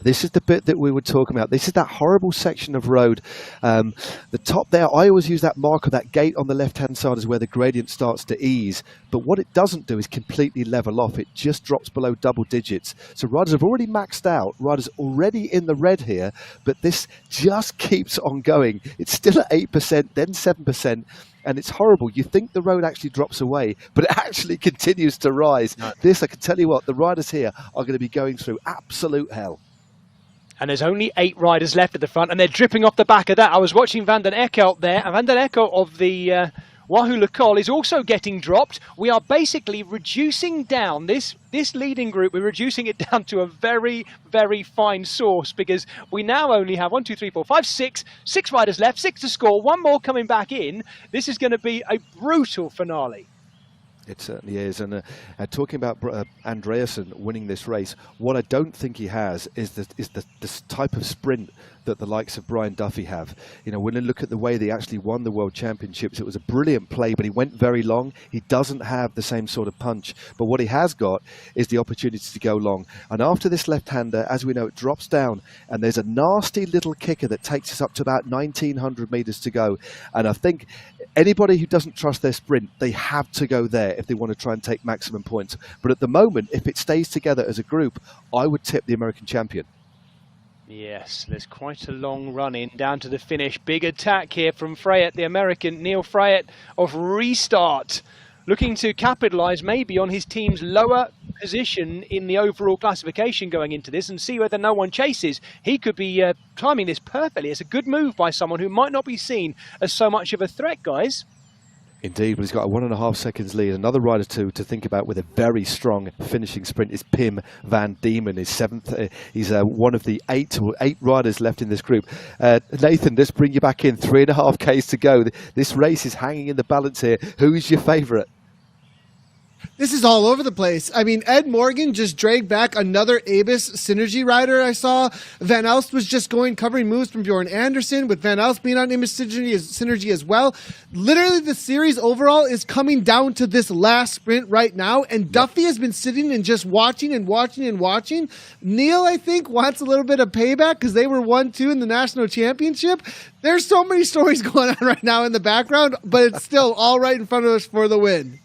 This is the bit that we were talking about. This is that horrible section of road. The top there, I always use that marker, that gate on the left-hand side is where the gradient starts to ease. But what it doesn't do is completely level off. It just drops below double digits. So riders have already maxed out. Riders already in the red here. But this just keeps on going. It's still at 8%, then 7%, and it's horrible. You think the road actually drops away, but it actually continues to rise. No. This, I can tell you what, the riders here are going to be going through absolute hell. And there's only 8 riders left at the front, and they're dripping off the back of that. I was watching Van den Ekelt there, and Van den Ekelt of the Wahoo Le Col is also getting dropped. We are basically reducing down this leading group. We're reducing it down to a very, very fine source, because we now only have 1, 2, 3, 4, 5, 6 riders left, 6 to score, 1 more coming back in. This is going to be a brutal finale. It certainly is. And talking about Andreasen winning this race, what I don't think he has is this type of sprint that the likes of Brian Duffy have. You know, when you look at the way they actually won the World Championships, it was a brilliant play, but he went very long. He doesn't have the same sort of punch. But what he has got is the opportunity to go long. And after this left-hander, as we know, it drops down, and there's a nasty little kicker that takes us up to about 1,900 meters to go. And I think anybody who doesn't trust their sprint, they have to go there if they want to try and take maximum points. But at the moment, if it stays together as a group, I would tip the American champion. Yes, there's quite a long run in down to the finish. Big attack here from Freyet, the American Neil Freyet of Restart, looking to capitalise maybe on his team's lower position in the overall classification going into this and see whether no one chases. He could be timing this perfectly. It's a good move by someone who might not be seen as so much of a threat, guys. Indeed, but he's got a 1.5 seconds lead. Another rider to think about with a very strong finishing sprint is Pim van Diemen. He's seventh. He's one of the eight riders left in this group. Nathan, let's bring you back in. 3.5 Ks to go. This race is hanging in the balance here. Who is your favourite? This is all over the place. I mean, Ed Morgan just dragged back another Abyss Synergy rider I saw. Van Elst was just covering moves from Bjorn Anderson, with Van Elst being on Image Synergy as well. Literally, the series overall is coming down to this last sprint right now, and Duffy has been sitting and just watching and watching and watching. Neil, I think, wants a little bit of payback because they were 1-2 in the national championship. There's so many stories going on right now in the background, but it's still all right in front of us for the win.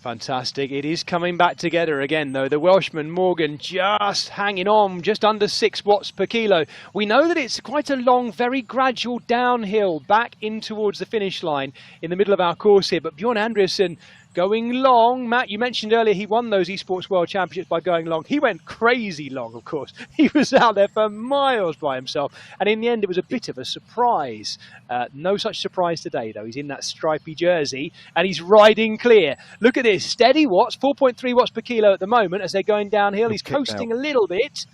Fantastic. It is coming back together again, though. The Welshman, Morgan, just hanging on, just under 6 watts per kilo. We know that it's quite a long, very gradual downhill back in towards the finish line in the middle of our course here. But Bjorn Anderson going long. Matt, you mentioned earlier he won those Esports World Championships by going long. He went crazy long, of course. He was out there for miles by himself. And in the end, it was a bit of a surprise. No such surprise today, though. He's in that stripy jersey and he's riding clear. Look at this. Steady watts, 4.3 watts per kilo at the moment as they're going downhill. He's coasting a little bit.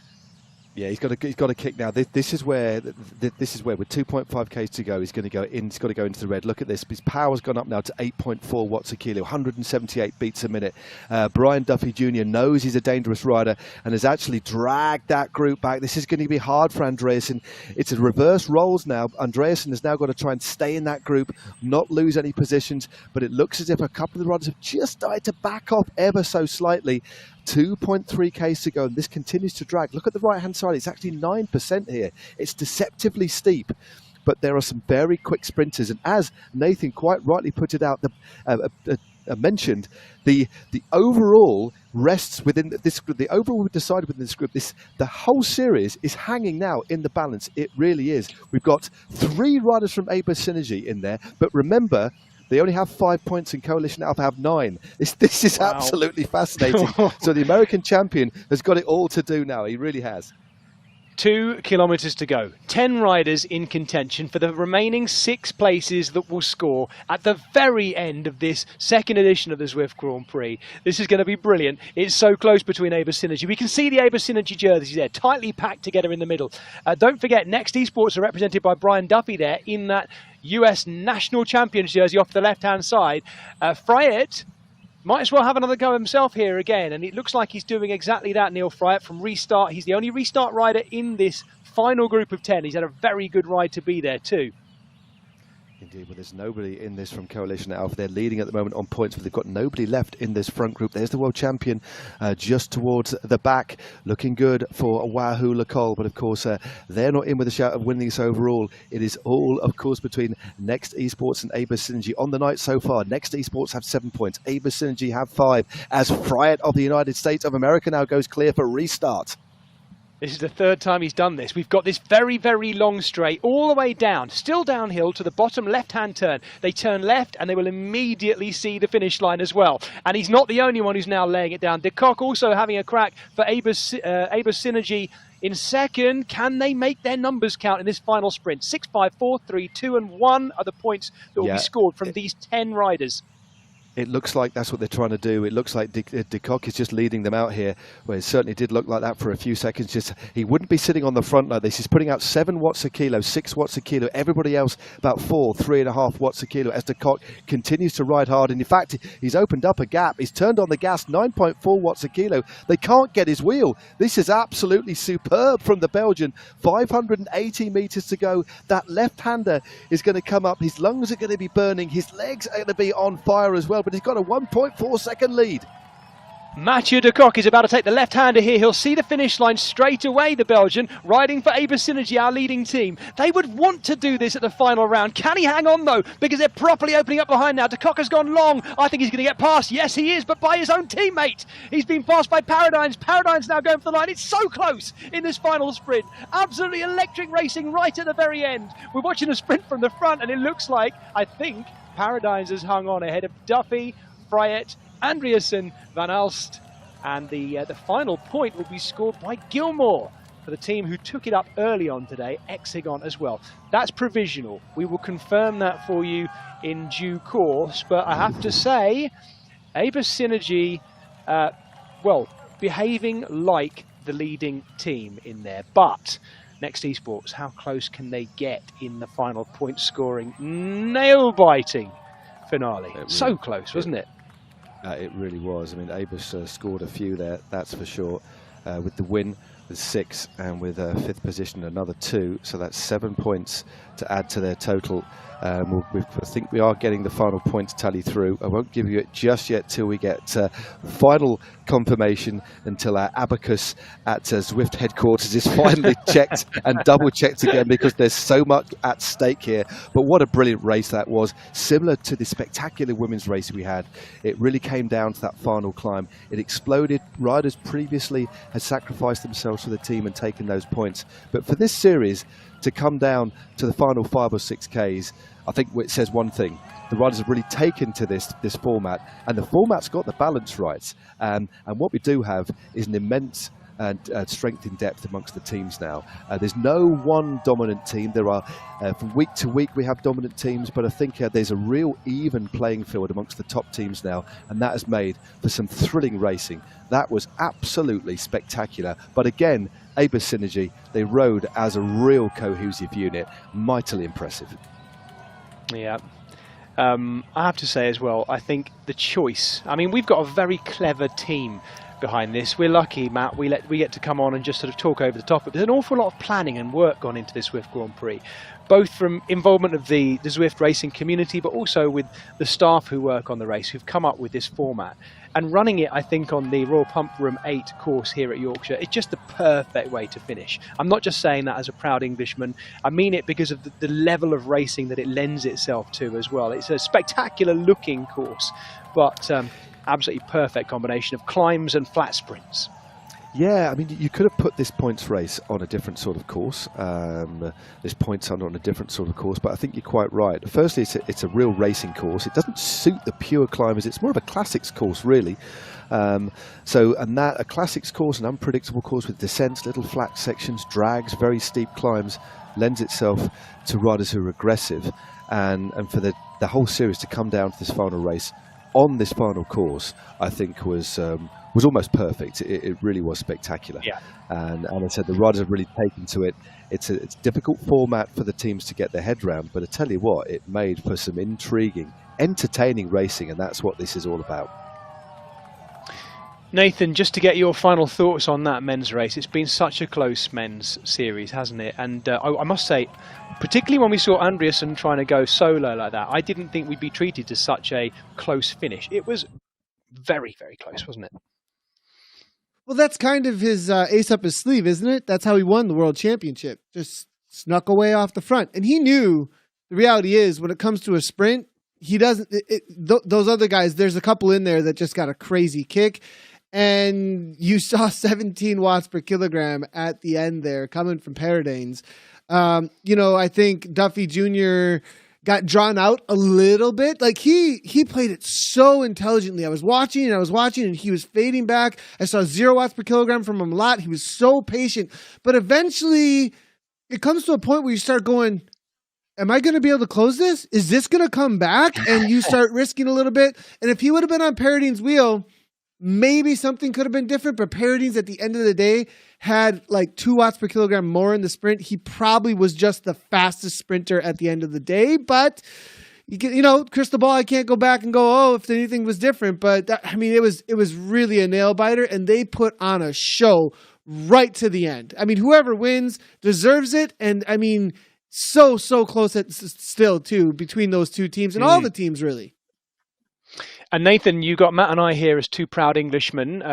Yeah, he's got a kick now. This is where with 2.5 Ks to go, he's going to go in. He's got to go into the red. Look at this. His power's gone up now to 8.4 watts a kilo, 178 beats a minute. Brian Duffy Jr. knows he's a dangerous rider and has actually dragged that group back. This is going to be hard for Andreasen. It's a reverse roles now. Andreasen has now got to try and stay in that group, not lose any positions. But it looks as if a couple of the riders have just started to back off ever so slightly. 2.3 Ks to go, and this continues to drag. Look at the right-hand side. It's actually 9% here. It's deceptively steep, but there are some very quick sprinters. And as Nathan quite rightly put it out, mentioned, the overall rests within this group. The overall decided within this group. The whole series is hanging now in the balance. It really is. We've got 3 riders from Abyss Synergy in there, but remember, they only have 5 points and Coalition Alpha have 9. This is absolutely fascinating. So the American champion has got it all to do now. He really has. 2 kilometers to go. 10 riders in contention for the remaining 6 places that will score at the very end of this second edition of the Zwift Grand Prix. This is going to be brilliant. It's so close between Abyss Synergy. We can see the Abyss Synergy jerseys there, tightly packed together in the middle. Don't forget, Next Esports are represented by Brian Duffy there in that US National Champions jersey off the left-hand side. Fryatt might as well have another go himself here again, and it looks like he's doing exactly that, Neil Fryatt, from restart. He's the only restart rider in this final group of 10. He's had a very good ride to be there too. Indeed, well, there's nobody in this from Coalition Alpha. They're leading at the moment on points, but they've got nobody left in this front group. There's the world champion just towards the back, looking good for Wahoo Lacole. But of course, they're not in with a shout of winning this overall. It is all, of course, between Next Esports and Abyss Synergy. On the night so far, Next Esports have 7 points. Abyss Synergy have 5, as Fryatt of the United States of America now goes clear for restart. This is the 3rd time he's done this. We've got this very, very long straight all the way down, still downhill to the bottom left-hand turn. They turn left and they will immediately see the finish line as well. And he's not the only one who's now laying it down. De Kock also having a crack for Abyss Synergy in second. Can they make their numbers count in this final sprint? 6, 5, 4, 3, 2 and 1 are the points that will be scored from these 10 riders. It looks like that's what they're trying to do. It looks like De Kock is just leading them out here. Well, it certainly did look like that for a few seconds. Just he wouldn't be sitting on the front like this. He's putting out 7 watts a kilo, 6 watts a kilo. Everybody else about 4, 3.5 watts a kilo as De Kock continues to ride hard. And in fact, he's opened up a gap. He's turned on the gas, 9.4 watts a kilo. They can't get his wheel. This is absolutely superb from the Belgian. 580 meters to go. That left-hander is going to come up. His lungs are going to be burning. His legs are going to be on fire as well. But he's got a 1.4 second lead. Mathieu de Kock is about to take the left-hander here. He'll see the finish line straight away, the Belgian, riding for Abyss Synergy, our leading team. They would want to do this at the final round. Can he hang on, though? Because they're properly opening up behind now. De Kock has gone long. I think he's going to get past. Yes, he is, but by his own teammate. He's been passed by Paradigms. Paradigms now going for the line. It's so close in this final sprint. Absolutely electric racing right at the very end. We're watching a sprint from the front, and it looks like, I think, Paradigms has hung on ahead of Duffy, Fryatt Andreasen, Van Alst, and the final point will be scored by Gilmore for the team who took it up early on today, Hexagon as well. That's provisional. We will confirm that for you in due course, but I have to say, Abus Synergy, behaving like the leading team in there. But Next Esports, how close can they get in the final point scoring, nail-biting finale? So close, wasn't it? It really was. I mean, Abus scored a few there, that's for sure. With the win, with 6, and with 5th position, another 2. So that's 7 points to add to their total. I think we are getting the final points tally through. I won't give you it just yet till we get final confirmation, until our abacus at Zwift headquarters is finally checked and double checked again, because there's so much at stake here. But what a brilliant race that was. Similar to the spectacular women's race we had, it really came down to that final climb. It exploded. Riders previously had sacrificed themselves for the team and taken those points. But for this series to come down to the final 5 or 6 Ks, I think it says one thing. The riders have really taken to this format, and the format's got the balance right. And what we do have is an immense strength in depth amongst the teams now. There's no one dominant team. There are, from week to week, we have dominant teams, but I think there's a real even playing field amongst the top teams now, and that has made for some thrilling racing. That was absolutely spectacular. But again, Abus Synergy, they rode as a real cohesive unit. Mightily impressive. Yeah. I have to say as well, I think the choice, I mean, we've got a very clever team behind this. We're lucky, Matt, we get to come on and just sort of talk over the top. But there's an awful lot of planning and work gone into this Zwift Grand Prix, both from involvement of the Zwift racing community, but also with the staff who work on the race, who've come up with this format. And running it, I think, on the Royal Pump Room 8 course here at Yorkshire, it's just the perfect way to finish. I'm not just saying that as a proud Englishman. I mean it because of the level of racing that it lends itself to as well. It's a spectacular looking course, but absolutely perfect combination of climbs and flat sprints. Yeah, I mean, you could have put this points race on a different sort of course. This points on a different sort of course, but I think you're quite right. Firstly, it's a real racing course. It doesn't suit the pure climbers. It's more of a classics course, really. A classics course, an unpredictable course with descents, little flat sections, drags, very steep climbs, lends itself to riders who are aggressive. And for the whole series to come down to this final race on this final course, I think was almost perfect. It really was spectacular. Yeah. And I said, the riders have really taken to it. It's a difficult format for the teams to get their head around, but I tell you what, it made for some intriguing, entertaining racing, and that's what this is all about. Nathan, just to get your final thoughts on that men's race, it's been such a close men's series, hasn't it? And I must say, particularly when we saw Andreasen trying to go solo like that, I didn't think we'd be treated to such a close finish. It was very, very close, wasn't it? Well, that's kind of his ace up his sleeve, isn't it? That's how he won the world championship. Just snuck away off the front. And he knew the reality is when it comes to a sprint, he doesn't, those other guys, there's a couple in there that just got a crazy kick. And you saw 17 watts per kilogram at the end there coming from Paradanes. I think Duffy Jr. got drawn out a little bit. Like he played it so intelligently. I was watching and he was fading back. I saw 0 watts per kilogram from him a lot. He was so patient. But eventually it comes to a point where you start going, am I going to be able to close this? Is this going to come back? And you start risking a little bit. And if he would have been on Paradine's wheel, maybe something could have been different, but Paradine's at the end of the day had like 2 watts per kilogram more in the sprint. He probably was just the fastest sprinter at the end of the day, but crystal ball, I can't go back and go, oh, if anything was different, but it was really a nail biter, and they put on a show right to the end. I mean, whoever wins deserves it. And I mean, so close still too, between those two teams and all the teams really. And Nathan, you got Matt and I here as two proud Englishmen.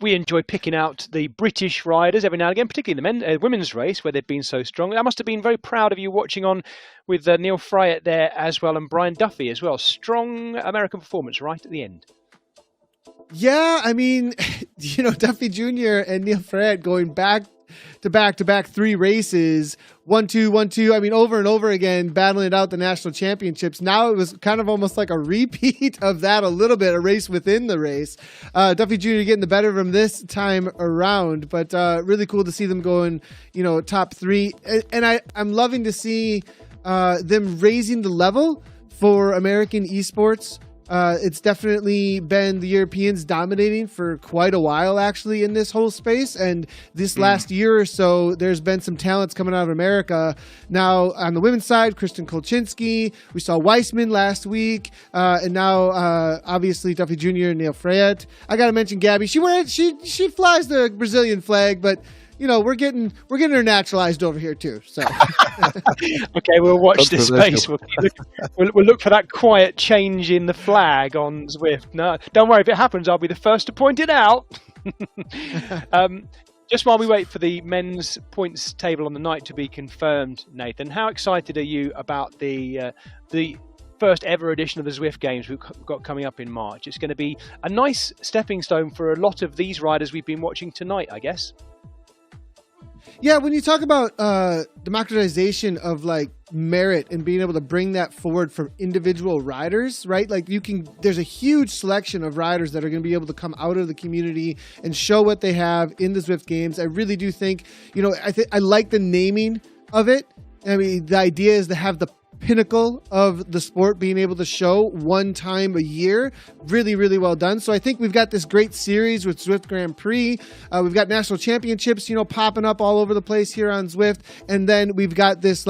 We enjoy picking out the British riders every now and again, particularly the women's race where they've been so strong. I must have been very proud of you watching on with Neil Fryatt there as well, and Brian Duffy as well. Strong American performance right at the end. Yeah, I mean, Duffy Jr. and Neil Fryatt going back to back-to-back 3 races, 1-2, 1-2. I mean, over and over again, battling it out the national championships. Now it was kind of almost like a repeat of that a little bit, a race within the race. Duffy Jr. getting the better of him this time around, but really cool to see them going, top 3. And I'm loving to see them raising the level for American esports. It's definitely been the Europeans dominating for quite a while, actually, in this whole space. And this last year or so, there's been some talents coming out of America. Now, on the women's side, Kristen Kolczynski, we saw Weissman last week, and now, obviously, Duffy Jr. and Neil Freyet. I got to mention Gabby. She flies the Brazilian flag, but we're getting her naturalized over here too. So okay, we'll watch this space. We'll look for that quiet change in the flag on Zwift. No, don't worry. If it happens, I'll be the first to point it out. Just while we wait for the men's points table on the night to be confirmed, Nathan, how excited are you about the first ever edition of the Zwift Games we've got coming up in March? It's going to be a nice stepping stone for a lot of these riders we've been watching tonight, I guess. Yeah, when you talk about democratization of merit and being able to bring that forward for individual riders, right? There's a huge selection of riders that are going to be able to come out of the community and show what they have in the Zwift Games. I really do think, I like the naming of it. I mean, the idea is to have the pinnacle of the sport being able to show one time a year. Really, really well done. So I think we've got this great series with Zwift Grand Prix. We've got national championships, popping up all over the place here on Zwift. And then we've got this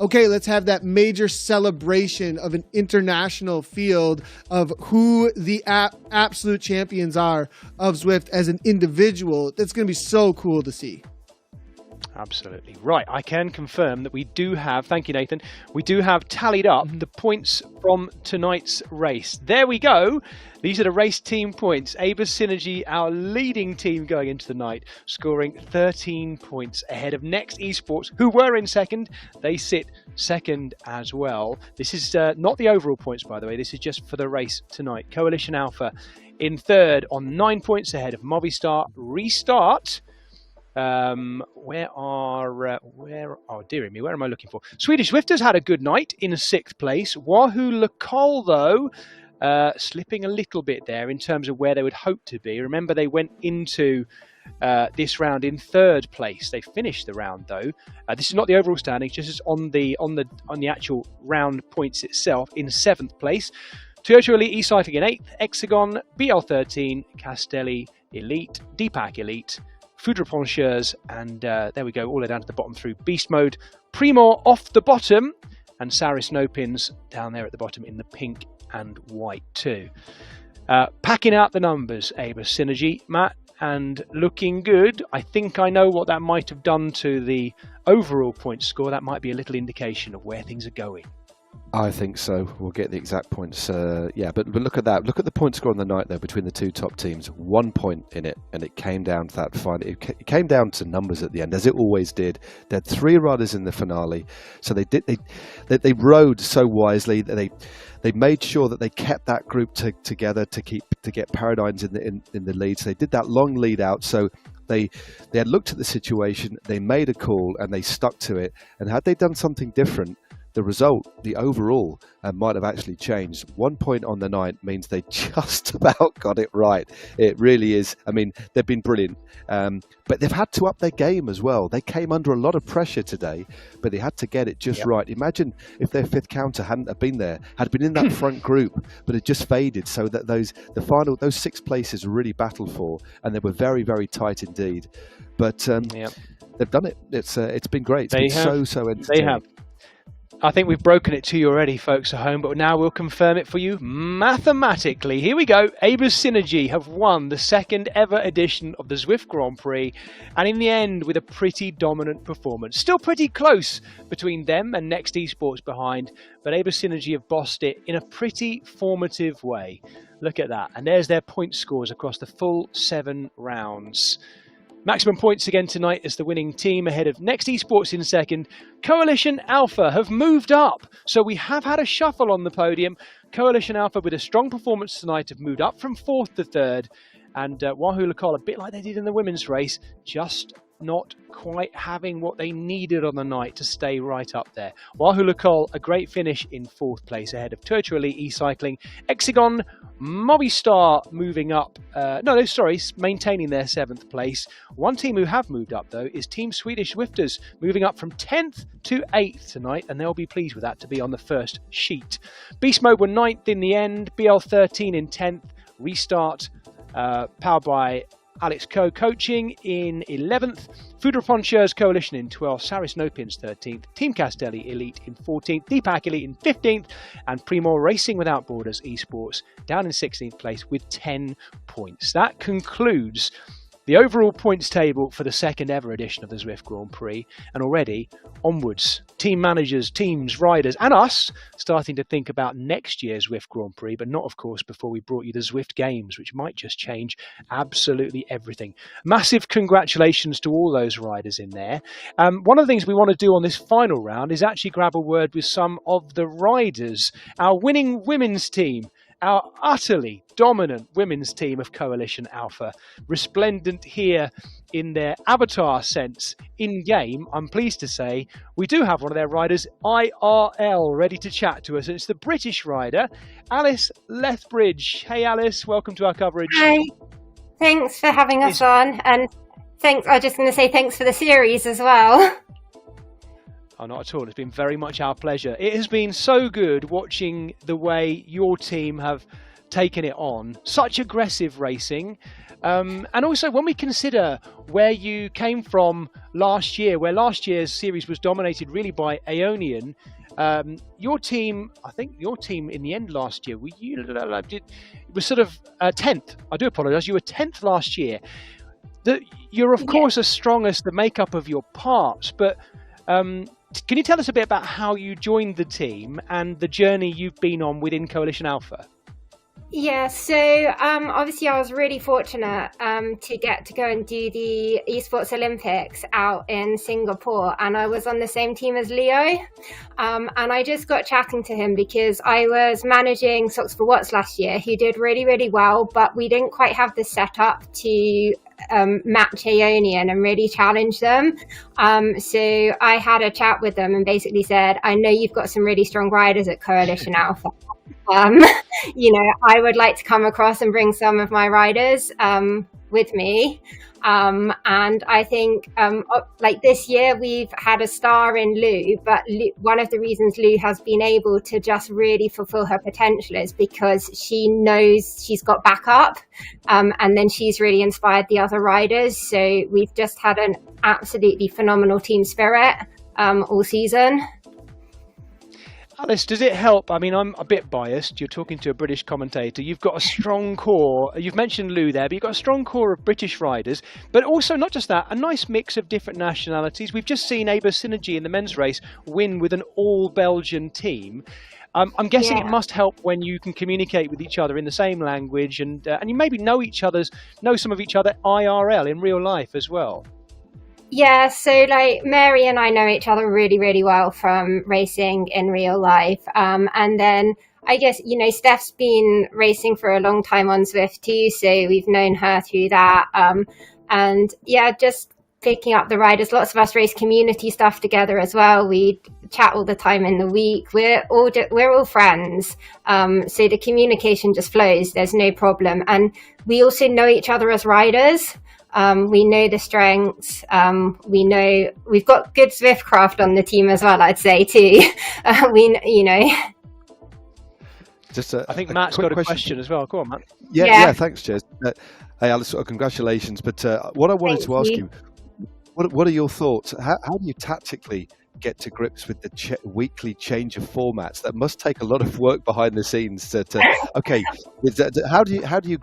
okay, let's have that major celebration of an international field of who the absolute champions are of Zwift as an individual. That's going to be so cool to see. Absolutely. Right. I can confirm that we do have, thank you, Nathan, we do have tallied up the points from tonight's race. There we go. These are the race team points. Aber Synergy, our leading team going into the night, scoring 13 points ahead of Next Esports, who were in second. They sit second as well. This is not the overall points, by the way. This is just for the race tonight. Coalition Alpha in third on 9 points ahead of Movistar Restart. Where am I looking for? Swedish Zwifters had a good night in 6th place. Wahoo Lacol, though, slipping a little bit there in terms of where they would hope to be. Remember, they went into this round in 3rd place. They finished the round, though. This is not the overall standings, just on the actual round points itself in 7th place. Toyota Elite E-Cycling in 8th, Hexagon, BL13, Castelli Elite, Deepak Elite, Foudre Poncheurs, and there we go, all the way down to the bottom through Beast Mode. Primor off the bottom, and Saris Nopins down there at the bottom in the pink and white too. Packing out the numbers, Aber Synergy, Matt, and looking good. I think I know what that might have done to the overall point score. That might be a little indication of where things are going. I think so. We'll get the exact points. But look at that. Look at the point score on the night, though, between the two top teams. 1 point in it, and it came down to that final. It came down to numbers at the end, as it always did. They had 3 riders in the finale, so they rode so wisely. They made sure that they kept that group together to get Paradigms in the lead. So they did that long lead out. So they had looked at the situation, they made a call, and they stuck to it. And had they done something different, the result, the overall, might have actually changed. 1 point on the night means they just about got it right. It really is. I mean, they've been brilliant, but they've had to up their game as well. They came under a lot of pressure today, but they had to get it just right. Imagine if their 5th counter hadn't have been there, had been in that front group, but it just faded, so that those 6 places were really battled for, and they were very, very tight indeed. But they've done it. It's been great. It's been so entertaining. They have. I think we've broken it to you already, folks at home, but now we'll confirm it for you mathematically. Here we go. Aber Synergy have won the 2nd ever edition of the Zwift Grand Prix, and in the end with a pretty dominant performance. Still pretty close between them and Next Esports behind, but Aber Synergy have bossed it in a pretty formative way. Look at that. And there's their point scores across the full 7 rounds. Maximum points again tonight as the winning team ahead of Next Esports in 2nd. Coalition Alpha have moved up. So we have had a shuffle on the podium. Coalition Alpha with a strong performance tonight have moved up from 4th to 3rd. And Wahoo Lacol, a bit like they did in the women's race, just not quite having what they needed on the night to stay right up there. Wahoo Lacol, a great finish in 4th place ahead of Turtu Elite e-cycling. Exagon, Movistar moving up, maintaining their 7th place. One team who have moved up though is Team Swedish Zwifters, moving up from 10th to 8th tonight, and they'll be pleased with that to be on the first sheet. Beast Mode were 9th in the end, BL13 in 10th, Restart powered by Alex Coaching in 11th, Foudre Coalition in 12th, Saris Nopins 13th, Team Castelli Elite in 14th, Deepak Elite in 15th, and Primo Racing Without Borders Esports down in 16th place with 10 points. That concludes the overall points table for the second ever edition of the Zwift Grand Prix, and already onwards, team managers, teams, riders, and us starting to think about next year's Zwift Grand Prix, but not, of course, before we brought you the Zwift Games, which might just change absolutely everything. Massive congratulations to all those riders in there. One of the things we want to do on this final round is actually grab a word with some of the riders. Our winning women's team, our utterly dominant women's team of Coalition Alpha, resplendent here in their avatar sense in-game. I'm pleased to say we do have one of their riders, IRL, ready to chat to us. It's the British rider, Alice Lethbridge. Hey, Alice, welcome to our coverage. Hi, thanks for having us on. And thanks, I was just going to say thanks for the series as well. Oh, not at all. It's been very much our pleasure. It has been so good watching the way your team have taken it on. Such aggressive racing. And also when we consider where you came from last year, where last year's series was dominated really by Aeonian, your team in the end last year, was sort of 10th. I do apologise. You were 10th last year. You're, of course, as strong as the makeup of your parts, but can you tell us a bit about how you joined the team and the journey you've been on within Coalition Alpha? Yeah, so obviously I was really fortunate to get to go and do the Esports Olympics out in Singapore, and I was on the same team as Leo, and I just got chatting to him because I was managing Socks for Watts last year, who did really, really well, but we didn't quite have the setup to match Aeonian and really challenge them. So I had a chat with them and basically said, I know you've got some really strong riders at Coalition Alpha. I would like to come across and bring some of my riders with me. And I think this year we've had a star in Lou, but one of the reasons Lou has been able to just really fulfill her potential is because she knows she's got backup, and then she's really inspired the other riders. So we've just had an absolutely phenomenal team spirit all season. Alice, does it help? I mean, I'm a bit biased. You're talking to a British commentator. You've got a strong core. You've mentioned Lou there, but you've got a strong core of British riders. But also, not just that, a nice mix of different nationalities. We've just seen Aber Synergy in the men's race win with an all-Belgian team. I'm guessing it must help when you can communicate with each other in the same language, and you maybe know some of each other IRL in real life as well. Yeah, so Mary and I know each other really, really well from racing in real life. And then I guess, Steph's been racing for a long time on Zwift too, so we've known her through that. And yeah, just picking up the riders. Lots of us race community stuff together as well. We chat all the time in the week. We're all friends. So the communication just flows. There's no problem. And we also know each other as riders. We know the strengths. We know we've got good Zwiftcraft on the team as well, I'd say too. I think Matt's got a question as well. Go on, Matt. Yeah, thanks, Jez. Hey, Alice, congratulations. But what I wanted to ask you, what are your thoughts? How do you tactically get to grips with the weekly change of formats? That must take a lot of work behind the scenes. Okay, how do you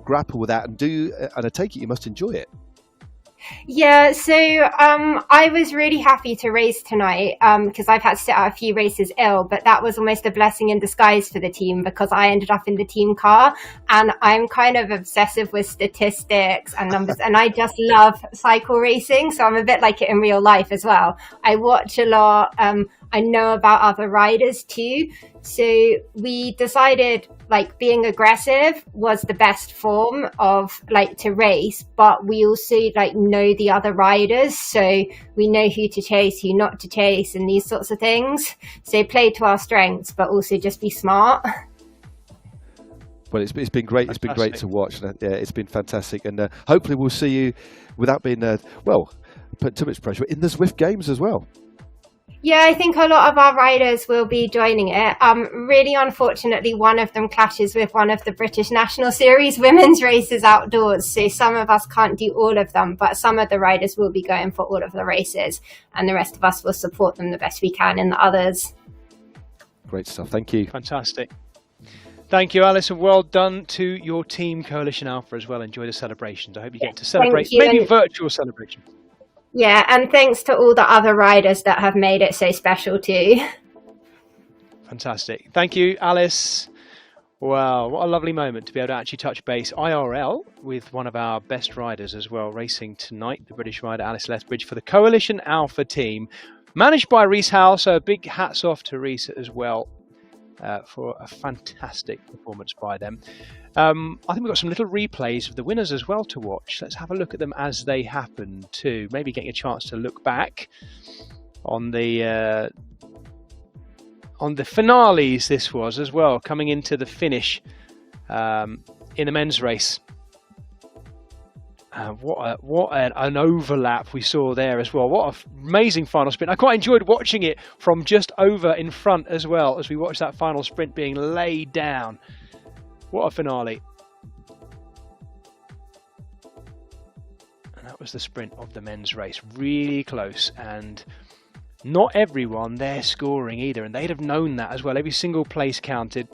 grapple with that? And I take it you must enjoy it. Yeah, so I was really happy to race tonight because I've had to sit out a few races ill, but that was almost a blessing in disguise for the team because I ended up in the team car, and I'm kind of obsessive with statistics and numbers, and I just love cycle racing, so I'm a bit like it in real life as well. I watch a lot. I know about other riders too. So we decided like being aggressive was the best form of like to race, but we also like know the other riders. So we know who to chase, who not to chase, and these sorts of things. So play to our strengths, but also just be smart. Well, it's been great. It's been great to watch. Yeah, it's been fantastic, and hopefully we'll see you without being put too much pressure in the Zwift Games as well. Yeah, I think a lot of our riders will be joining it. Really unfortunately, one of them clashes with one of the British National Series women's races outdoors. So some of us can't do all of them, but some of the riders will be going for all of the races, and the rest of us will support them the best we can in the others. Great stuff. Thank you. Fantastic. Thank you, Alice, and well done to your team, Coalition Alpha, as well. Enjoy the celebrations. I hope you get to celebrate, maybe virtual celebration. Yeah, and thanks to all the other riders that have made it so special too. Fantastic. Thank you, Alice. Wow, what a lovely moment to be able to actually touch base IRL with one of our best riders as well, racing tonight, the British rider Alice Lethbridge for the Coalition Alpha team, managed by Reese Howell, so big hats off to Reese as well. For a fantastic performance by them. I think we've got some little replays of the winners as well to watch. Let's have a look at them as they happen too. Maybe getting a chance to look back on the finales this was as well, coming into the finish in the men's race. What an overlap we saw there as well. What an amazing final sprint. I quite enjoyed watching it from just over in front as well as we watched that final sprint being laid down. What a finale. And that was the sprint of the men's race. Really close, and not everyone there scoring either, and they'd have known that as well. Every single place counted.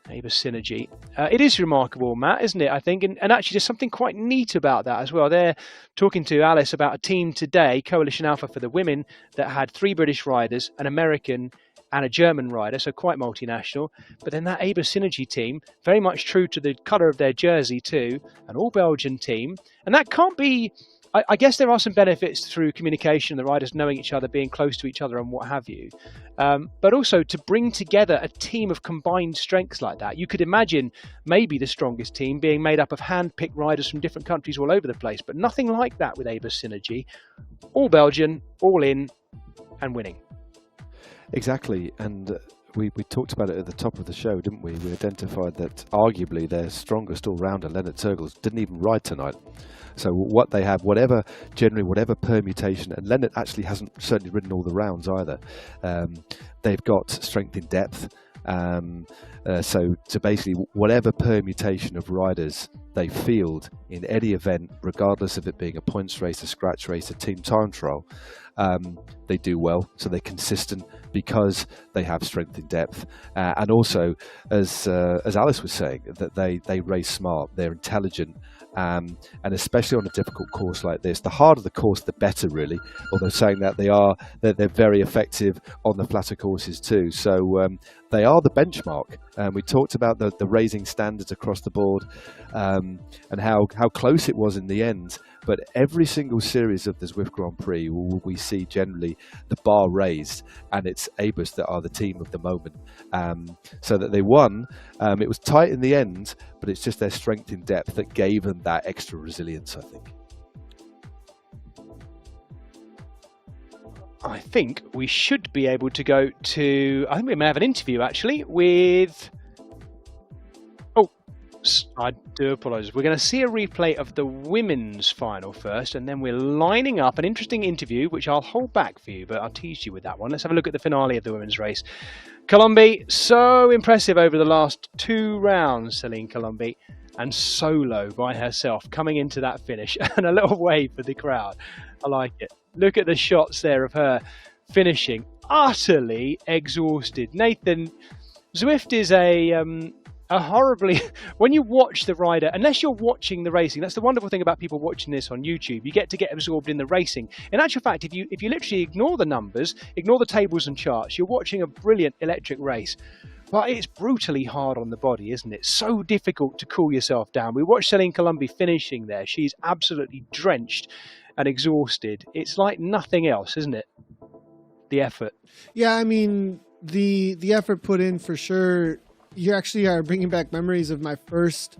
Neighbour synergy. It is remarkable, Matt, isn't it? I think, and actually there's something quite neat about that as well. They're talking to Alice about a team today, Coalition Alpha for the women, that had 3 British riders, an American and a German rider, so quite multinational. But then that Aber Synergy team, very much true to the colour of their jersey too, an all-Belgian team. And that can't be... I guess there are some benefits through communication, the riders knowing each other, being close to each other and what have you. But also to bring together a team of combined strengths like that. You could imagine maybe the strongest team being made up of hand-picked riders from different countries all over the place, but nothing like that with Aber Synergy. All Belgian, all in, and winning. Exactly, and we talked about it at the top of the show, didn't we? We identified that arguably their strongest all-rounder, Lennart Turgels, didn't even ride tonight. So what they have, whatever permutation, and Lennart actually hasn't certainly ridden all the rounds either. They've got strength in depth. So basically whatever permutation of riders they field in any event, regardless of it being a points race, a scratch race, a team time trial, they do well. So they're consistent because they have strength in depth, and also as Alice was saying, that they race smart, they're intelligent. And especially on a difficult course like this, the harder the course, the better, really. Although saying that, they're very effective on the flatter courses too. So they are the benchmark. We talked about the raising standards across the board, and how close it was in the end. But every single series of the Zwift Grand Prix, we see generally the bar raised, and it's Abus that are the team of the moment. So that they won. It was tight in the end, but it's just their strength in depth that gave them that extra resilience, I think. I think we should be able to go to... I think we may have an interview, actually, with... I do apologise. We're going to see a replay of the women's final first, and then we're lining up an interesting interview, which I'll hold back for you, but I'll tease you with that one. Let's have a look at the finale of the women's race. Colombi, so impressive over the last 2 rounds, Celine Colombi, and solo by herself, coming into that finish, and a little wave for the crowd. I like it. Look at the shots there of her finishing, utterly exhausted. Nathan, Zwift is a horribly, when you watch the rider, unless you're watching the racing, that's the wonderful thing about people watching this on YouTube, you get to get absorbed in the racing. In actual fact, if you literally ignore the numbers, ignore the tables and charts, you're watching a brilliant electric race. But it's brutally hard on the body, isn't it? So difficult to cool yourself down. We watched Celine Colombi finishing there. She's absolutely drenched and exhausted. It's like nothing else, isn't it? the effort. Yeah, I mean, the effort put in for sure. You actually are bringing back memories of my first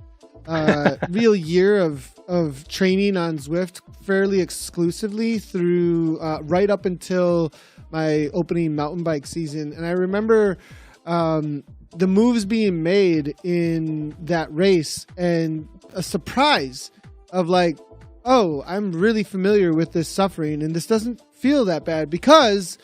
real year of training on Zwift fairly exclusively through right up until my opening mountain bike season. And I remember the moves being made in that race and a surprise of like, oh, I'm really familiar with this suffering and this doesn't feel that bad because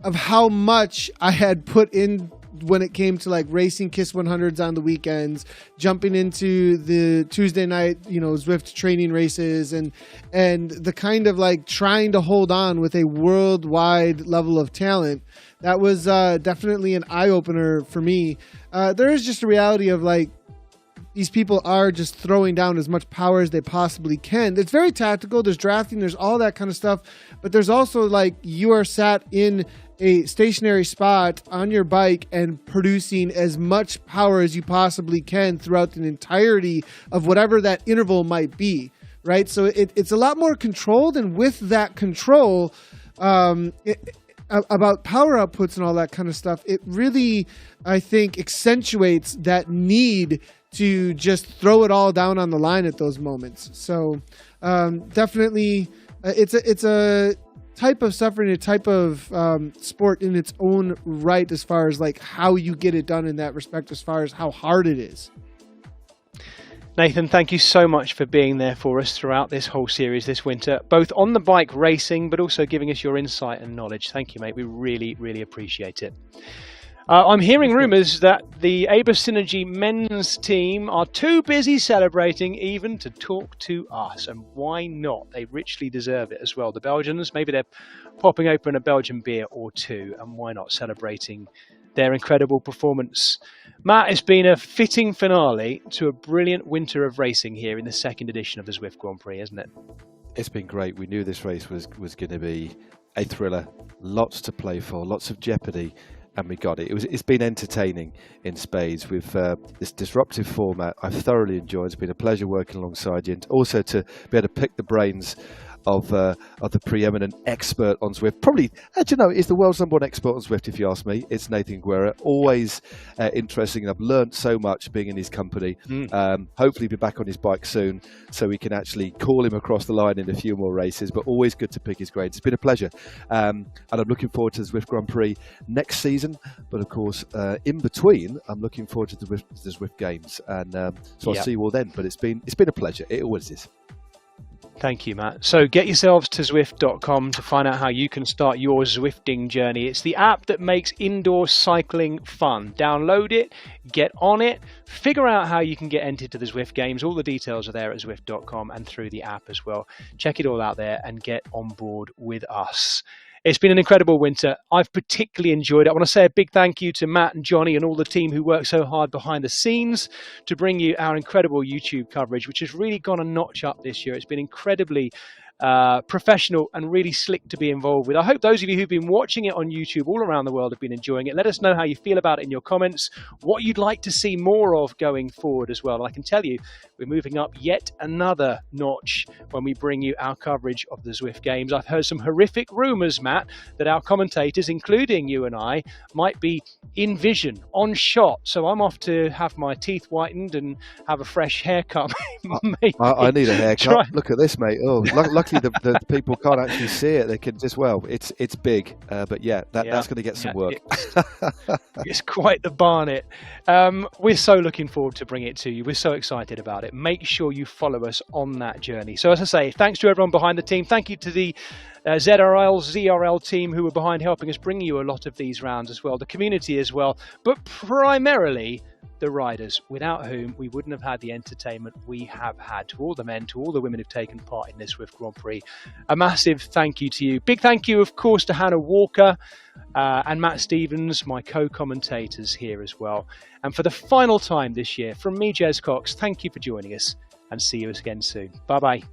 of how much I had put in when it came to like racing KISS 100s on the weekends, jumping into the Tuesday night, Zwift training races and the kind of like trying to hold on with a worldwide level of talent. That was definitely an eye opener for me. There is just a reality of like, these people are just throwing down as much power as they possibly can. It's very tactical. There's drafting, there's all that kind of stuff. But there's also like you are sat in a stationary spot on your bike and producing as much power as you possibly can throughout the entirety of whatever that interval might be, right? So it's a lot more controlled. And with that control, about power outputs and all that kind of stuff, it really, I think, accentuates that need to just throw it all down on the line at those moments. So definitely it's a type of suffering, a type of sport in its own right as far as like how you get it done in that respect, as far as how hard it is. Nathan, thank you so much for being there for us throughout this whole series this winter, both on the bike racing, but also giving us your insight and knowledge. Thank you, mate. We really, really appreciate it. I'm hearing rumours that the Aber Synergy men's team are too busy celebrating even to talk to us. And why not? They richly deserve it as well. The Belgians, maybe they're popping open a Belgian beer or two. And why not celebrating their incredible performance? Matt, it's been a fitting finale to a brilliant winter of racing here in the second edition of the Zwift Grand Prix, isn't it? It's been great. We knew this race was going to be a thriller. Lots to play for, lots of jeopardy. And we got it. It's been entertaining in spades with this disruptive format. I've thoroughly enjoyed. It's been a pleasure working alongside you, and also to be able to pick the brains of the preeminent expert on Zwift. Probably, is the world's #1 expert on Zwift, if you ask me. It's Nathan Guerra. Always interesting. I've learned so much being in his company. Hopefully be back on his bike soon so we can actually call him across the line in a few more races, but always good to pick his grades. It's been a pleasure. And I'm looking forward to the Zwift Grand Prix next season. But of course, in between, I'm looking forward to the Zwift Games. And so I'll see you all then. But it's been a pleasure. It always is. Thank you, Matt. So get yourselves to Zwift.com to find out how you can start your Zwifting journey. It's the app that makes indoor cycling fun. Download it, get on it, figure out how you can get entered to the Zwift Games. All the details are there at Zwift.com and through the app as well. Check it all out there and get on board with us. It's been an incredible winter. I've particularly enjoyed it. I want to say a big thank you to Matt and Johnny and all the team who work so hard behind the scenes to bring you our incredible YouTube coverage, which has really gone a notch up this year. It's been incredibly professional and really slick to be involved with. I hope those of you who've been watching it on YouTube all around the world have been enjoying it. Let us know how you feel about it in your comments, what you'd like to see more of going forward as well. And I can tell you, we're moving up yet another notch when we bring you our coverage of the Zwift Games. I've heard some horrific rumours, Matt, that our commentators, including you and I, might be in vision, on shot. So I'm off to have my teeth whitened and have a fresh haircut. I need a haircut. Look at this, mate. Oh, luckily the people can't actually see it. They can just, it's big. But that's going to get some work. It's quite the barnet. We're so looking forward to bringing it to you. We're so excited about it. Make sure you follow us on that journey. So as I say, thanks to everyone behind the team. Thank you to the ZRL team who were behind helping us bring you a lot of these rounds as well, the community as well, but primarily the riders, without whom we wouldn't have had the entertainment we have had. To all the men, to all the women who've taken part in this Zwift Grand Prix, a massive thank you to you. Big thank you, of course, to Hannah Walker and Matt Stevens, my co-commentators here as well. And for the final time this year, from me, Jez Cox, thank you for joining us and see you again soon. Bye-bye.